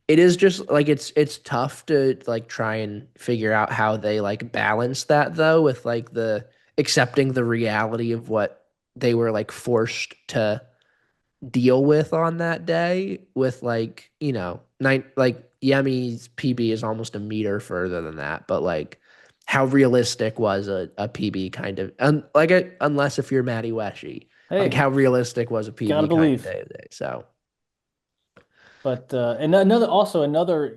[SPEAKER 1] It is just like it's tough to like try and figure out how they like balance that though with like the accepting the reality of what they were like forced to deal with on that day with like nine like Yemi's PB is almost a meter further than that, but like how realistic was a PB kind of unless if you're Maddie Weshy, like
[SPEAKER 2] hey,
[SPEAKER 1] how realistic was a
[SPEAKER 2] gotta
[SPEAKER 1] PB kind of
[SPEAKER 2] believe.
[SPEAKER 1] day. So
[SPEAKER 2] But and another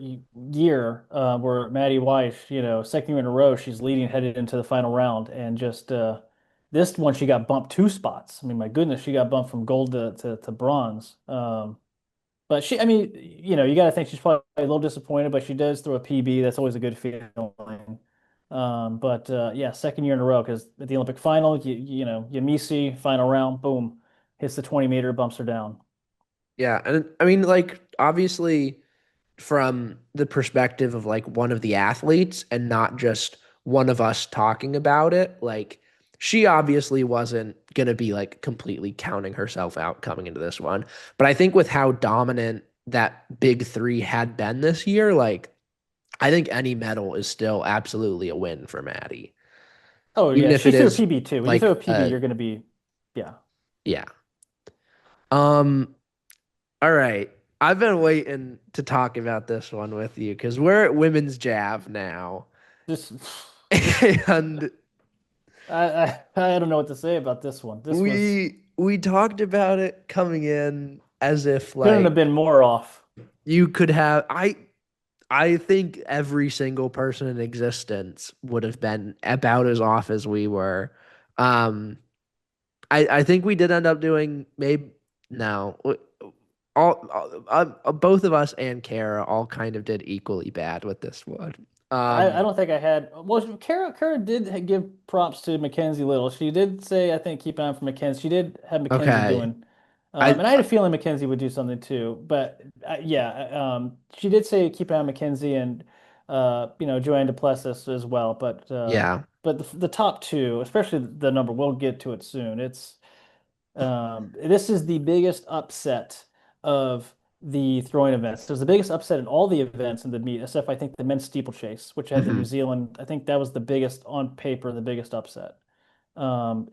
[SPEAKER 2] year where Maddie Weiss, second year in a row, she's leading headed into the final round, and just this one she got bumped 2 spots. I mean, my goodness, she got bumped from gold to bronze. But I mean, you got to think she's probably a little disappointed, but she does throw a PB. That's always a good feeling. But yeah, second year in a row because at the Olympic final, Yamisi final round, boom, hits the 20-meter, bumps her down.
[SPEAKER 1] yeah, and I mean like obviously from the perspective of like one of the athletes and not just one of us talking about it, like she obviously wasn't going to be like completely counting herself out coming into this one. But I think with how dominant that big three had been this year, like I think any medal is still absolutely a win for Maddie,
[SPEAKER 2] Oh
[SPEAKER 1] even
[SPEAKER 2] yeah,
[SPEAKER 1] if
[SPEAKER 2] she
[SPEAKER 1] it
[SPEAKER 2] threw a
[SPEAKER 1] is
[SPEAKER 2] PB too. When you throw a
[SPEAKER 1] like,
[SPEAKER 2] PB, you're going to be, yeah.
[SPEAKER 1] yeah. Um, all right. I've been waiting to talk about this one with you because we're at women's jav now.
[SPEAKER 2] Just
[SPEAKER 1] And
[SPEAKER 2] I don't know what to say about this one. This was
[SPEAKER 1] we talked about it coming in as if
[SPEAKER 2] couldn't have
[SPEAKER 1] like
[SPEAKER 2] been more off.
[SPEAKER 1] you could have I think every single person in existence would have been about as off as we were. Um I think we did end up doing maybe no both of us and Kara all kind of did equally bad with this one.
[SPEAKER 2] I
[SPEAKER 1] Um
[SPEAKER 2] don't think I had. Well, Kara did give props to Mackenzie Little. She did say, I think, keep an eye on for Mackenzie. She did have Mackenzie
[SPEAKER 1] okay.
[SPEAKER 2] doing,
[SPEAKER 1] I
[SPEAKER 2] and I had a feeling Mackenzie would do something too. But yeah, she did say keep an eye on Mackenzie and Joanne Duplessis as well.
[SPEAKER 1] yeah.
[SPEAKER 2] But the top two, especially the number, we'll get to it soon. This is the biggest upset of the throwing events. It was the biggest upset in all the events in the meet, except I think the men's steeplechase, which had the New
[SPEAKER 1] Mhm.
[SPEAKER 2] Zealand. I think that was the biggest on paper, the biggest upset.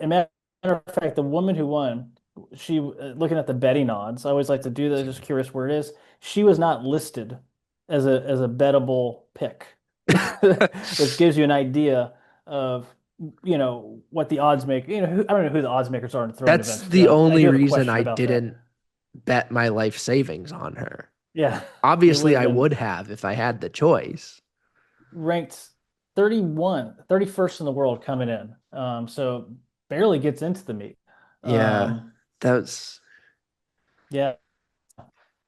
[SPEAKER 2] And matter of fact, the woman who won, she looking at the betting odds. I always like to do that. Just curious where it is. She was not listed as a bettable pick, which gives you an idea of what the odds make. I don't know who the odds makers are in throwing
[SPEAKER 1] That's
[SPEAKER 2] events because
[SPEAKER 1] the
[SPEAKER 2] I
[SPEAKER 1] only
[SPEAKER 2] do have a
[SPEAKER 1] reason
[SPEAKER 2] question
[SPEAKER 1] I
[SPEAKER 2] about that.
[SPEAKER 1] didn't bet my life savings on her.
[SPEAKER 2] Yeah, it would
[SPEAKER 1] Obviously,
[SPEAKER 2] have
[SPEAKER 1] I
[SPEAKER 2] been
[SPEAKER 1] would have if I had the choice.
[SPEAKER 2] ranked 31st in the world coming in. So barely gets into the meet.
[SPEAKER 1] Yeah,
[SPEAKER 2] Um,
[SPEAKER 1] that's
[SPEAKER 2] yeah,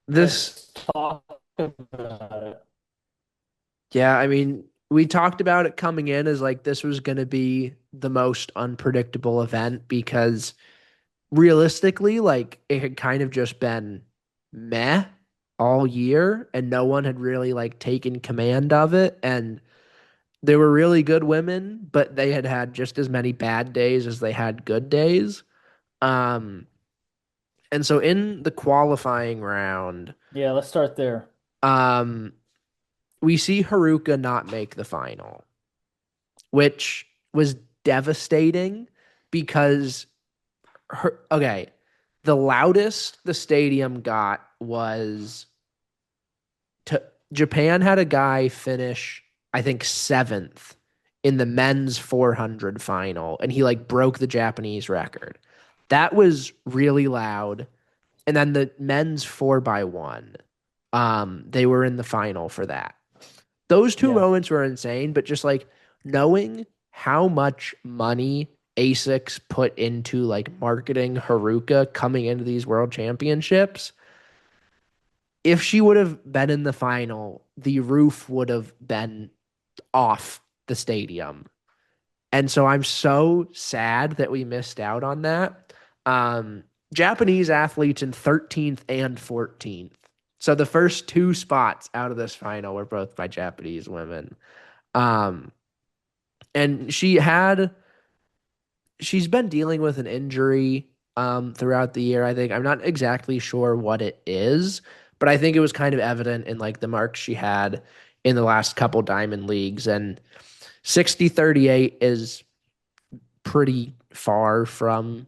[SPEAKER 1] this.
[SPEAKER 2] let's talk about it.
[SPEAKER 1] Yeah, I mean, we talked about it coming in as like this was going to be the most unpredictable event because realistically, like it had kind of just been meh all year and no one had really like taken command of it. And they were really good women, but they had had just as many bad days as they had good days. Um, and so in the qualifying round,
[SPEAKER 2] Yeah, let's start there.
[SPEAKER 1] um, we see Haruka not make the final, which was devastating because okay, the loudest the stadium got was to Japan had a guy finish, I think, seventh in the men's 400 final, and he like broke the Japanese record. That was really loud. And then the men's 4x1, they were in the final for that. Those two
[SPEAKER 2] Yeah.
[SPEAKER 1] moments were insane, but just like knowing how much money ASICS put into like marketing Haruka coming into these world championships, if she would have been in the final, the roof would have been off the stadium. And so I'm so sad that we missed out on that. Um, Japanese athletes in 13th and 14th. So the first two spots out of this final were both by Japanese women. Um, and she's been dealing with an injury throughout the year. I think I'm not exactly sure what it is, but I think it was kind of evident in like the marks she had in the last couple diamond leagues. And 60-38 is pretty far from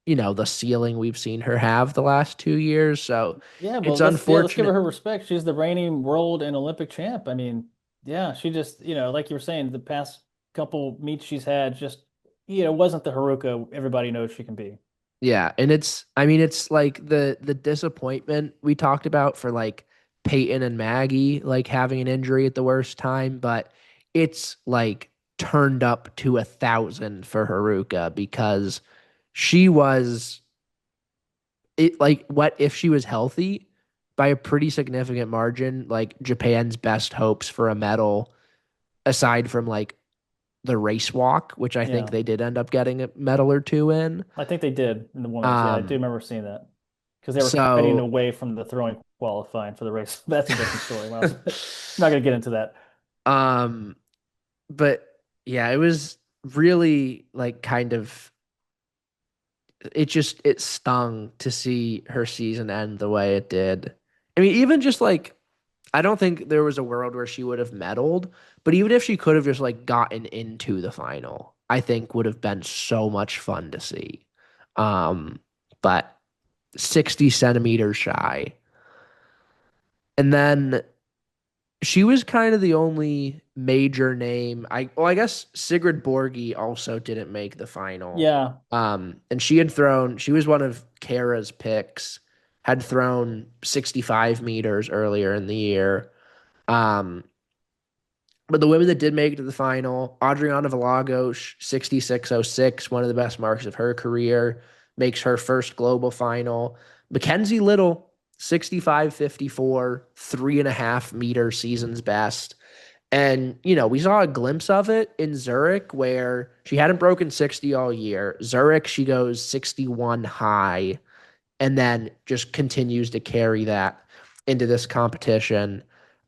[SPEAKER 1] the ceiling we've seen her have the last 2 years. So
[SPEAKER 2] Yeah, well,
[SPEAKER 1] it's
[SPEAKER 2] let's give her
[SPEAKER 1] unfortunate.
[SPEAKER 2] her respect. She's the reigning world and Olympic champ. I mean, yeah, she just, like you were saying, the past couple meets she's had just, wasn't the Haruka everybody knows she can be.
[SPEAKER 1] Yeah, and I mean it's like the disappointment we talked about for like Peyton and Maggie like having an injury at the worst time, but it's like turned up to 1,000 for Haruka because she was it like what if she was healthy by a pretty significant margin, like Japan's best hopes for a medal aside from like the race walk, which I think
[SPEAKER 2] Yeah,
[SPEAKER 1] they did end up getting a medal or two in.
[SPEAKER 2] I think they did in the women's. Yeah, I do
[SPEAKER 1] Um,
[SPEAKER 2] remember seeing that because they were fighting
[SPEAKER 1] so
[SPEAKER 2] away from the throwing qualifying for the race. That's a different story. Well, I'm not going to get into that.
[SPEAKER 1] um, but yeah, it was really like kind of it stung to see her season end the way it did. I mean, even just like I don't think there was a world where she would have medaled, but even if she could have just like gotten into the final, I think would have been so much fun to see. Um, but 60 centimeters shy. And then she was kind of the only major name. I guess Sigrid Borgi also didn't make the final.
[SPEAKER 2] Yeah,
[SPEAKER 1] And she was one of Kara's picks, had thrown 65 meters earlier in the year. Um, but the women that did make it to the final, Adriana Velagos, 66.06, one of the best marks of her career, makes her first global final. Mackenzie Little, 65.54, 3.5 meter season's best. And, we saw a glimpse of it in Zurich where she hadn't broken 60 all year. Zurich, she goes 61 high and then just continues to carry that into this competition.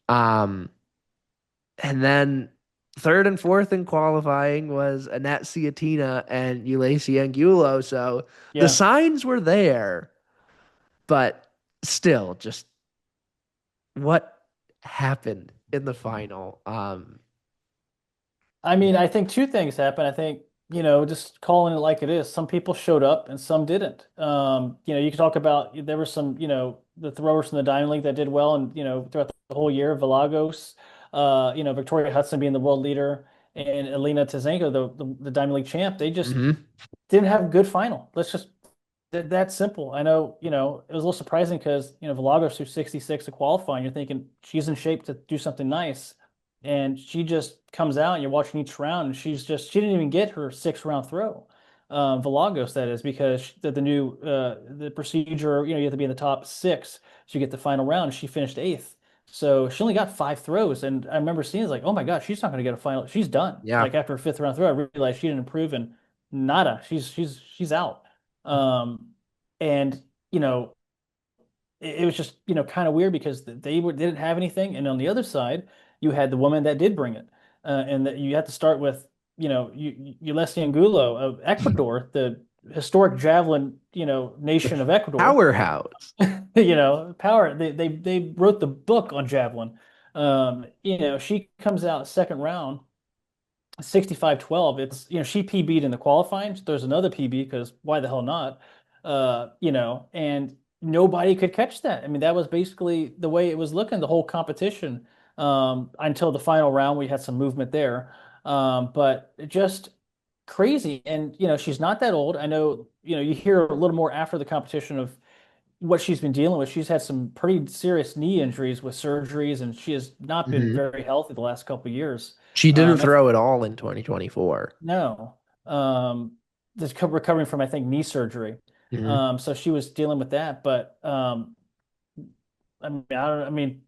[SPEAKER 1] Um, and then third and fourth in qualifying was Annette Ciatina and Ulysses Angulo. So the
[SPEAKER 2] yeah.
[SPEAKER 1] signs were there, but still, just what happened in the final?
[SPEAKER 2] I mean,
[SPEAKER 1] Yeah.
[SPEAKER 2] I think two things happened. I think, just calling it like it is. Some people showed up and some didn't. You can talk about there were some, the throwers from the Diamond League that did well and, throughout the whole year, Vilagos, Victoria Hudson being the world leader and Elena Tizhenko, the Diamond League champ, they just
[SPEAKER 1] Mm-hmm.
[SPEAKER 2] didn't have a good final. Let's just that simple. I know, it was a little surprising because, Vilagos threw 66 to qualify and you're thinking she's in shape to do something nice. and she just comes out and you're watching each round and she didn't even get her 6 round throw. Vilagos, that is, because the new the procedure, you have to be in the top six so you get the final round. She finished eighth. So she only got 5 throws. And I remember seeing it's like, oh my God, she's not going to get a final. She's done.
[SPEAKER 1] Yeah.
[SPEAKER 2] Like after a 5th round throw, I realized she didn't improve and nada. She's out. Um, and you know, it was just, kind of weird because they didn't have anything. And on the other side, you had the woman that did bring it. And that you had to start with, Ulysses Angulo of Ecuador, the historic javelin,
[SPEAKER 1] The
[SPEAKER 2] nation of Ecuador.
[SPEAKER 1] powerhouse.
[SPEAKER 2] Power. They wrote the book on javelin. She comes out second round 65-12. It's, she PB'd in the qualifying. There's another PB because why the hell not? And nobody could catch that. I mean, that was basically the way it was looking the whole competition, until the final round. We had some movement there. But just crazy. And, she's not that old. I know, you hear a little more after the competition of what she's been dealing with. She's had some pretty serious knee injuries with surgeries, and she has not been
[SPEAKER 1] Hmm.
[SPEAKER 2] very healthy the last couple of years.
[SPEAKER 1] She didn't
[SPEAKER 2] I
[SPEAKER 1] throw at all in 2024.
[SPEAKER 2] no. Just recovering from, I think, knee surgery.
[SPEAKER 1] Hmm.
[SPEAKER 2] So she was dealing with that. But I mean, I don't, I mean,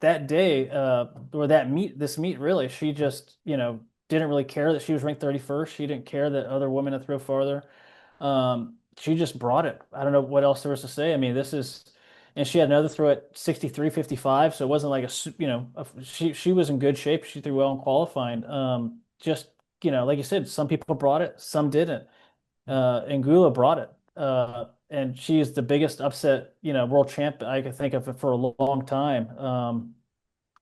[SPEAKER 2] that day, or this meet really, she just, didn't really care that she was ranked 31st. She didn't care that other women had throw farther. She just brought it. I don't know what else there was to say. I mean, and she had another throw at 63-55. So it wasn't like she was in good shape. She threw well in qualifying. Just, like you said, some people brought it, some didn't. Anguilla brought it. And she is the biggest upset, world champ I could think of for a long time.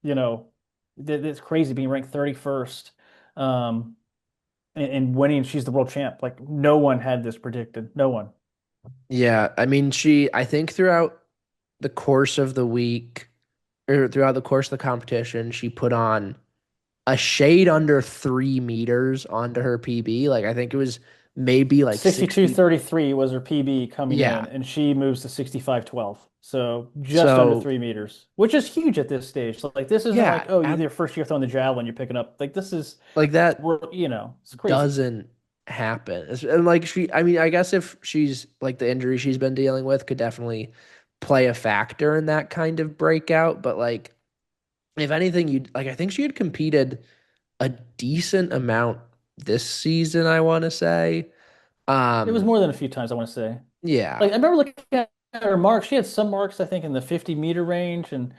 [SPEAKER 2] You know, it's crazy being ranked 31st, and winning. She's the world champ. Like no one had this predicted. No one.
[SPEAKER 1] Yeah, I mean, I think throughout the course of the week, or throughout the course of the competition, she put on a shade under 3 meters onto her PB. Like, I think it was maybe like 60.
[SPEAKER 2] 62-33 was her PB coming
[SPEAKER 1] Yeah.
[SPEAKER 2] in, and she moves to 65-12. So just under
[SPEAKER 1] So,
[SPEAKER 2] 3 meters, which is huge at this stage. So like this isn't like,
[SPEAKER 1] yeah,
[SPEAKER 2] oh, you're your first year throwing the javelin, you're picking up. Like this is
[SPEAKER 1] like that
[SPEAKER 2] it's crazy.
[SPEAKER 1] doesn't happen. And like I mean, I guess if she's like the injury she's been dealing with could definitely play a factor in that kind of breakout. But like, if anything, you like, I think she had competed a decent amount this season, I want to say.
[SPEAKER 2] It was
[SPEAKER 1] Um,
[SPEAKER 2] more than a few times, I want to say.
[SPEAKER 1] yeah.
[SPEAKER 2] Like I remember looking at her marks. She had some marks, I think, in the 50-meter range, and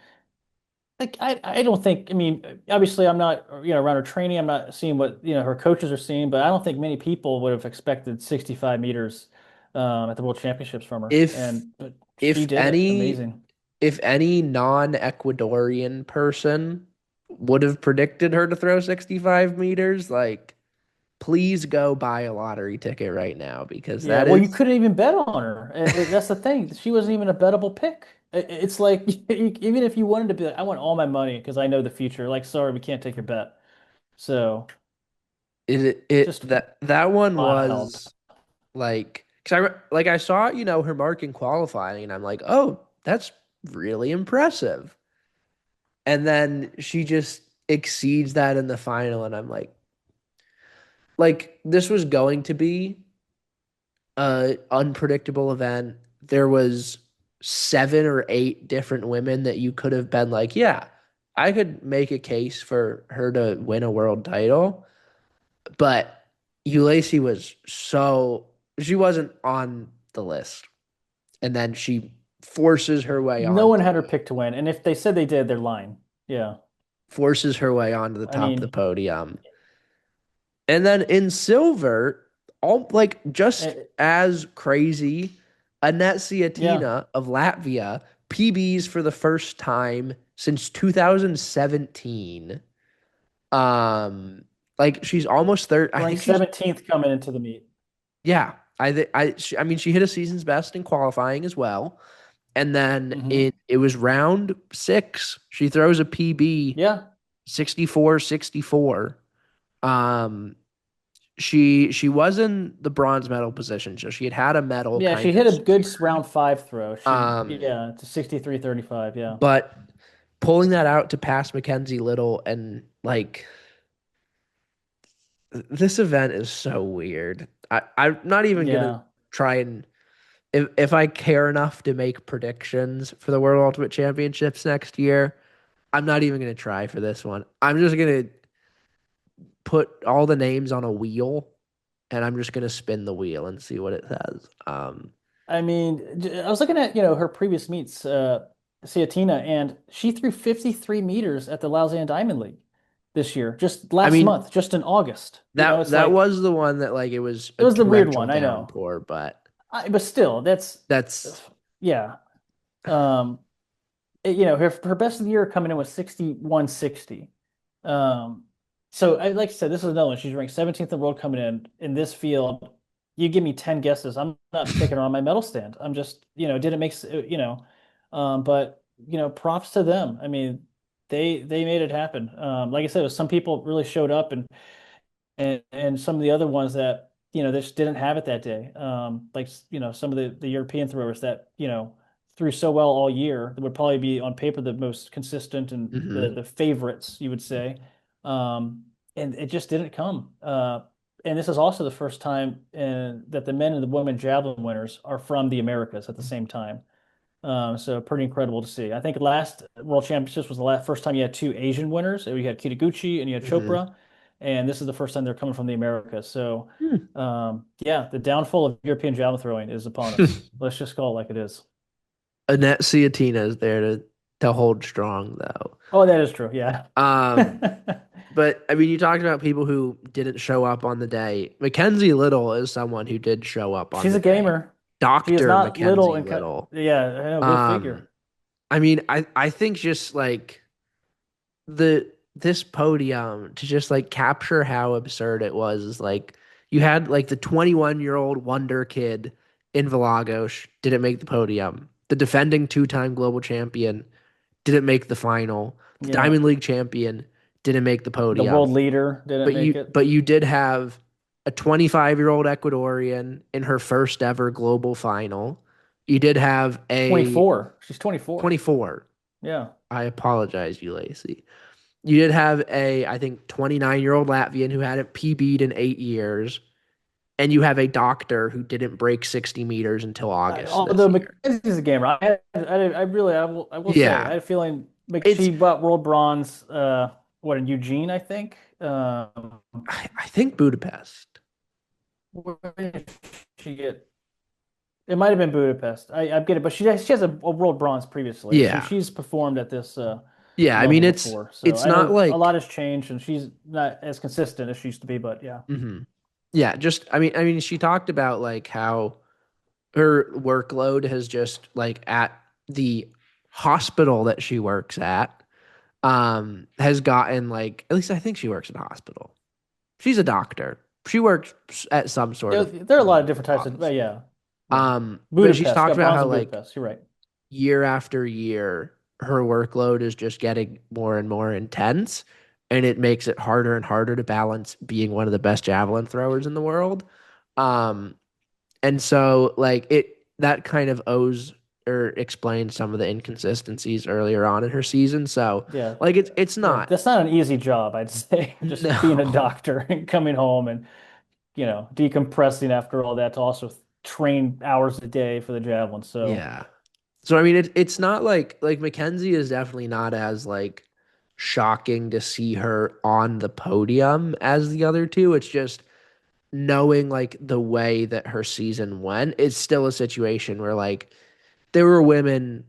[SPEAKER 2] like I don't think. I mean, obviously, I'm not around her training. I'm not seeing what her coaches are seeing, but I don't think many people would have expected 65 meters at the World Championships from her.
[SPEAKER 1] If
[SPEAKER 2] And but she
[SPEAKER 1] if
[SPEAKER 2] did it.
[SPEAKER 1] any
[SPEAKER 2] Amazing.
[SPEAKER 1] if any non-Ecuadorian person would have predicted her to throw 65 meters, like, please go buy a lottery ticket right now because
[SPEAKER 2] Yeah.
[SPEAKER 1] that
[SPEAKER 2] Well, you
[SPEAKER 1] is
[SPEAKER 2] couldn't even bet on her. That's the thing. She wasn't even a bettable pick. It's like even if you wanted to be like, I want all my money because I know the future. Like, sorry, we can't take your bet. So
[SPEAKER 1] it
[SPEAKER 2] just
[SPEAKER 1] that one
[SPEAKER 2] wild.
[SPEAKER 1] was like, because I saw, her mark in qualifying, and I'm like, oh, that's really impressive. And then she just exceeds that in the final, and I'm like this was going to be a unpredictable event. There was 7 or 8 different women that you could have been like, yeah, I could make a case for her to win a world title. But Ulysses she wasn't on the list. And then she forces her way
[SPEAKER 2] No one
[SPEAKER 1] onto
[SPEAKER 2] had her pick to win, and if they said they did, they're lying. Yeah.
[SPEAKER 1] the
[SPEAKER 2] I
[SPEAKER 1] top of the
[SPEAKER 2] mean,
[SPEAKER 1] podium. And then in silver, all like just
[SPEAKER 2] eh,
[SPEAKER 1] as crazy, Annette
[SPEAKER 2] yeah,
[SPEAKER 1] Siatina of Latvia PBs for the first time since 2017. Um, like she's almost third. I think
[SPEAKER 2] ranked
[SPEAKER 1] she's
[SPEAKER 2] 17th coming into the meet.
[SPEAKER 1] yeah. I mean she hit a season's best in qualifying as well. And then
[SPEAKER 2] Hmm.
[SPEAKER 1] it was round 6. She throws a PB
[SPEAKER 2] Yeah,
[SPEAKER 1] 64-64. Um, she was in the bronze medal position, so she had a medal
[SPEAKER 2] yeah,
[SPEAKER 1] kind
[SPEAKER 2] she
[SPEAKER 1] of
[SPEAKER 2] hit a good
[SPEAKER 1] secured.
[SPEAKER 2] round 5 throw.
[SPEAKER 1] Um,
[SPEAKER 2] Yeah, to 63-35. Yeah.
[SPEAKER 1] but pulling that out to pass Mackenzie Little and like this event is so weird. I'm not even gonna
[SPEAKER 2] Yeah.
[SPEAKER 1] try and if I care enough to make predictions for the World Ultimate Championships next year, I'm not even gonna try for this one. I'm just gonna put all the names on a wheel and I'm just gonna spin the wheel and see what it says.
[SPEAKER 2] I mean, I was looking at, her previous meets, Ciatina, and she threw 53 meters at the Lausanne Diamond League this year, just
[SPEAKER 1] I
[SPEAKER 2] last
[SPEAKER 1] mean
[SPEAKER 2] month, just in August.
[SPEAKER 1] that
[SPEAKER 2] It's
[SPEAKER 1] that
[SPEAKER 2] like
[SPEAKER 1] was the one that like it was
[SPEAKER 2] it
[SPEAKER 1] a
[SPEAKER 2] was the weird
[SPEAKER 1] torrential
[SPEAKER 2] one, I know.
[SPEAKER 1] downpour, but
[SPEAKER 2] But still,
[SPEAKER 1] that's
[SPEAKER 2] yeah. Um, her best of the year coming in was 61.60. Um, so like I said, this is another one. She's ranked 17th in the world coming in this field. You give me 10 guesses. I'm not picking her on my medal stand. I'm just, didn't make, but props to them. I mean, they made it happen. Like I said, some people really showed up and some of the other ones that they just didn't have it that day. Like some of the European throwers that threw so well all year that would probably be on paper the most consistent and the
[SPEAKER 1] mhm.
[SPEAKER 2] the favorites you would say, and it just didn't come. And this is also the first time that the men and the women javelin winners are from the Americas at the same time. So pretty incredible to see. I think last World Championships was the first time you had two Asian winners. You had Kitaguchi and you had
[SPEAKER 1] Mhm.
[SPEAKER 2] Chopra, and this is the first time they're coming from the Americas. So,
[SPEAKER 1] Hmm.
[SPEAKER 2] yeah, the downfall of European javelin throwing is upon us. Let's just call it like it is.
[SPEAKER 1] Annette Ciatina is there to hold strong though.
[SPEAKER 2] Oh, that is true. Yeah.
[SPEAKER 1] Um, but I mean, you talked about people who didn't show up on the day. Mackenzie Little is someone who did show up on
[SPEAKER 2] She's
[SPEAKER 1] the
[SPEAKER 2] a
[SPEAKER 1] day.
[SPEAKER 2] gamer. She is
[SPEAKER 1] Doctor
[SPEAKER 2] not little
[SPEAKER 1] Mackenzie
[SPEAKER 2] and
[SPEAKER 1] Little.
[SPEAKER 2] yeah, I know, go
[SPEAKER 1] Um,
[SPEAKER 2] figure.
[SPEAKER 1] I mean, I think just like this podium to just like capture how absurd it was is like you had like the 21-year-old wonder kid in Vilagos didn't make the podium. The defending two-time global champion didn't make the final. The
[SPEAKER 2] Yeah.
[SPEAKER 1] Diamond League champion didn't make the
[SPEAKER 2] The
[SPEAKER 1] podium.
[SPEAKER 2] world leader didn't
[SPEAKER 1] But
[SPEAKER 2] make
[SPEAKER 1] you
[SPEAKER 2] it.
[SPEAKER 1] but you did have a 25-year-old Ecuadorian in her first ever global final. You did have a
[SPEAKER 2] 24. She's 24.
[SPEAKER 1] 24.
[SPEAKER 2] Yeah.
[SPEAKER 1] I apologize, you Lacey. You did have a, I think, 29-year-old Latvian who hadn't PB'd in 8 years, and you have a doctor who didn't break 60 meters until August this
[SPEAKER 2] Although
[SPEAKER 1] year.
[SPEAKER 2] Mackenzie's a gamer, I will say, I
[SPEAKER 1] Yeah,
[SPEAKER 2] had a feeling
[SPEAKER 1] it's
[SPEAKER 2] she bought world bronze, what, in Eugene, I think.
[SPEAKER 1] I think Budapest.
[SPEAKER 2] Where did she get? It might have been Budapest. I get it, but she has a world bronze previously.
[SPEAKER 1] Yeah,
[SPEAKER 2] She's performed at this
[SPEAKER 1] yeah. I mean,
[SPEAKER 2] level
[SPEAKER 1] it's
[SPEAKER 2] before, so
[SPEAKER 1] it's
[SPEAKER 2] I
[SPEAKER 1] not
[SPEAKER 2] know a lot
[SPEAKER 1] like,
[SPEAKER 2] has changed, and she's not as consistent as she used to be. But yeah,
[SPEAKER 1] mhm. Yeah. Just I mean, she talked about like how her workload has just like at the hospital that she works at has gotten like at least I think she works in a hospital. She's a doctor. She works at some sort of
[SPEAKER 2] there are a lot of
[SPEAKER 1] medical
[SPEAKER 2] different types of.
[SPEAKER 1] office.
[SPEAKER 2] Yeah, yeah.
[SPEAKER 1] But she's
[SPEAKER 2] Budapest
[SPEAKER 1] talked
[SPEAKER 2] got
[SPEAKER 1] about
[SPEAKER 2] bronze
[SPEAKER 1] how
[SPEAKER 2] in
[SPEAKER 1] like
[SPEAKER 2] Budapest. You're right.
[SPEAKER 1] year after year, her workload is just getting more and more intense, and it makes it harder and harder to balance being one of the best javelin throwers in the world. Um, and so like it that kind of owes or explains some of the inconsistencies earlier on in her season. So
[SPEAKER 2] Yeah,
[SPEAKER 1] like it's not
[SPEAKER 2] that's not an easy job, I'd say. Just being a
[SPEAKER 1] no.
[SPEAKER 2] doctor and coming home and decompressing after all that to also train hours a day for the javelin. So
[SPEAKER 1] Yeah. So I mean it's not like Mackenzie is definitely not as like shocking to see her on the podium as the other two. It's just knowing like the way that her season went, it's still a situation where like there were women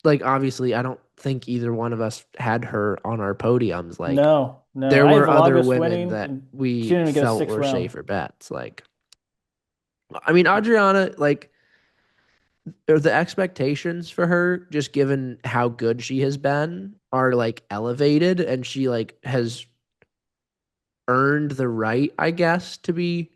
[SPEAKER 1] like obviously I don't think either one of us had her on our podiums. Like
[SPEAKER 2] no, no,
[SPEAKER 1] there
[SPEAKER 2] I have
[SPEAKER 1] were other
[SPEAKER 2] Lagos
[SPEAKER 1] women
[SPEAKER 2] winning,
[SPEAKER 1] that
[SPEAKER 2] and she
[SPEAKER 1] we
[SPEAKER 2] didn't even get a
[SPEAKER 1] felt
[SPEAKER 2] sixth
[SPEAKER 1] were
[SPEAKER 2] round.
[SPEAKER 1] safer bets. Like I mean Adriana, like or the expectations for her, just given how good she has been, are like elevated, and she like has earned the right, I guess, to be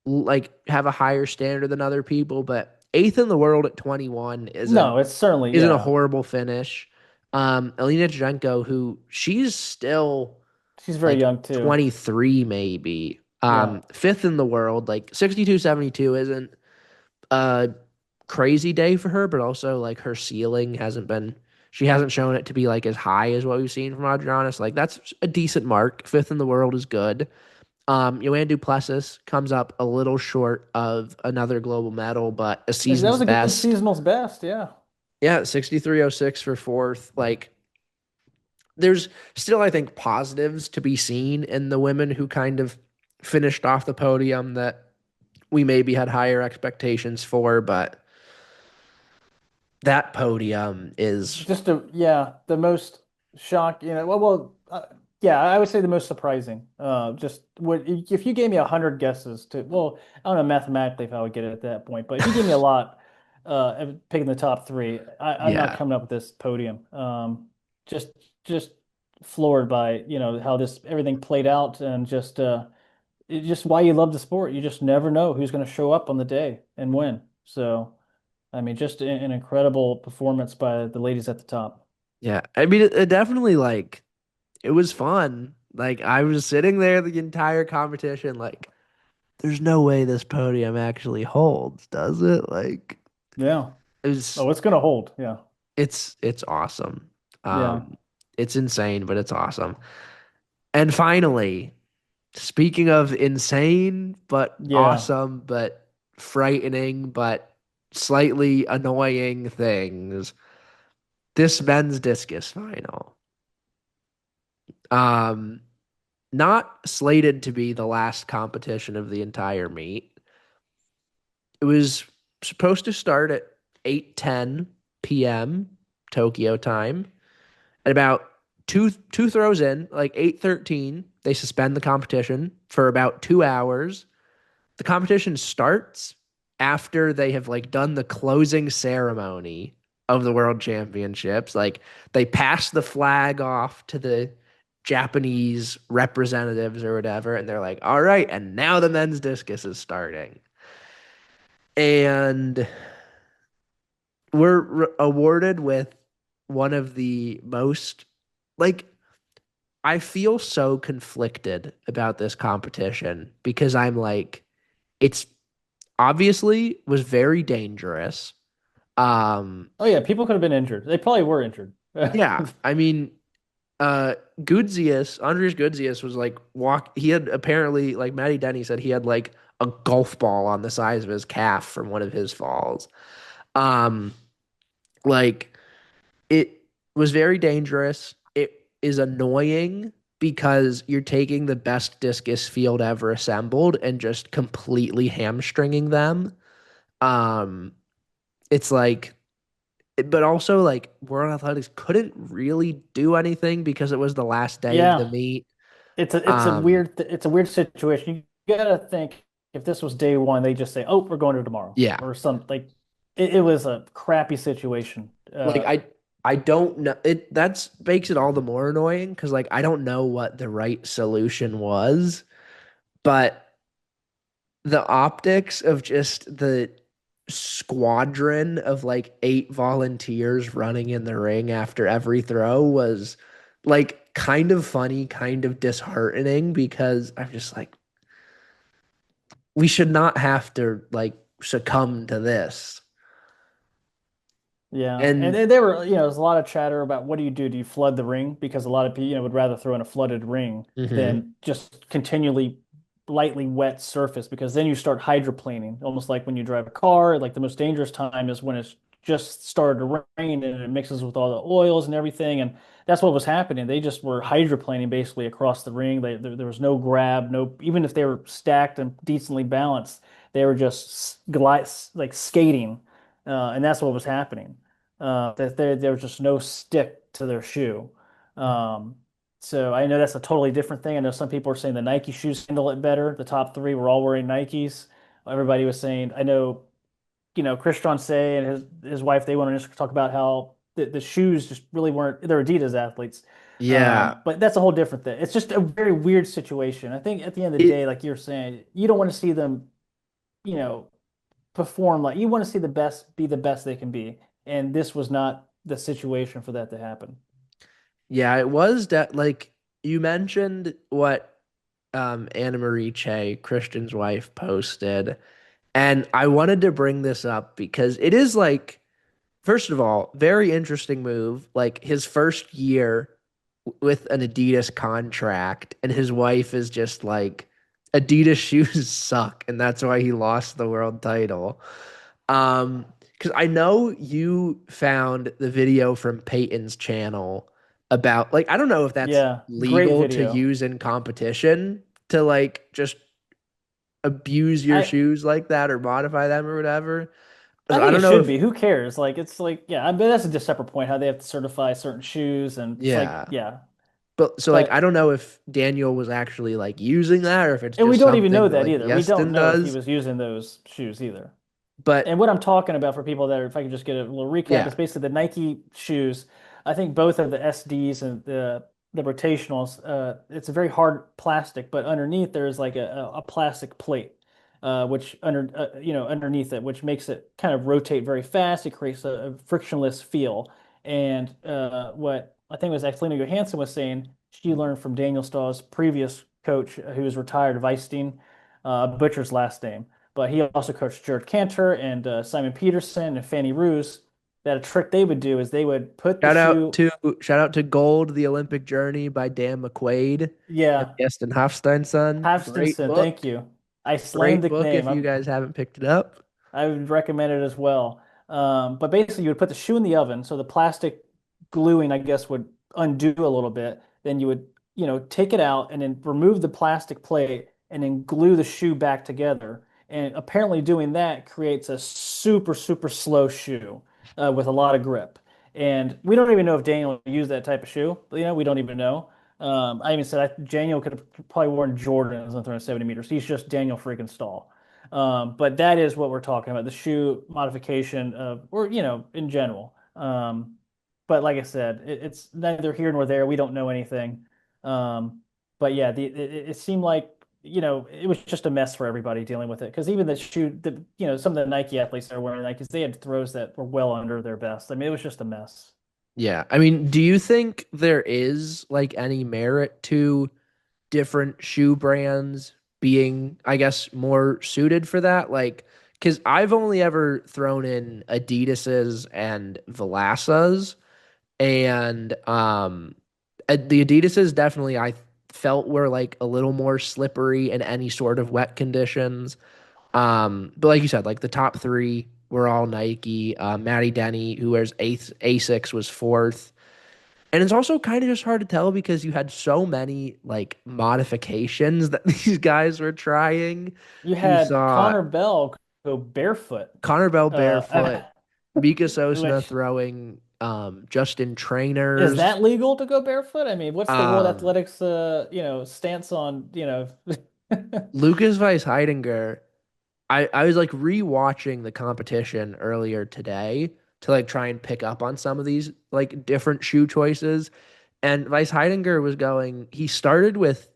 [SPEAKER 1] like have a higher standard than other people. But eighth in the world at 21
[SPEAKER 2] No, it's certainly,
[SPEAKER 1] isn't a
[SPEAKER 2] yeah,
[SPEAKER 1] horrible finish. Alina Janko, who she's still
[SPEAKER 2] she's very
[SPEAKER 1] like
[SPEAKER 2] young too.
[SPEAKER 1] 23 maybe.
[SPEAKER 2] Yeah,
[SPEAKER 1] Fifth in the world, like 62-72 isn't a crazy day for her, but also like her ceiling hasn't been She hasn't shown it to be like as high as what we've seen from Adriana's. Like that's a decent mark. Fifth in the world is good. Joanne Duplessis comes up a little short of another global medal, but a
[SPEAKER 2] That
[SPEAKER 1] season's
[SPEAKER 2] was a good
[SPEAKER 1] best.
[SPEAKER 2] seasonal's best. Yeah.
[SPEAKER 1] Yeah, 63.06 for fourth. Like there's still, I think, positives to be seen in the women who kind of finished off the podium that we maybe had higher expectations for, but that podium is,
[SPEAKER 2] Just the most shock, yeah, I would say the most surprising. Just what if you gave me 100 guesses to, well, I don't know mathematically if I would get it at that point, but if you gave me a lot, of picking the top three, I'm not
[SPEAKER 1] yeah,
[SPEAKER 2] coming up with this podium. Just just floored by, how this everything played out and it's just why you love the sport. You just never know who's going to show up on the day and win. So. I mean, just an incredible performance by the ladies at the top.
[SPEAKER 1] yeah. I mean, it definitely like it was fun. Like I was sitting there the entire competition, like there's no way this podium actually holds, does it? Like
[SPEAKER 2] Yeah.
[SPEAKER 1] it was,
[SPEAKER 2] Oh, it's gonna hold. Yeah.
[SPEAKER 1] it's awesome.
[SPEAKER 2] Yeah.
[SPEAKER 1] It's insane, but it's awesome. And finally, speaking of insane, but
[SPEAKER 2] Yeah.
[SPEAKER 1] awesome, but frightening, but slightly annoying things, this men's discus final. Um, Not slated to be the last competition of the entire meet. It was supposed to start at 8:10 p.m. Tokyo time. At about two throws in, like 8:13, they suspend the competition for about 2 hours. The competition starts after they have like done the closing ceremony of the world championships. Like they pass the flag off to the Japanese representatives or whatever, and they're like, all right, and now the men's discus is starting. And we're awarded with one of the most, like, I feel so conflicted about this competition because I'm like, it's obviously was very dangerous. Um,
[SPEAKER 2] Oh yeah, people could have been injured. They probably were injured.
[SPEAKER 1] yeah, I mean, Andres Gutzius was like he had apparently like Matty Denny said he had like a golf ball on the size of his calf from one of his falls. Um, like it was very dangerous. It is annoying because you're taking the best discus field ever assembled and just completely hamstringing them. Um, it's like, but also like World Athletics couldn't really do anything because it was the last day of the
[SPEAKER 2] Yeah.
[SPEAKER 1] meet.
[SPEAKER 2] It's a
[SPEAKER 1] Um,
[SPEAKER 2] weird situation. You gotta think if this was day one, they just say, "Oh, we're going to tomorrow,"
[SPEAKER 1] yeah,
[SPEAKER 2] or something. Like it was a crappy situation.
[SPEAKER 1] like I don't know it. That's makes it all the more annoying because like I don't know what the right solution was, but the optics of just the squadron of like 8 volunteers running in the ring after every throw was like kind of funny, kind of disheartening because I'm just like, we should not have to like succumb to this.
[SPEAKER 2] Yeah, and
[SPEAKER 1] And
[SPEAKER 2] there were, there's a lot of chatter about what do you do? Do you flood the ring? Because a lot of people, would rather throw in a flooded ring
[SPEAKER 1] mhm.
[SPEAKER 2] than just continually lightly wet surface because then you start hydroplaning, almost like when you drive a car. Like the most dangerous time is when it's just started to rain and it mixes with all the oils and everything, and that's what was happening. They just were hydroplaning basically across the ring. There was no grab, no, even if they were stacked and decently balanced, they were just glide like skating, and that's what was happening. That there was just no stick to their shoe. Um, so I know that's a totally different thing. I know some people are saying the Nike shoes handle it better. The top three were all wearing Nikes. Everybody was saying, I know, Christian Say and his wife, they wanted to talk about how the shoes just really weren't, they're Adidas athletes.
[SPEAKER 1] Yeah,
[SPEAKER 2] But that's a whole different thing. It's just a very weird situation. I think at the end of the day,
[SPEAKER 1] it
[SPEAKER 2] like you're saying, you don't want to see them, you know, perform like you want to see the best be the best they can be. And this was not the situation for that to happen.
[SPEAKER 1] yeah, it was that like you mentioned what Anna Marie Che, Christian's wife, posted. And I wanted to bring this up because it is like first of all, very interesting move. Like his first year with an Adidas contract, and his wife is just like, Adidas shoes suck, and that's why he lost the world title. Because I know you found the video from Peyton's channel about like I don't know if that's
[SPEAKER 2] Yeah, great
[SPEAKER 1] legal to
[SPEAKER 2] video.
[SPEAKER 1] use in competition to like just abuse your
[SPEAKER 2] I
[SPEAKER 1] shoes like that or modify them or whatever.
[SPEAKER 2] I
[SPEAKER 1] So I
[SPEAKER 2] think it
[SPEAKER 1] don't know
[SPEAKER 2] should
[SPEAKER 1] if
[SPEAKER 2] be. Who cares? Like it's like yeah, I mean that's a just separate point how they have to certify certain shoes and it's like
[SPEAKER 1] yeah.
[SPEAKER 2] yeah.
[SPEAKER 1] But so like I
[SPEAKER 2] But
[SPEAKER 1] don't know if Daniel was actually like using that or if it's
[SPEAKER 2] and we
[SPEAKER 1] just
[SPEAKER 2] don't even
[SPEAKER 1] something
[SPEAKER 2] know
[SPEAKER 1] that
[SPEAKER 2] that
[SPEAKER 1] like
[SPEAKER 2] either. We don't
[SPEAKER 1] Yeston
[SPEAKER 2] know if he
[SPEAKER 1] does.
[SPEAKER 2] was using those shoes either. And
[SPEAKER 1] But
[SPEAKER 2] what I'm talking about for people that are, if I can just get a little recap, is
[SPEAKER 1] yeah.
[SPEAKER 2] basically the Nike shoes. I think both of the SDs and the rotationals. It's a very hard plastic, but underneath there's like a plastic plate, which underneath it, which makes it kind of rotate very fast. It creates a frictionless feel. And what I think was Axelina Johansson was saying, she learned from Daniel Stahl's previous coach, who was retired, Weisstein, butcher's last name, but he also coached Jared Cantor and Simon Peterson and Fanny Ruse. That a trick they would do is they would put the
[SPEAKER 1] Shout out
[SPEAKER 2] shoe,
[SPEAKER 1] to shout out to Gold, The Olympic Journey by Dan McQuaid and
[SPEAKER 2] yeah,
[SPEAKER 1] Geston Hofstein's son. Great
[SPEAKER 2] Hafsteinson, thank
[SPEAKER 1] book.
[SPEAKER 2] you.
[SPEAKER 1] Great
[SPEAKER 2] Icelandic
[SPEAKER 1] book
[SPEAKER 2] name.
[SPEAKER 1] if you guys haven't picked it up.
[SPEAKER 2] I would recommend it as well. But basically, you would put the shoe in the oven, so the plastic gluing, I guess, would undo a little bit. Then you would, take it out and then remove the plastic plate and then glue the shoe back together. And apparently, doing that creates a super, super slow shoe with a lot of grip. And we don't even know if Daniel used that type of shoe. We don't even know. I even said Daniel could have probably worn Jordans on 370 meters. He's just Daniel freaking Stahl. But that is what we're talking about, the shoe modification of, or, in general. But like I said, it's neither here nor there. We don't know anything. But yeah, it seemed like, it was just a mess for everybody dealing with it. Because even the shoe, some of the Nike athletes that are wearing Nikes, they had throws that were well under their best. I mean, it was just a mess.
[SPEAKER 1] Yeah. I mean, do you think there is like any merit to different shoe brands being, I guess, more suited for that? Like, because I've only ever thrown in Adidas's and Velasas, and the Adidas's definitely I felt were like a little more slippery in any sort of wet conditions. But like you said, like the top three were all Nike. Matty Denny, who wears eighth, Asics, was fourth. And it's also kind of just hard to tell because you had so many like modifications that these guys were trying.
[SPEAKER 2] You
[SPEAKER 1] You
[SPEAKER 2] had
[SPEAKER 1] saw
[SPEAKER 2] Connor Bell go barefoot,
[SPEAKER 1] Connor Bell
[SPEAKER 2] uh,
[SPEAKER 1] barefoot, Mika Sosna
[SPEAKER 2] which
[SPEAKER 1] throwing Justin
[SPEAKER 2] is
[SPEAKER 1] trainers.
[SPEAKER 2] that legal to go barefoot? I mean, what's the World
[SPEAKER 1] Um,
[SPEAKER 2] Athletics, stance on,
[SPEAKER 1] Lucas Weiss Heidinger. I was like rewatching the competition earlier today to like try and pick up on some of these like different shoe choices. And Weiss Heidinger was going, he started with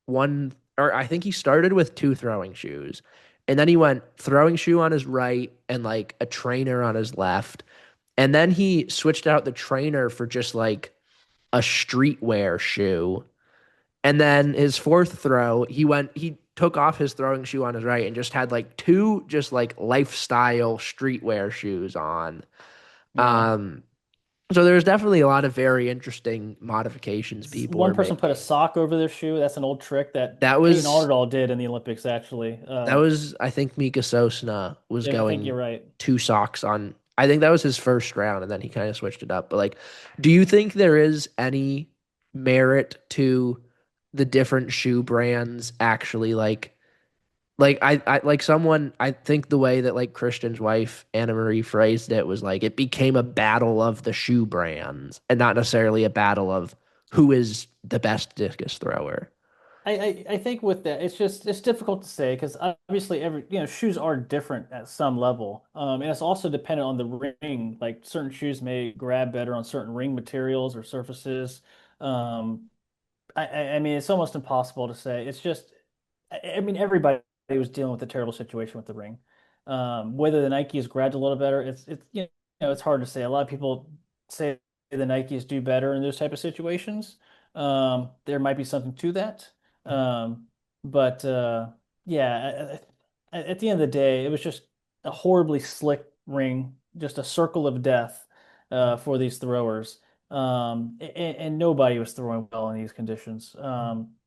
[SPEAKER 1] one, or I think he started with two throwing shoes. And then he went throwing shoe on his right and like a trainer on his left. And then he switched out the trainer for just like a streetwear shoe. And then his fourth throw, he took off his throwing shoe on his right and just had like two just like lifestyle streetwear shoes on.
[SPEAKER 2] yeah.
[SPEAKER 1] Um, so there's definitely a lot of very interesting modifications people
[SPEAKER 2] One
[SPEAKER 1] were
[SPEAKER 2] person put a
[SPEAKER 1] making.
[SPEAKER 2] sock over their shoe. That's an old trick that
[SPEAKER 1] That
[SPEAKER 2] Peyton
[SPEAKER 1] was
[SPEAKER 2] Alderdahl did in the Olympics, actually.
[SPEAKER 1] that was I think Mika Sosna was
[SPEAKER 2] Yeah, I think
[SPEAKER 1] going
[SPEAKER 2] you're right.
[SPEAKER 1] two socks on. I think that was his first round, and then he kind of switched it up. But like, do you think there is any merit to the different shoe brands actually like I like someone I think the way that like Christian's wife Anna Marie phrased it was like it became a battle of the shoe brands and not necessarily a battle of who is the best discus thrower.
[SPEAKER 2] I think with that, it's difficult to say because obviously shoes are different at some level, and it's also dependent on the ring. Like certain shoes may grab better on certain ring materials or surfaces. Um, I mean, it's almost impossible to say. It's just, I mean, everybody was dealing with a terrible situation with the ring. Whether the Nikes grabbed a little better, it's it's hard to say. A lot of people say the Nikes do better in those type of situations. There might be something to that. But yeah, at the end of the day, it was just a horribly slick ring. just a circle of death for these throwers. And nobody was throwing well in these conditions.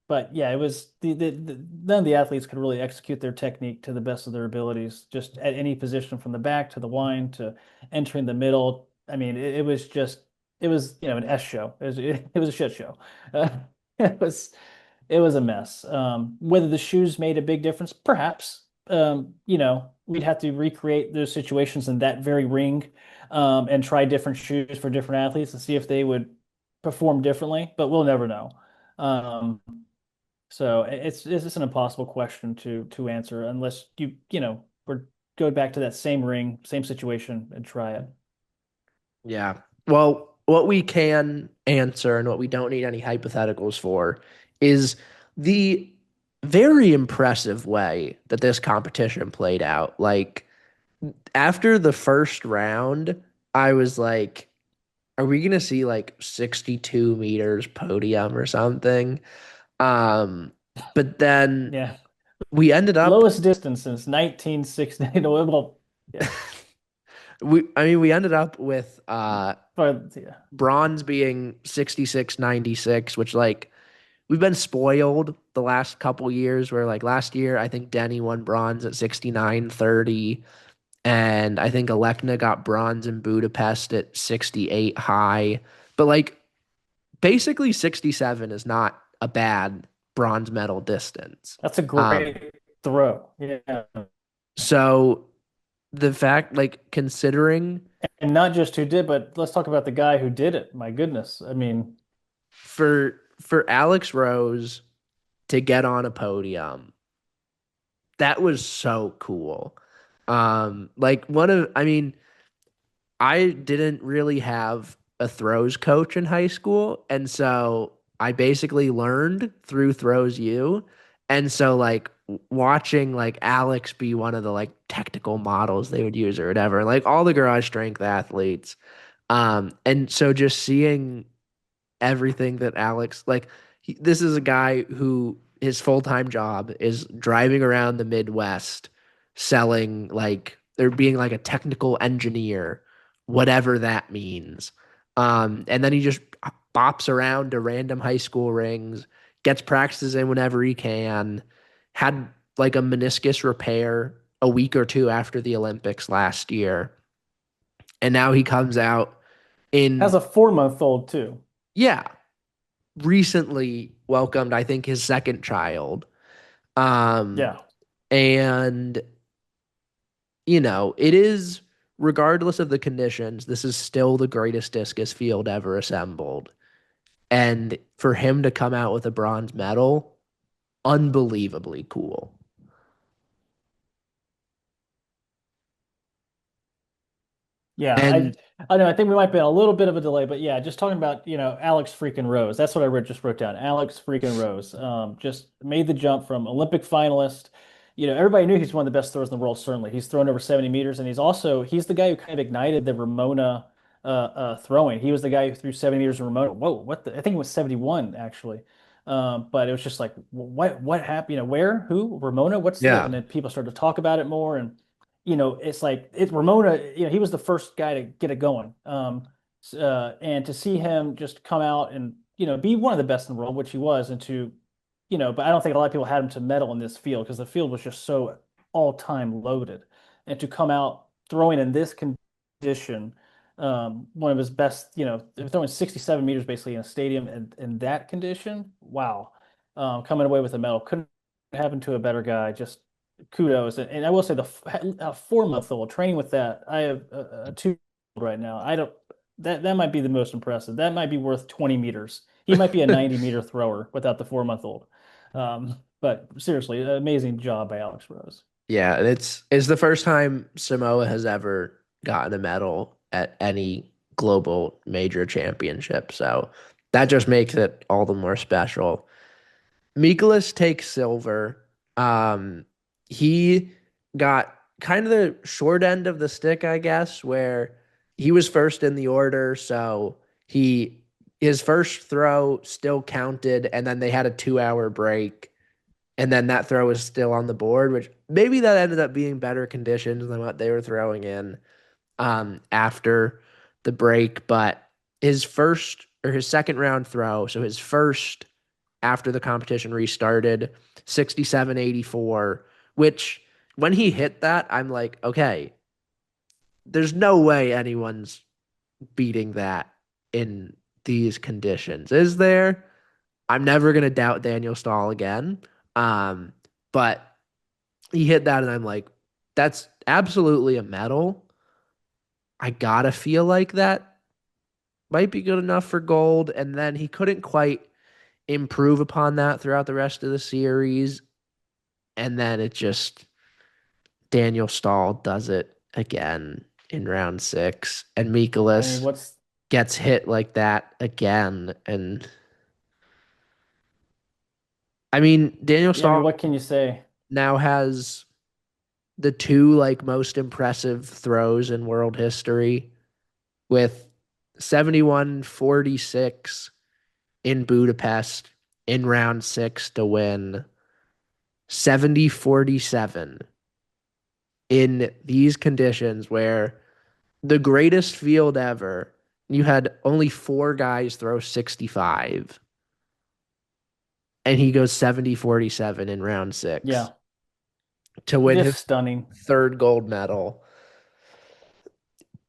[SPEAKER 2] But yeah, it was none of the athletes could really execute their technique to the best of their abilities, just at any position from the back to the wind to entering the middle. I mean, it was just it was an S show. It was a shit show. Uh, it was it was a mess. Whether the shoes made a big difference, perhaps. We'd have to recreate those situations in that very ring, and try different shoes for different athletes and see if they would perform differently, but we'll never know. Um, so it's just an impossible question to answer unless we're go back to that same ring, same situation and try it.
[SPEAKER 1] Yeah. Well, what we can answer and what we don't need any hypotheticals for is the very impressive way that this competition played out. Like after the first round, I was like, are we gonna see like 62 meters podium or something? Um, but then
[SPEAKER 2] Yeah.
[SPEAKER 1] we ended up
[SPEAKER 2] Lowest distance since 1960. No, well, yeah.
[SPEAKER 1] we ended up with
[SPEAKER 2] But yeah.
[SPEAKER 1] bronze being 66.96, which like we've been spoiled the last couple years where like last year I think Denny won bronze at 69.30 and I think Alekna got bronze in Budapest at 68 high. But like basically 67 is not a bad bronze medal distance.
[SPEAKER 2] That's a
[SPEAKER 1] Um
[SPEAKER 2] great throw. Yeah.
[SPEAKER 1] so the fact like considering
[SPEAKER 2] And not just who did, but let's talk about the guy who did it. My goodness. I mean,
[SPEAKER 1] for Alex Rose to get on a podium, that was so cool. Like I mean, I didn't really have a throws coach in high school, and so I basically learned through Throws U. And so like watching like Alex be one of the like technical models they would use or whatever, like all the garage strength athletes. And so just seeing everything that Alex like this is a guy who his full-time job is driving around the Midwest selling like or being like a technical engineer, whatever that means. And then he just bops around to random high school rings, gets practices in whenever he can, had like a meniscus repair a week or two after the Olympics last year. And now he comes out
[SPEAKER 2] has
[SPEAKER 1] in,
[SPEAKER 2] a 4-month-old too.
[SPEAKER 1] yeah, recently welcomed, I think, his second child. Um,
[SPEAKER 2] Yeah.
[SPEAKER 1] and, you know, it is, regardless of the conditions, this is still the greatest discus field ever assembled. And for him to come out with a bronze medal, unbelievably cool.
[SPEAKER 2] Yeah,
[SPEAKER 1] And
[SPEAKER 2] I know I think we might be in a little bit of a delay, but yeah, just talking about, Alex freaking Rose. That's what I just wrote down. Alex freaking Rose. Just made the jump from Olympic finalist. Everybody knew he's one of the best throwers in the world, certainly. He's thrown over 70 meters, and he's the guy who kind of ignited the Ramona throwing. He was the guy who threw 70 meters in Ramona. Whoa, what the I think it was 71 actually. But it was just like what happened? Where? Who? Ramona?
[SPEAKER 1] yeah,
[SPEAKER 2] And then people started to talk about it more and it's like it's Ramona, he was the first guy to get it going. And to see him just come out and, be one of the best in the world, which he was, and but I don't think a lot of people had him to medal in this field because the field was just so all-time loaded. And to come out throwing in this condition, one of his best, throwing 67 meters basically in a stadium in that condition, wow. Coming away with a medal couldn't happen to a better guy. Just kudos. And I will say a 4-month-old training with that. I have a 2 right now. I don't that might be the most impressive. That might be worth 20 meters. He might be a 90-meter thrower without the 4-month-old. But seriously, amazing job by Alex Rose.
[SPEAKER 1] yeah, and it's the first time Samoa has ever gotten a medal at any global major championship. So that just makes it all the more special. Mikolas takes silver. Um, he got kind of the short end of the stick, I guess, where he was first in the order, so his first throw still counted, and then they had a 2 hour break, and then that throw was still on the board, which maybe that ended up being better conditions than what they were throwing in. after the break, but his first or his second round throw, so his first after the competition restarted, 67-84, which when he hit that, I'm like, okay, there's no way anyone's beating that in these conditions, is there? I'm never gonna doubt Daniel Ståhl again. Um, but he hit that, and I'm like, that's absolutely a medal. I gotta feel like that might be good enough for gold. And then he couldn't quite improve upon that throughout the rest of the series. And then it just Daniel Stahl does it again in round six, and
[SPEAKER 2] I mean,
[SPEAKER 1] Mikolas
[SPEAKER 2] what's
[SPEAKER 1] gets hit like that again. And I mean, Daniel
[SPEAKER 2] yeah, I mean,
[SPEAKER 1] Stahl
[SPEAKER 2] what can you say?
[SPEAKER 1] now has the two like most impressive throws in world history with 71-46 in Budapest in round six to win, 70-47 in these conditions where the greatest field ever, you had only four guys throw 65, and he goes 70-47 in round six
[SPEAKER 2] Yeah,
[SPEAKER 1] to win
[SPEAKER 2] just
[SPEAKER 1] his
[SPEAKER 2] stunning.
[SPEAKER 1] third gold medal.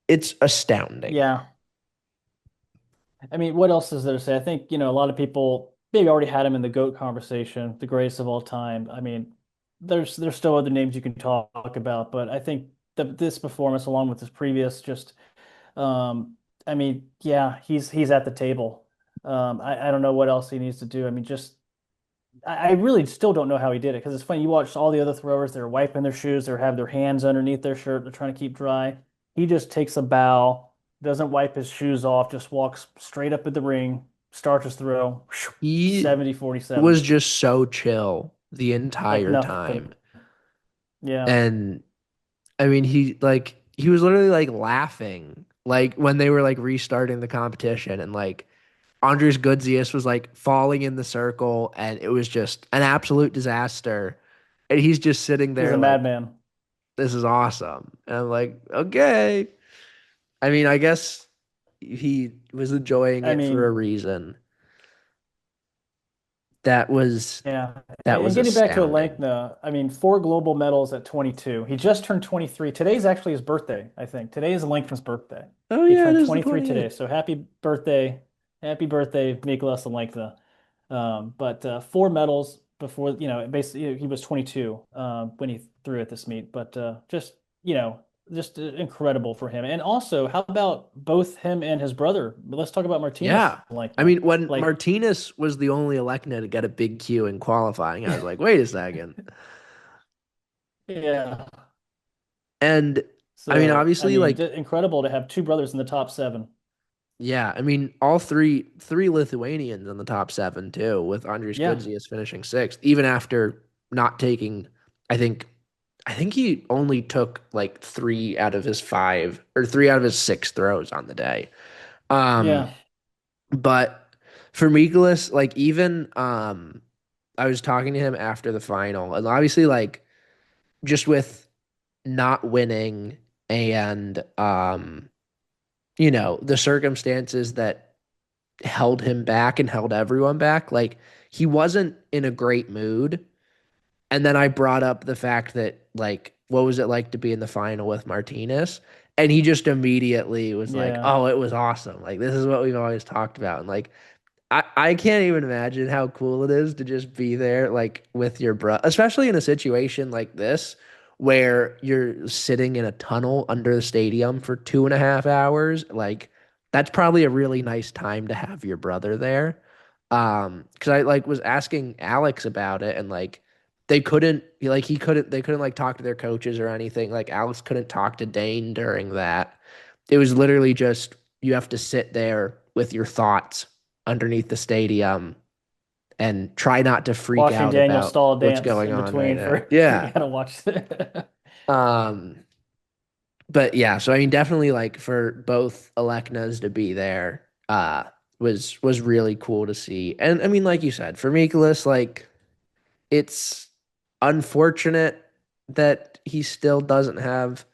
[SPEAKER 1] It's astounding.
[SPEAKER 2] Yeah. I mean, what else is there to say? I think, a lot of people maybe already had him in the GOAT conversation, the greatest of all time. I mean, there's still other names you can talk about, but I think this performance, along with his previous, just I mean, yeah, he's at the table. I don't know what else he needs to do. I mean, just I really still don't know how he did it because it's funny. You watch all the other throwers, they're wiping their shoes, they have their hands underneath their shirt, they're trying to keep dry. He just takes a bow, doesn't wipe his shoes off, just walks straight up at the ring, starts his throw,
[SPEAKER 1] He
[SPEAKER 2] 70-47,
[SPEAKER 1] was just so chill the
[SPEAKER 2] like
[SPEAKER 1] entire
[SPEAKER 2] nothing.
[SPEAKER 1] time.
[SPEAKER 2] Yeah,
[SPEAKER 1] And I mean, he was literally like laughing like when they were like restarting the competition, and like Andres Goodzius was like falling in the circle, and it was just an absolute disaster. And he's just sitting
[SPEAKER 2] he's
[SPEAKER 1] there
[SPEAKER 2] a
[SPEAKER 1] like,
[SPEAKER 2] madman.
[SPEAKER 1] this is awesome. And I'm like, okay. I mean, I guess he was enjoying
[SPEAKER 2] I
[SPEAKER 1] it for a
[SPEAKER 2] mean,
[SPEAKER 1] reason. That was
[SPEAKER 2] yeah.
[SPEAKER 1] that
[SPEAKER 2] And
[SPEAKER 1] was
[SPEAKER 2] getting back to
[SPEAKER 1] astounding.
[SPEAKER 2] Alenkna, I mean, four global medals at 22. He just turned 23. Today's actually his birthday, I think. Today is Alenkna's birthday.
[SPEAKER 1] Oh
[SPEAKER 2] He
[SPEAKER 1] yeah, it
[SPEAKER 2] turned
[SPEAKER 1] is the
[SPEAKER 2] 23 today.
[SPEAKER 1] 28th.
[SPEAKER 2] So happy birthday, Miklas Alenkna. But four medals before, basically he was 22 when he threw at this meet. But just incredible for him. And also, how about both him and his brother? Let's talk about Martinez
[SPEAKER 1] Yeah. I
[SPEAKER 2] Alenkna.
[SPEAKER 1] mean, when
[SPEAKER 2] Like,
[SPEAKER 1] Martinez was the only Elecna to get a big Q in qualifying, I was like, wait a second.
[SPEAKER 2] yeah.
[SPEAKER 1] And I mean,
[SPEAKER 2] So, I
[SPEAKER 1] obviously,
[SPEAKER 2] mean,
[SPEAKER 1] like,
[SPEAKER 2] incredible to have two brothers in the top seven.
[SPEAKER 1] yeah, I mean, all three Lithuanians in the top seven too, with Andres
[SPEAKER 2] Yeah,
[SPEAKER 1] Goodzius finishing sixth, even after not taking, I think, I think he only took like three out of his five or three out of his six throws on the day. Um,
[SPEAKER 2] yeah,
[SPEAKER 1] but for Mikolas, like even I was talking to him after the final, and obviously, like just with not winning and the circumstances that held him back and held everyone back, like he wasn't in a great mood. And then I brought up the fact that like what was it like to be in the final with Martinez? And he just immediately was like,
[SPEAKER 2] yeah,
[SPEAKER 1] "Oh, it was awesome. Like this is what we've always talked about." And like I can't even imagine how cool it is to just be there like with your bro, especially in a situation like this where you're sitting in a tunnel under the stadium for 2.5 hours. Like that's probably a really nice time to have your brother there. Because I like was asking Alex about it, and like they couldn't like talk to their coaches or anything. Like Alex couldn't talk to Dane during that. It was literally just you have to sit there with your thoughts underneath the stadium and try not to freak
[SPEAKER 2] watching
[SPEAKER 1] out
[SPEAKER 2] Daniel
[SPEAKER 1] about
[SPEAKER 2] Stahl
[SPEAKER 1] what's
[SPEAKER 2] dance
[SPEAKER 1] going
[SPEAKER 2] in
[SPEAKER 1] on right
[SPEAKER 2] between
[SPEAKER 1] now.
[SPEAKER 2] for you
[SPEAKER 1] Yeah.
[SPEAKER 2] gotta watch it.
[SPEAKER 1] Um, but yeah, so I mean definitely like for both Aleknas to be there was really cool to see. And I mean, like you said, for Mikolas, like it's unfortunate that he still doesn't have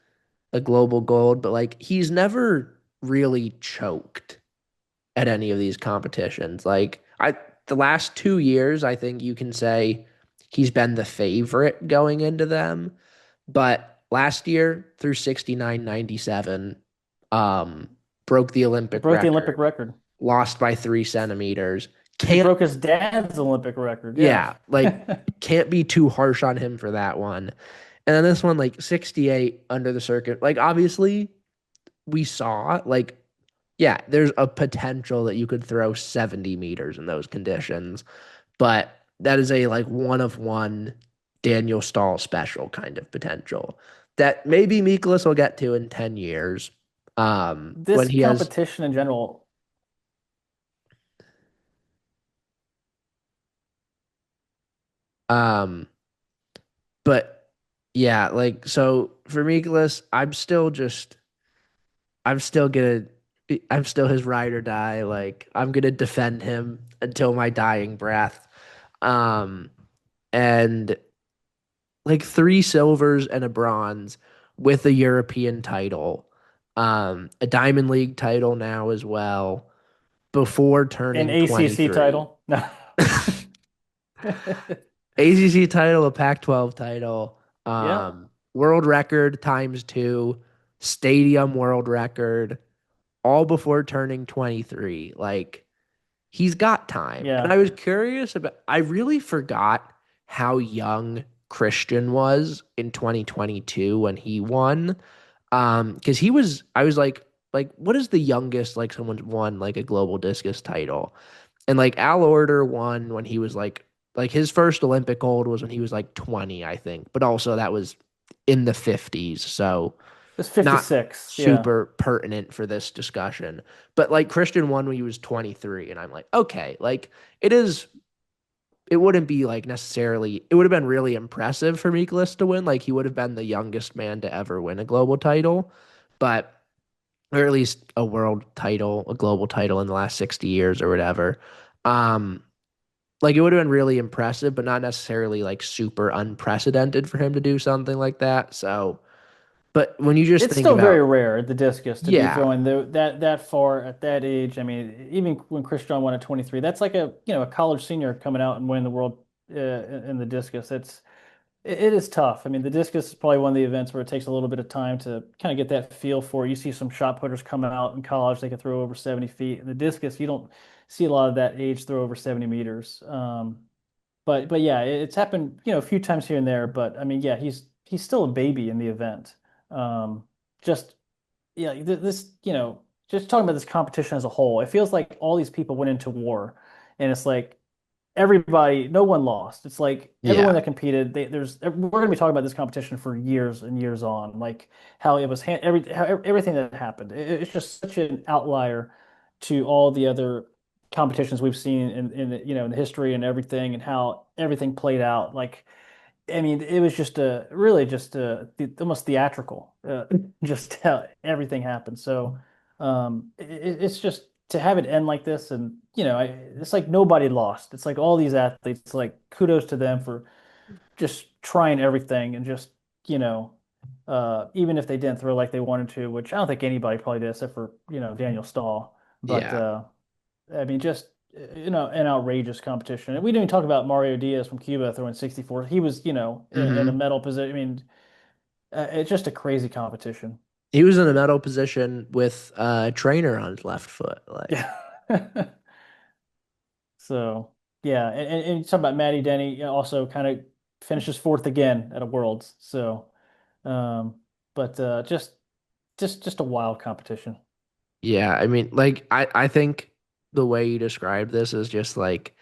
[SPEAKER 1] a global gold, but like he's never really choked at any of these competitions. The last 2 years, I think you can say he's been the favorite going into them. But last year through 69.97, um, broke the
[SPEAKER 2] It
[SPEAKER 1] Olympic
[SPEAKER 2] broke the Olympic
[SPEAKER 1] record,
[SPEAKER 2] record.
[SPEAKER 1] lost by 3 centimeters.
[SPEAKER 2] It
[SPEAKER 1] Can't,
[SPEAKER 2] broke his dad's Olympic record. Yeah.
[SPEAKER 1] yeah, like can't be too harsh on him for that one. And then this one, like 68 under the circuit. Like obviously we saw like yeah, there's a potential that you could throw 70 meters in those conditions, but that is a like one of one Daniel Ståhl special kind of potential that maybe Miklas will get to in 10 years. When
[SPEAKER 2] This
[SPEAKER 1] he has,
[SPEAKER 2] competition in general,
[SPEAKER 1] um, but yeah, like, so for Miklas, I'm still gonna, I'm still his ride or die. Like, I'm gonna defend him until my dying breath. Um, and like 3 silvers and a bronze with a European title, a Diamond League title now as well before
[SPEAKER 2] an
[SPEAKER 1] turning
[SPEAKER 2] ACC
[SPEAKER 1] 23.
[SPEAKER 2] title. No.
[SPEAKER 1] ACC title, a Pac-12 title,
[SPEAKER 2] Yeah.
[SPEAKER 1] world record times two, stadium world record, all before turning 23. Like he's got time. And
[SPEAKER 2] Yeah.
[SPEAKER 1] I was curious about, I really forgot how young Christian was in 2022 when he won. Because I was like, what is the youngest like someone's won like a global discus title? And like Al Order won when he was like his first Olympic gold was when he was like 20, I think. But also that was in the 50s. So
[SPEAKER 2] It's
[SPEAKER 1] not
[SPEAKER 2] 56. Yeah.
[SPEAKER 1] super pertinent for this discussion. But like Christian won when he was 23, and I'm like, okay, like it is. It wouldn't be like necessarily. It would have been really impressive for Miklas to win. Like he would have been the youngest man to ever win a global title, but or at least a world title, a global title in the last 60 years or whatever. Um, like it would have been really impressive, but not necessarily like super unprecedented for him to do something like that. So, but when you just
[SPEAKER 2] It's
[SPEAKER 1] think
[SPEAKER 2] still very
[SPEAKER 1] about,
[SPEAKER 2] rare, the discus, to be
[SPEAKER 1] yeah,
[SPEAKER 2] throwing that far at that age. I mean, even when Christian won at 23, that's like a college senior coming out and winning the world in the discus. It is tough. I mean, the discus is probably one of the events where it takes a little bit of time to kind of get that feel for. You see some shot putters coming out in college, they can throw over 70 feet. In the discus, you don't see a lot of that age throw over 70 meters. But yeah, it's happened, a few times here and there. But I mean, yeah, he's still a baby in the event. Um, just yeah, this, just talking about this competition as a whole, it feels like all these people went into war, and it's like everybody, no one lost. It's like everyone
[SPEAKER 1] yeah,
[SPEAKER 2] that competed, we're going to be talking about this competition for years and years on, like how it was everything that happened. It's just such an outlier to all the other competitions we've seen in the history and everything, and how everything played out. Like, I mean, it was just really just almost theatrical, just how everything happened. So, it's just to have it end like this, and it's like nobody lost. It's like all these athletes, like kudos to them for just trying everything, and just even if they didn't throw like they wanted to, which I don't think anybody probably did, except for Daniel Ståhl. But
[SPEAKER 1] yeah.
[SPEAKER 2] I mean, just an outrageous competition. And we didn't even talk about Mario Diaz from Cuba throwing 64. He was, in a
[SPEAKER 1] Hmm.
[SPEAKER 2] medal position. I mean, it's just a crazy competition.
[SPEAKER 1] He was in a medal position with a trainer on his left foot. Like,
[SPEAKER 2] Yeah. So yeah, and you talk about Matty Denny, also kind of finishes fourth again at a Worlds. So, um, but just a wild competition.
[SPEAKER 1] yeah, I mean, like, I think the way you described this is just like,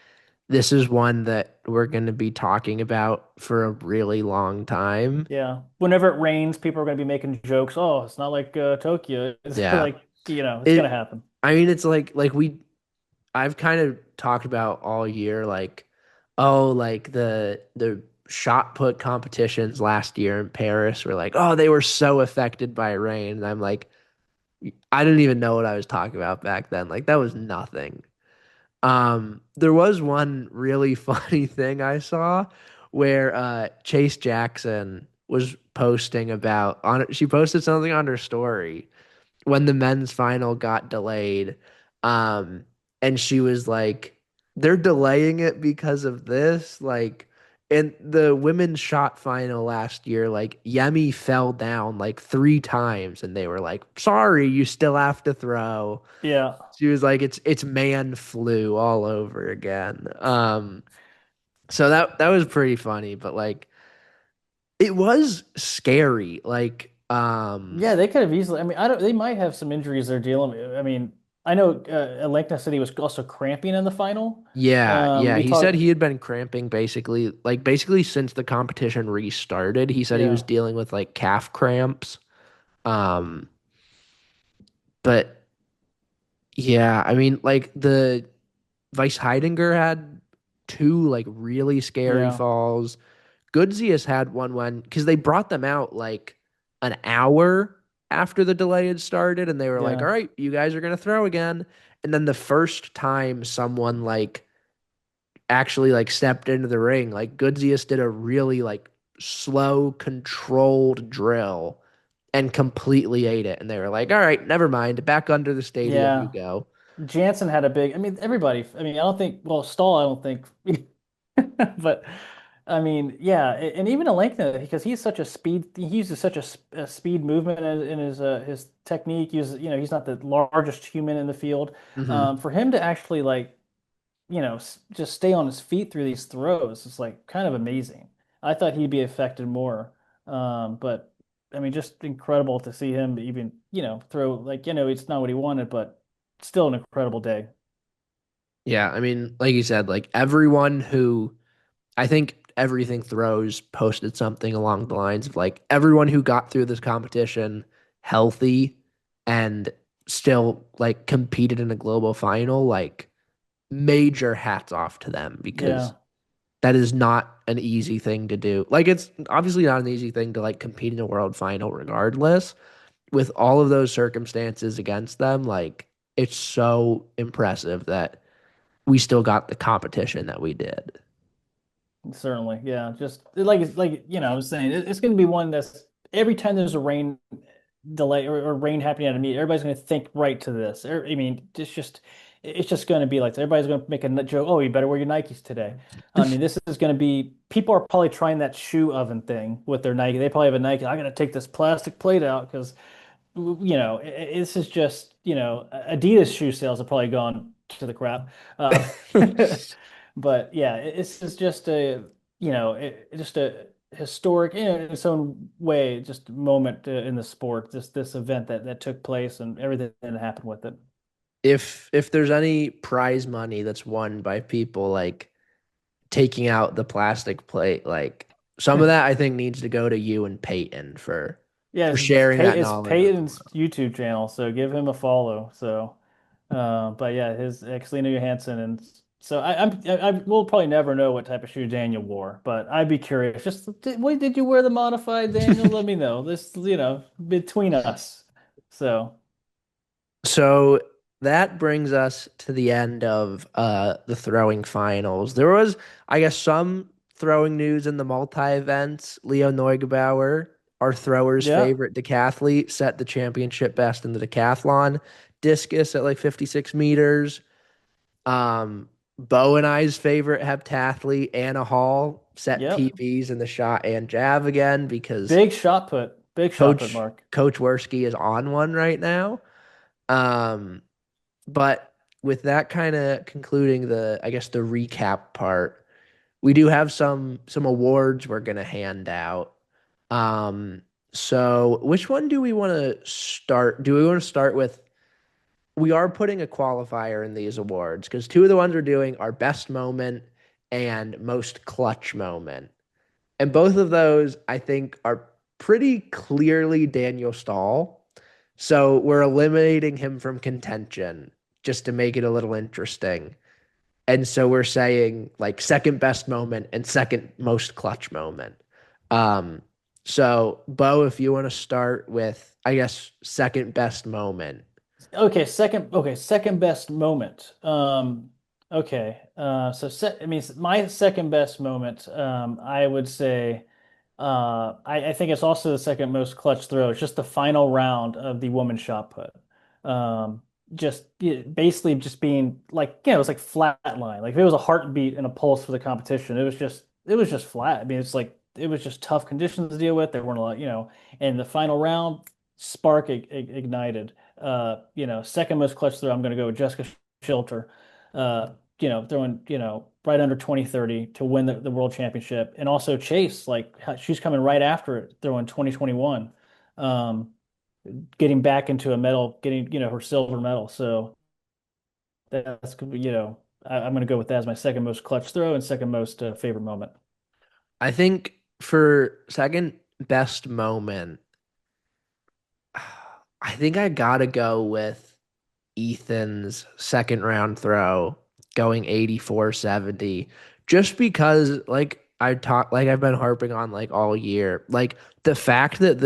[SPEAKER 1] this is one that we're going to be talking about for a really long time.
[SPEAKER 2] Yeah. Whenever it rains, people are going to be making jokes. Oh, it's not like Tokyo. It's
[SPEAKER 1] Yeah.
[SPEAKER 2] like, it's going to
[SPEAKER 1] It,
[SPEAKER 2] happen.
[SPEAKER 1] I mean, it's like I've kind of talked about all year, like, oh, like the shot put competitions last year in Paris were like, oh, they were so affected by rain. And I'm like, I didn't even know what I was talking about back then. Like that was nothing. There was one really funny thing I saw where Chase Jackson was posting about on she posted something on her story when the men's final got delayed. Um, and she was like, they're delaying it because of this. Like, in the women's shot final last year, like Yemi fell down like 3 times and they were like, sorry, you still have to throw.
[SPEAKER 2] Yeah.
[SPEAKER 1] She was like, it's man flu all over again. So that was pretty funny, but like it was scary. Like,
[SPEAKER 2] Yeah, they could have easily. I mean, I don't. They might have some injuries they're dealing with. I mean, I know Atlanta City was also cramping in the final.
[SPEAKER 1] yeah, yeah.
[SPEAKER 2] We
[SPEAKER 1] He said
[SPEAKER 2] talked.
[SPEAKER 1] he had been cramping basically since the competition restarted. He said he was
[SPEAKER 2] Yeah,
[SPEAKER 1] dealing with like calf cramps. Um, but yeah, I mean, like the Vice Heidinger had two like really scary
[SPEAKER 2] yeah,
[SPEAKER 1] falls. Goodsius had one when because they brought them out like an hour after the delay had started, and they were like, "All
[SPEAKER 2] yeah,
[SPEAKER 1] right, you guys are gonna throw again." And then the first time someone like actually like stepped into the ring, like Goodsius did a really like slow, controlled drill and completely ate it. And they were like, "All right, never mind. Back under the stadium you
[SPEAKER 2] yeah.
[SPEAKER 1] go."
[SPEAKER 2] Jansen had a big. I mean, everybody. I mean, I don't think. Well, Ståhl, I don't think. But I mean, yeah, and even Alenkna, because he's such a speed. He uses such a speed movement in his technique. He's not the largest human in the field.
[SPEAKER 1] Hmm.
[SPEAKER 2] For him to actually like just stay on his feet through these throws is like kind of amazing. I thought he'd be affected more. But I mean, just incredible to see him even, throw like, it's not what he wanted, but still an incredible day.
[SPEAKER 1] Yeah, I mean, like you said, like everyone who I think everything throws posted something along the lines of like everyone who got through this competition healthy and still like competed in a global final, like major hats off to them because
[SPEAKER 2] Yeah,
[SPEAKER 1] that is not an easy thing to do. Like it's obviously not an easy thing to like compete in a world final regardless. With all of those circumstances against them, like it's so impressive that we still got the competition that we did.
[SPEAKER 2] certainly. Yeah, just like I was saying, it's going to be one that's every time there's a rain delay or rain happening at a meet, everybody's going to think right to this. I mean, it's just going to be like everybody's going to make a joke. Oh, you better wear your Nikes today. I mean, this is going to be people are probably trying that shoe oven thing with their Nike. They probably have a Nike. I got to take this plastic plate out because this is just Adidas shoe sales have probably gone to the crap. Um, but yeah, this is just just a historic in its own way, just moment in the sport. This event that took place and everything that happened with it.
[SPEAKER 1] If there's any prize money that's won by people like taking out the plastic plate, like some of that I think needs to go to you and Peyton
[SPEAKER 2] Yeah,
[SPEAKER 1] for sharing that
[SPEAKER 2] It's
[SPEAKER 1] knowledge with the
[SPEAKER 2] Peyton's
[SPEAKER 1] world.
[SPEAKER 2] YouTube channel, so give him a follow. So, but yeah, his Selena Johansson, and so I will probably never know what type of shoe Daniel wore, but I'd be curious. Just what did you wear the modified, Daniel? Let me know. This, between us. So
[SPEAKER 1] So that brings us to the end of the throwing finals. There was, I guess, some throwing news in the multi-events. Leo Neugebauer, our throwers'
[SPEAKER 2] yeah,
[SPEAKER 1] favorite decathlete, set the championship best in the decathlon. Discus at like 56 meters. Beau and I's favorite heptathlete, Anna Hall, set
[SPEAKER 2] yep.
[SPEAKER 1] PBs in the shot and jav again because
[SPEAKER 2] Big shot put,
[SPEAKER 1] Coach
[SPEAKER 2] Mark.
[SPEAKER 1] Coach Worski is on one right now. Um, but with that kind of concluding the, I guess the recap part, we do have some awards we're gonna hand out. Um, so which one do we want to start? Do we want to start with? We are putting a qualifier in these awards because two of the ones we're doing are best moment and most clutch moment. And both of those, I think, are pretty clearly Daniel Stahl. So we're eliminating him from contention just to make it a little interesting. And so we're saying like second best moment and second most clutch moment. Um, so Beau, if you want to start with, I guess, second best moment.
[SPEAKER 2] Second best moment. Okay. I mean, my second best moment, I would say. I think it's also the second most clutch throw. It's just the final round of the women's shot put. Um, just basically just being like, it was like flat line. Like if it was a heartbeat and a pulse for the competition, it was just flat. I mean, it's like it was just tough conditions to deal with. There weren't a lot, and the final round, spark ignited. Second most clutch throw, I'm gonna go with Jessica Schilter. Throwing, right under 2030 to win the world championship. And also Chase, like she's coming right after it, throwing 2021, um, getting back into a medal, getting, her silver medal. So that's, I'm going to go with that as my second most clutch throw and second most favorite moment.
[SPEAKER 1] I think for second best moment, I think I gotta go with Ethan's second round throw going 84-70, just because like I've been harping on like all year, like the fact that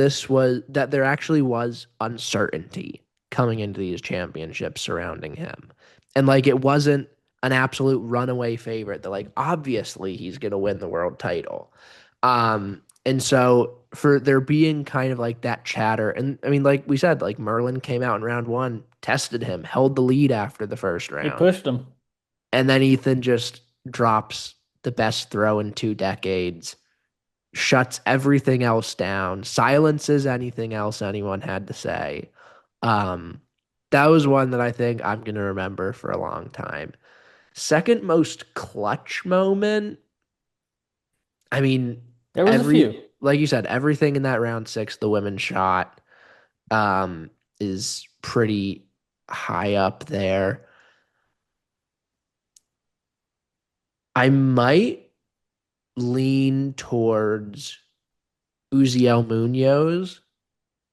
[SPEAKER 1] there actually was uncertainty coming into these championships surrounding him, and like it wasn't an absolute runaway favorite that like obviously he's gonna win the world title. And so for there being kind of like that chatter, and I mean, like we said, like Merlin came out in round one, tested him, held the lead after the first
[SPEAKER 2] He
[SPEAKER 1] round,
[SPEAKER 2] pushed him.
[SPEAKER 1] and then Ethan just drops the best throw in 2 decades, shuts everything else down, silences anything else anyone had to say. Um, that was one that I think I'm gonna remember for a long time. Second most clutch moment. I mean,
[SPEAKER 2] There was a few.
[SPEAKER 1] like you said, everything in that round six, the women's shot, um, is pretty high up there. I might lean towards Uziel Munoz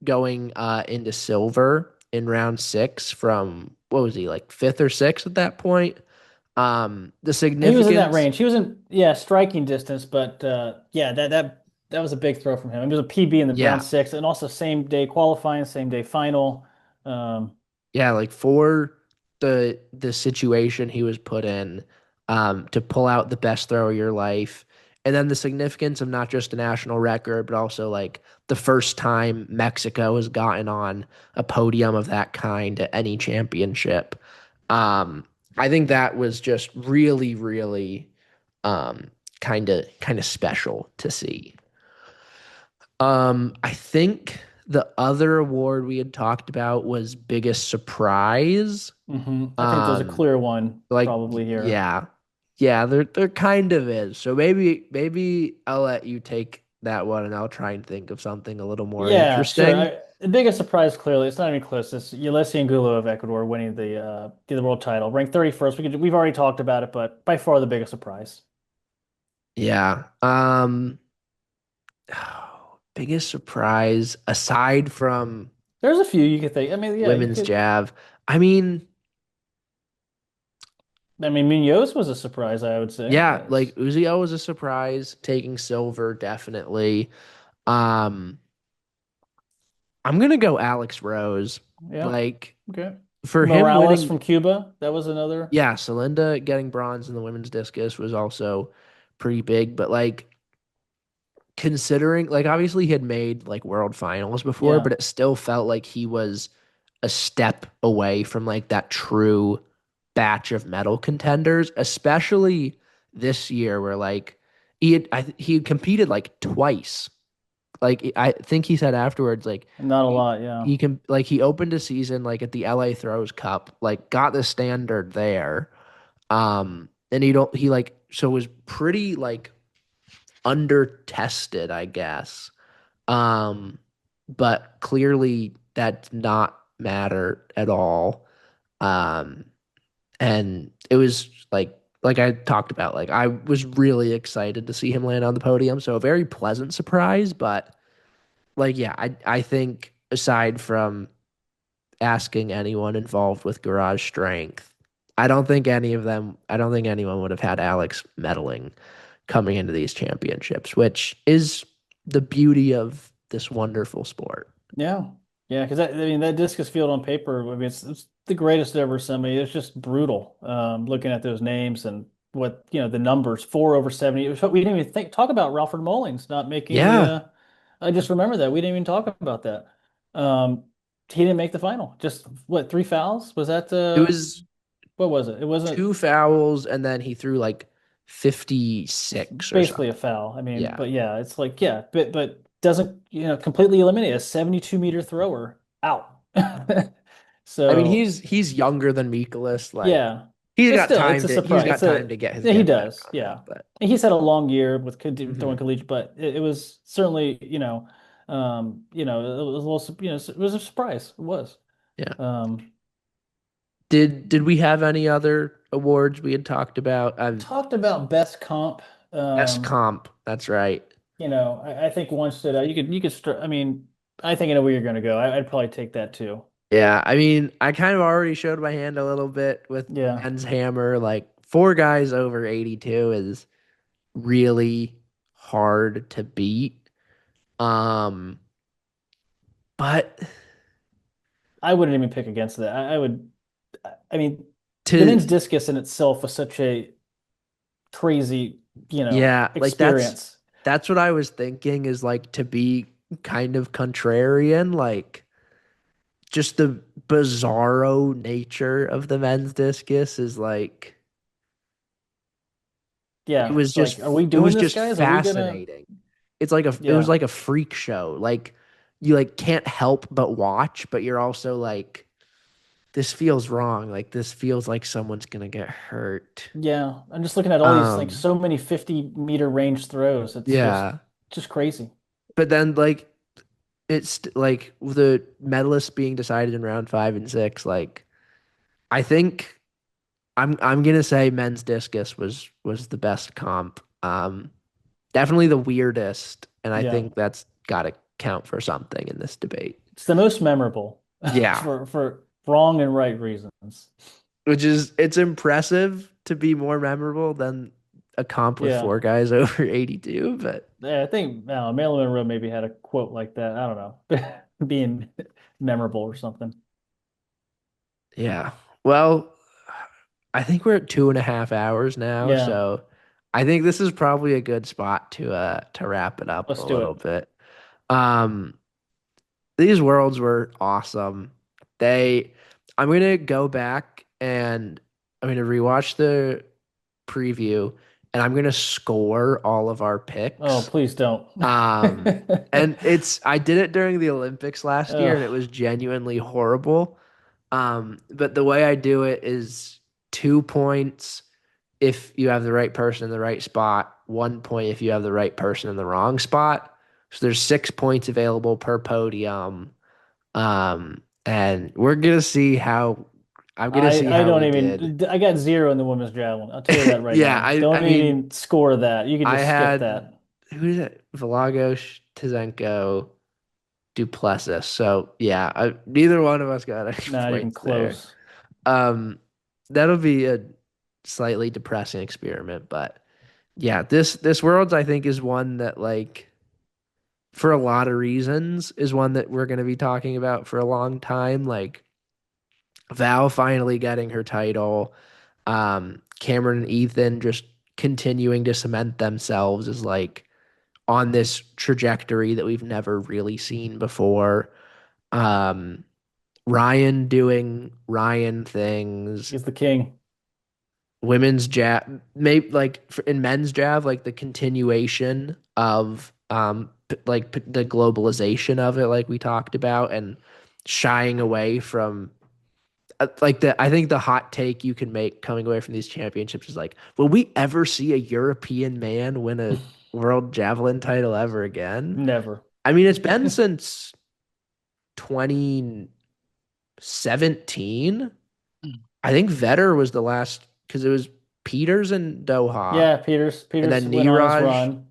[SPEAKER 1] going into silver in round six from what was he like fifth or sixth at that point? The
[SPEAKER 2] He was in that
[SPEAKER 1] significance,
[SPEAKER 2] range. He was in, yeah, striking distance, but yeah, that was a big throw from him. It was a PB in the round
[SPEAKER 1] yeah,
[SPEAKER 2] six, and also same day qualifying, same day final. Um,
[SPEAKER 1] yeah, like for the situation he was put in, to pull out the best throw of your life, and then the significance of not just a national record, but also like the first time Mexico has gotten on a podium of that kind at any championship. Um, I think that was just really, really, kind of special to see. I think the other award we had talked about was biggest surprise.
[SPEAKER 2] I think there's a
[SPEAKER 1] Um,
[SPEAKER 2] clear one
[SPEAKER 1] like
[SPEAKER 2] probably here.
[SPEAKER 1] yeah, yeah, there kind of is. So maybe I'll let you take that one, and I'll try and think of something a little more
[SPEAKER 2] Yeah, sure.
[SPEAKER 1] interesting.
[SPEAKER 2] The biggest surprise, clearly, it's not even close. It's Yeltsin Angulo of Ecuador winning the world title, ranked 31st. We've already talked about it, but by far the biggest surprise.
[SPEAKER 1] Yeah. Biggest surprise aside from
[SPEAKER 2] There's a few you could think. I mean, yeah, you
[SPEAKER 1] women's
[SPEAKER 2] could.
[SPEAKER 1] jav. I mean,
[SPEAKER 2] I mean, Munoz was a surprise, I would say.
[SPEAKER 1] yeah, like Uziel was a surprise, taking silver definitely. Um, I'm gonna go Alex Rose.
[SPEAKER 2] Yeah.
[SPEAKER 1] Like
[SPEAKER 2] Okay.
[SPEAKER 1] for him
[SPEAKER 2] Morales
[SPEAKER 1] winning,
[SPEAKER 2] from Cuba, that was another.
[SPEAKER 1] yeah, Celinda getting bronze in the women's discus was also pretty big, but like considering like obviously he had made like world finals before,
[SPEAKER 2] Yeah.
[SPEAKER 1] but it still felt like he was a step away from like that true batch of medal contenders, especially this year where like he had competed like twice. Like I think he said afterwards, like
[SPEAKER 2] Not a
[SPEAKER 1] he
[SPEAKER 2] lot, yeah.
[SPEAKER 1] he can like he opened a season like at the LA Throws Cup, like got the standard there. And he like so was pretty like under tested, I guess. Um, but clearly that did not matter at all. Um, and it was like I talked about, like I was really excited to see him land on the podium. So a very pleasant surprise, but like yeah, I think aside from asking anyone involved with garage strength, I don't think anyone would have had Alex medaling coming into these championships, which is the beauty of this wonderful sport.
[SPEAKER 2] Yeah. Yeah, because I mean that discus field on paper, I mean it's the greatest ever semi. It's just brutal. Looking at those names and what the numbers 4 over 70. We didn't even talk about Ralford Mullings not making the.
[SPEAKER 1] Yeah,
[SPEAKER 2] I just remember that we didn't even talk about that. He didn't make the final. Just what, 3 fouls? Was that
[SPEAKER 1] it was
[SPEAKER 2] what was it? It wasn't
[SPEAKER 1] 2 fouls, and then he threw like 56 or
[SPEAKER 2] basically a
[SPEAKER 1] something.
[SPEAKER 2] foul. I mean,
[SPEAKER 1] Yeah.
[SPEAKER 2] but yeah, it's like yeah, but doesn't completely eliminate a 72-meter thrower out.
[SPEAKER 1] I mean,
[SPEAKER 2] So
[SPEAKER 1] he's younger than Mikolas. Like
[SPEAKER 2] yeah, but still, it's a
[SPEAKER 1] he's
[SPEAKER 2] surprise.
[SPEAKER 1] got time to get his
[SPEAKER 2] Yeah, he
[SPEAKER 1] get back
[SPEAKER 2] does.
[SPEAKER 1] on it.
[SPEAKER 2] Yeah,
[SPEAKER 1] But
[SPEAKER 2] and he's had a long year with throwing
[SPEAKER 1] mhm.
[SPEAKER 2] collegiate, but it was certainly it was a little it was a surprise. It was.
[SPEAKER 1] Yeah.
[SPEAKER 2] Um,
[SPEAKER 1] Did we have any other awards we had talked about?
[SPEAKER 2] Talked about best comp.
[SPEAKER 1] Best comp. That's right.
[SPEAKER 2] I think one stood out. You could start. I mean, I think I know where you're going to go. I'd probably take that too.
[SPEAKER 1] Yeah, I mean, I kind of already showed my hand a little bit with
[SPEAKER 2] Yeah,
[SPEAKER 1] men's hammer. Like 4 guys over 82 is really hard to beat. Um, but
[SPEAKER 2] I wouldn't even pick against that. I would. I mean, the
[SPEAKER 1] to
[SPEAKER 2] men's discus in itself was such a crazy,
[SPEAKER 1] yeah, like
[SPEAKER 2] experience.
[SPEAKER 1] that's what I was thinking is like to be kind of contrarian, like just the bizarro nature of the men's discus is like
[SPEAKER 2] Yeah, it's like, are we
[SPEAKER 1] it
[SPEAKER 2] doing
[SPEAKER 1] was
[SPEAKER 2] this,
[SPEAKER 1] just
[SPEAKER 2] guys? Are we gonna?
[SPEAKER 1] fascinating. It's like it was
[SPEAKER 2] Yeah,
[SPEAKER 1] like a freak show. Like you like can't help but watch, but you're also like this feels wrong. Like this feels like someone's gonna get hurt.
[SPEAKER 2] yeah. I'm just looking at all these like
[SPEAKER 1] Um,
[SPEAKER 2] so many 50-meter range throws. It's
[SPEAKER 1] yeah.
[SPEAKER 2] just crazy.
[SPEAKER 1] But then like it's like the medalists being decided in round 5 and 6, like I think I'm gonna say men's discus was the best comp. Definitely the weirdest, and I
[SPEAKER 2] Yeah,
[SPEAKER 1] think that's gotta count for something in this debate.
[SPEAKER 2] it's the most memorable
[SPEAKER 1] Yeah.
[SPEAKER 2] for wrong and right reasons.
[SPEAKER 1] Which is it's impressive to be more memorable than a comp with
[SPEAKER 2] Yeah.
[SPEAKER 1] 4 guys over 82, but
[SPEAKER 2] Yeah, I think Marilyn Monroe maybe had a quote like that. I don't know, being memorable or something.
[SPEAKER 1] yeah. Well, I think we're at 2.5 hours now,
[SPEAKER 2] Yeah,
[SPEAKER 1] so I think this is probably a good spot to wrap it up a
[SPEAKER 2] let's do
[SPEAKER 1] little
[SPEAKER 2] it.
[SPEAKER 1] bit. Um, these worlds were awesome. They, I'm gonna go back and I'm gonna rewatch the preview and I'm gonna score all of our
[SPEAKER 2] Oh,
[SPEAKER 1] picks.
[SPEAKER 2] please don't.
[SPEAKER 1] Um, and I did it during the Olympics last year and it
[SPEAKER 2] Ugh,
[SPEAKER 1] was genuinely horrible. But the way I do it is 2 points if you have the right person in the right spot, 1 point if you have the right person in the wrong spot. So there's 6 points available per podium. And we're gonna see how I'm gonna see
[SPEAKER 2] I
[SPEAKER 1] how
[SPEAKER 2] don't
[SPEAKER 1] we did.
[SPEAKER 2] even. I got zero in the women's javelin. I'll tell you that right
[SPEAKER 1] Yeah,
[SPEAKER 2] now.
[SPEAKER 1] I
[SPEAKER 2] Don't
[SPEAKER 1] mean
[SPEAKER 2] even score that. You can
[SPEAKER 1] I
[SPEAKER 2] just skip
[SPEAKER 1] had
[SPEAKER 2] that.
[SPEAKER 1] who's it? Vlagos, Tizenko, Duplessis. So yeah, neither one of us got any
[SPEAKER 2] Not even
[SPEAKER 1] points there.
[SPEAKER 2] close.
[SPEAKER 1] Um, that'll be a slightly depressing experiment, but yeah, this worlds I think is one that like for a lot of reasons is one that we're going to be talking about for a long time. Like Val finally getting her title, Camryn and Ethan just continuing to cement themselves as like on this trajectory that we've never really seen before. Um, Ryan doing Ryan things,
[SPEAKER 2] He's the king.
[SPEAKER 1] women's jab, maybe like in men's jab, like the continuation of the globalization of it, like we talked about, and shying away from like the I think the hot take you can make coming away from these championships is like, will we ever see a European man win a world javelin title ever again?
[SPEAKER 2] Never.
[SPEAKER 1] I mean, it's been since 2017. I think Vetter was the last because it was Peters and Doha,
[SPEAKER 2] Yeah,
[SPEAKER 1] and
[SPEAKER 2] Peters
[SPEAKER 1] then
[SPEAKER 2] went on his run.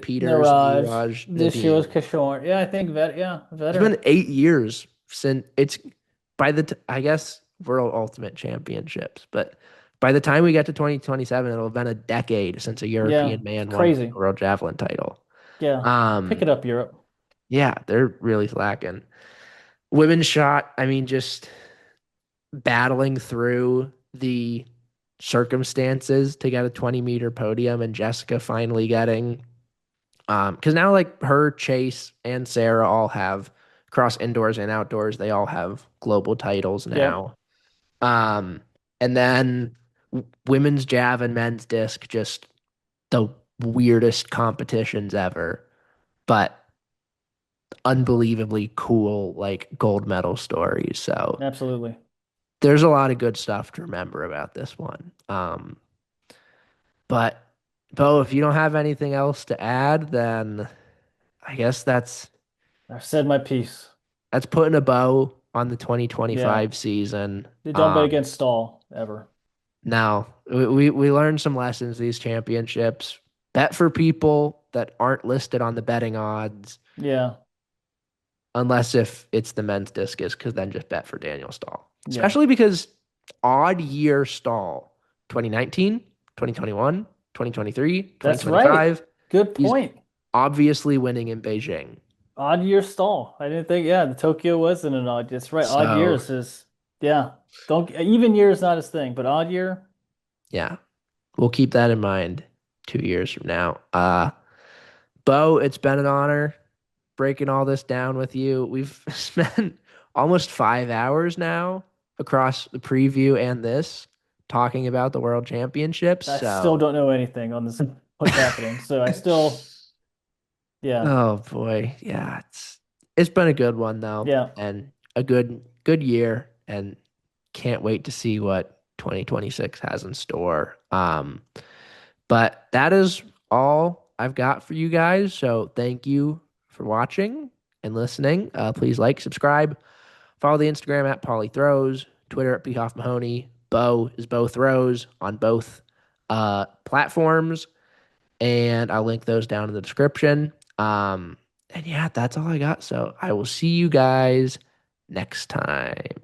[SPEAKER 1] Peters,
[SPEAKER 2] Niraj.
[SPEAKER 1] Neeraj,
[SPEAKER 2] This year was
[SPEAKER 1] Nadine.
[SPEAKER 2] Kishore. Yeah, I think
[SPEAKER 1] It's been
[SPEAKER 2] Vetter.
[SPEAKER 1] 8 years since it's I guess World Ultimate Championships, but by the time we get to 2027, it'll have been a decade since a
[SPEAKER 2] Yeah,
[SPEAKER 1] European
[SPEAKER 2] it's
[SPEAKER 1] man won
[SPEAKER 2] crazy.
[SPEAKER 1] a world javelin title.
[SPEAKER 2] Yeah, pick
[SPEAKER 1] Um,
[SPEAKER 2] it up, Europe.
[SPEAKER 1] yeah, they're really lacking. Women's shot, I mean, just battling through the circumstances to get a 20-meter podium, and Jessica finally getting because now like her, Chase, and Sarah all have across indoors and outdoors, they all have global titles
[SPEAKER 2] Yep,
[SPEAKER 1] now. Um, and then women's jav and men's disc, just the weirdest competitions ever, but unbelievably cool, like gold medal stories. So
[SPEAKER 2] absolutely.
[SPEAKER 1] there's a lot of good stuff to remember about this one. But Bo, if you don't have anything else to add, then I guess
[SPEAKER 2] I've said my piece.
[SPEAKER 1] that's putting a bow on the
[SPEAKER 2] Yeah.
[SPEAKER 1] 2025 season.
[SPEAKER 2] Don't bet against Ståhl ever.
[SPEAKER 1] Now we learned some lessons these championships. Bet for people that aren't listed on the betting odds,
[SPEAKER 2] Yeah.
[SPEAKER 1] unless if it's the men's discus, because then just bet for Daniel Stahl.
[SPEAKER 2] Yeah.
[SPEAKER 1] Especially because odd year Stahl, 2019, 2021, 2023,
[SPEAKER 2] That's right.
[SPEAKER 1] 2025.
[SPEAKER 2] Good
[SPEAKER 1] He's
[SPEAKER 2] point.
[SPEAKER 1] obviously winning in Beijing.
[SPEAKER 2] Odd year Ståhl. I didn't think, yeah, the Tokyo wasn't an odd. That's right. Odd
[SPEAKER 1] So
[SPEAKER 2] years is, yeah. Don't, even year is not his thing, but odd year,
[SPEAKER 1] yeah, we'll keep that in mind 2 years from now. Bo, it's been an honor breaking all this down with you. We've spent almost 5 hours now across the preview and this talking about the world championships.
[SPEAKER 2] I still
[SPEAKER 1] So,
[SPEAKER 2] don't know anything on this, what's happening. So I still, yeah,
[SPEAKER 1] oh boy, yeah, it's been a good one though,
[SPEAKER 2] yeah.
[SPEAKER 1] and a good year, and can't wait to see what 2026 has in store. But that is all I've got for you guys. So thank you for watching and listening. Please like, subscribe, follow the Instagram at Paulie Throws, Twitter at Behoff Mahoney. Beau is Beau Throws on both platforms, and I'll link those down in the description. And yeah, that's all I got. So I will see you guys next time.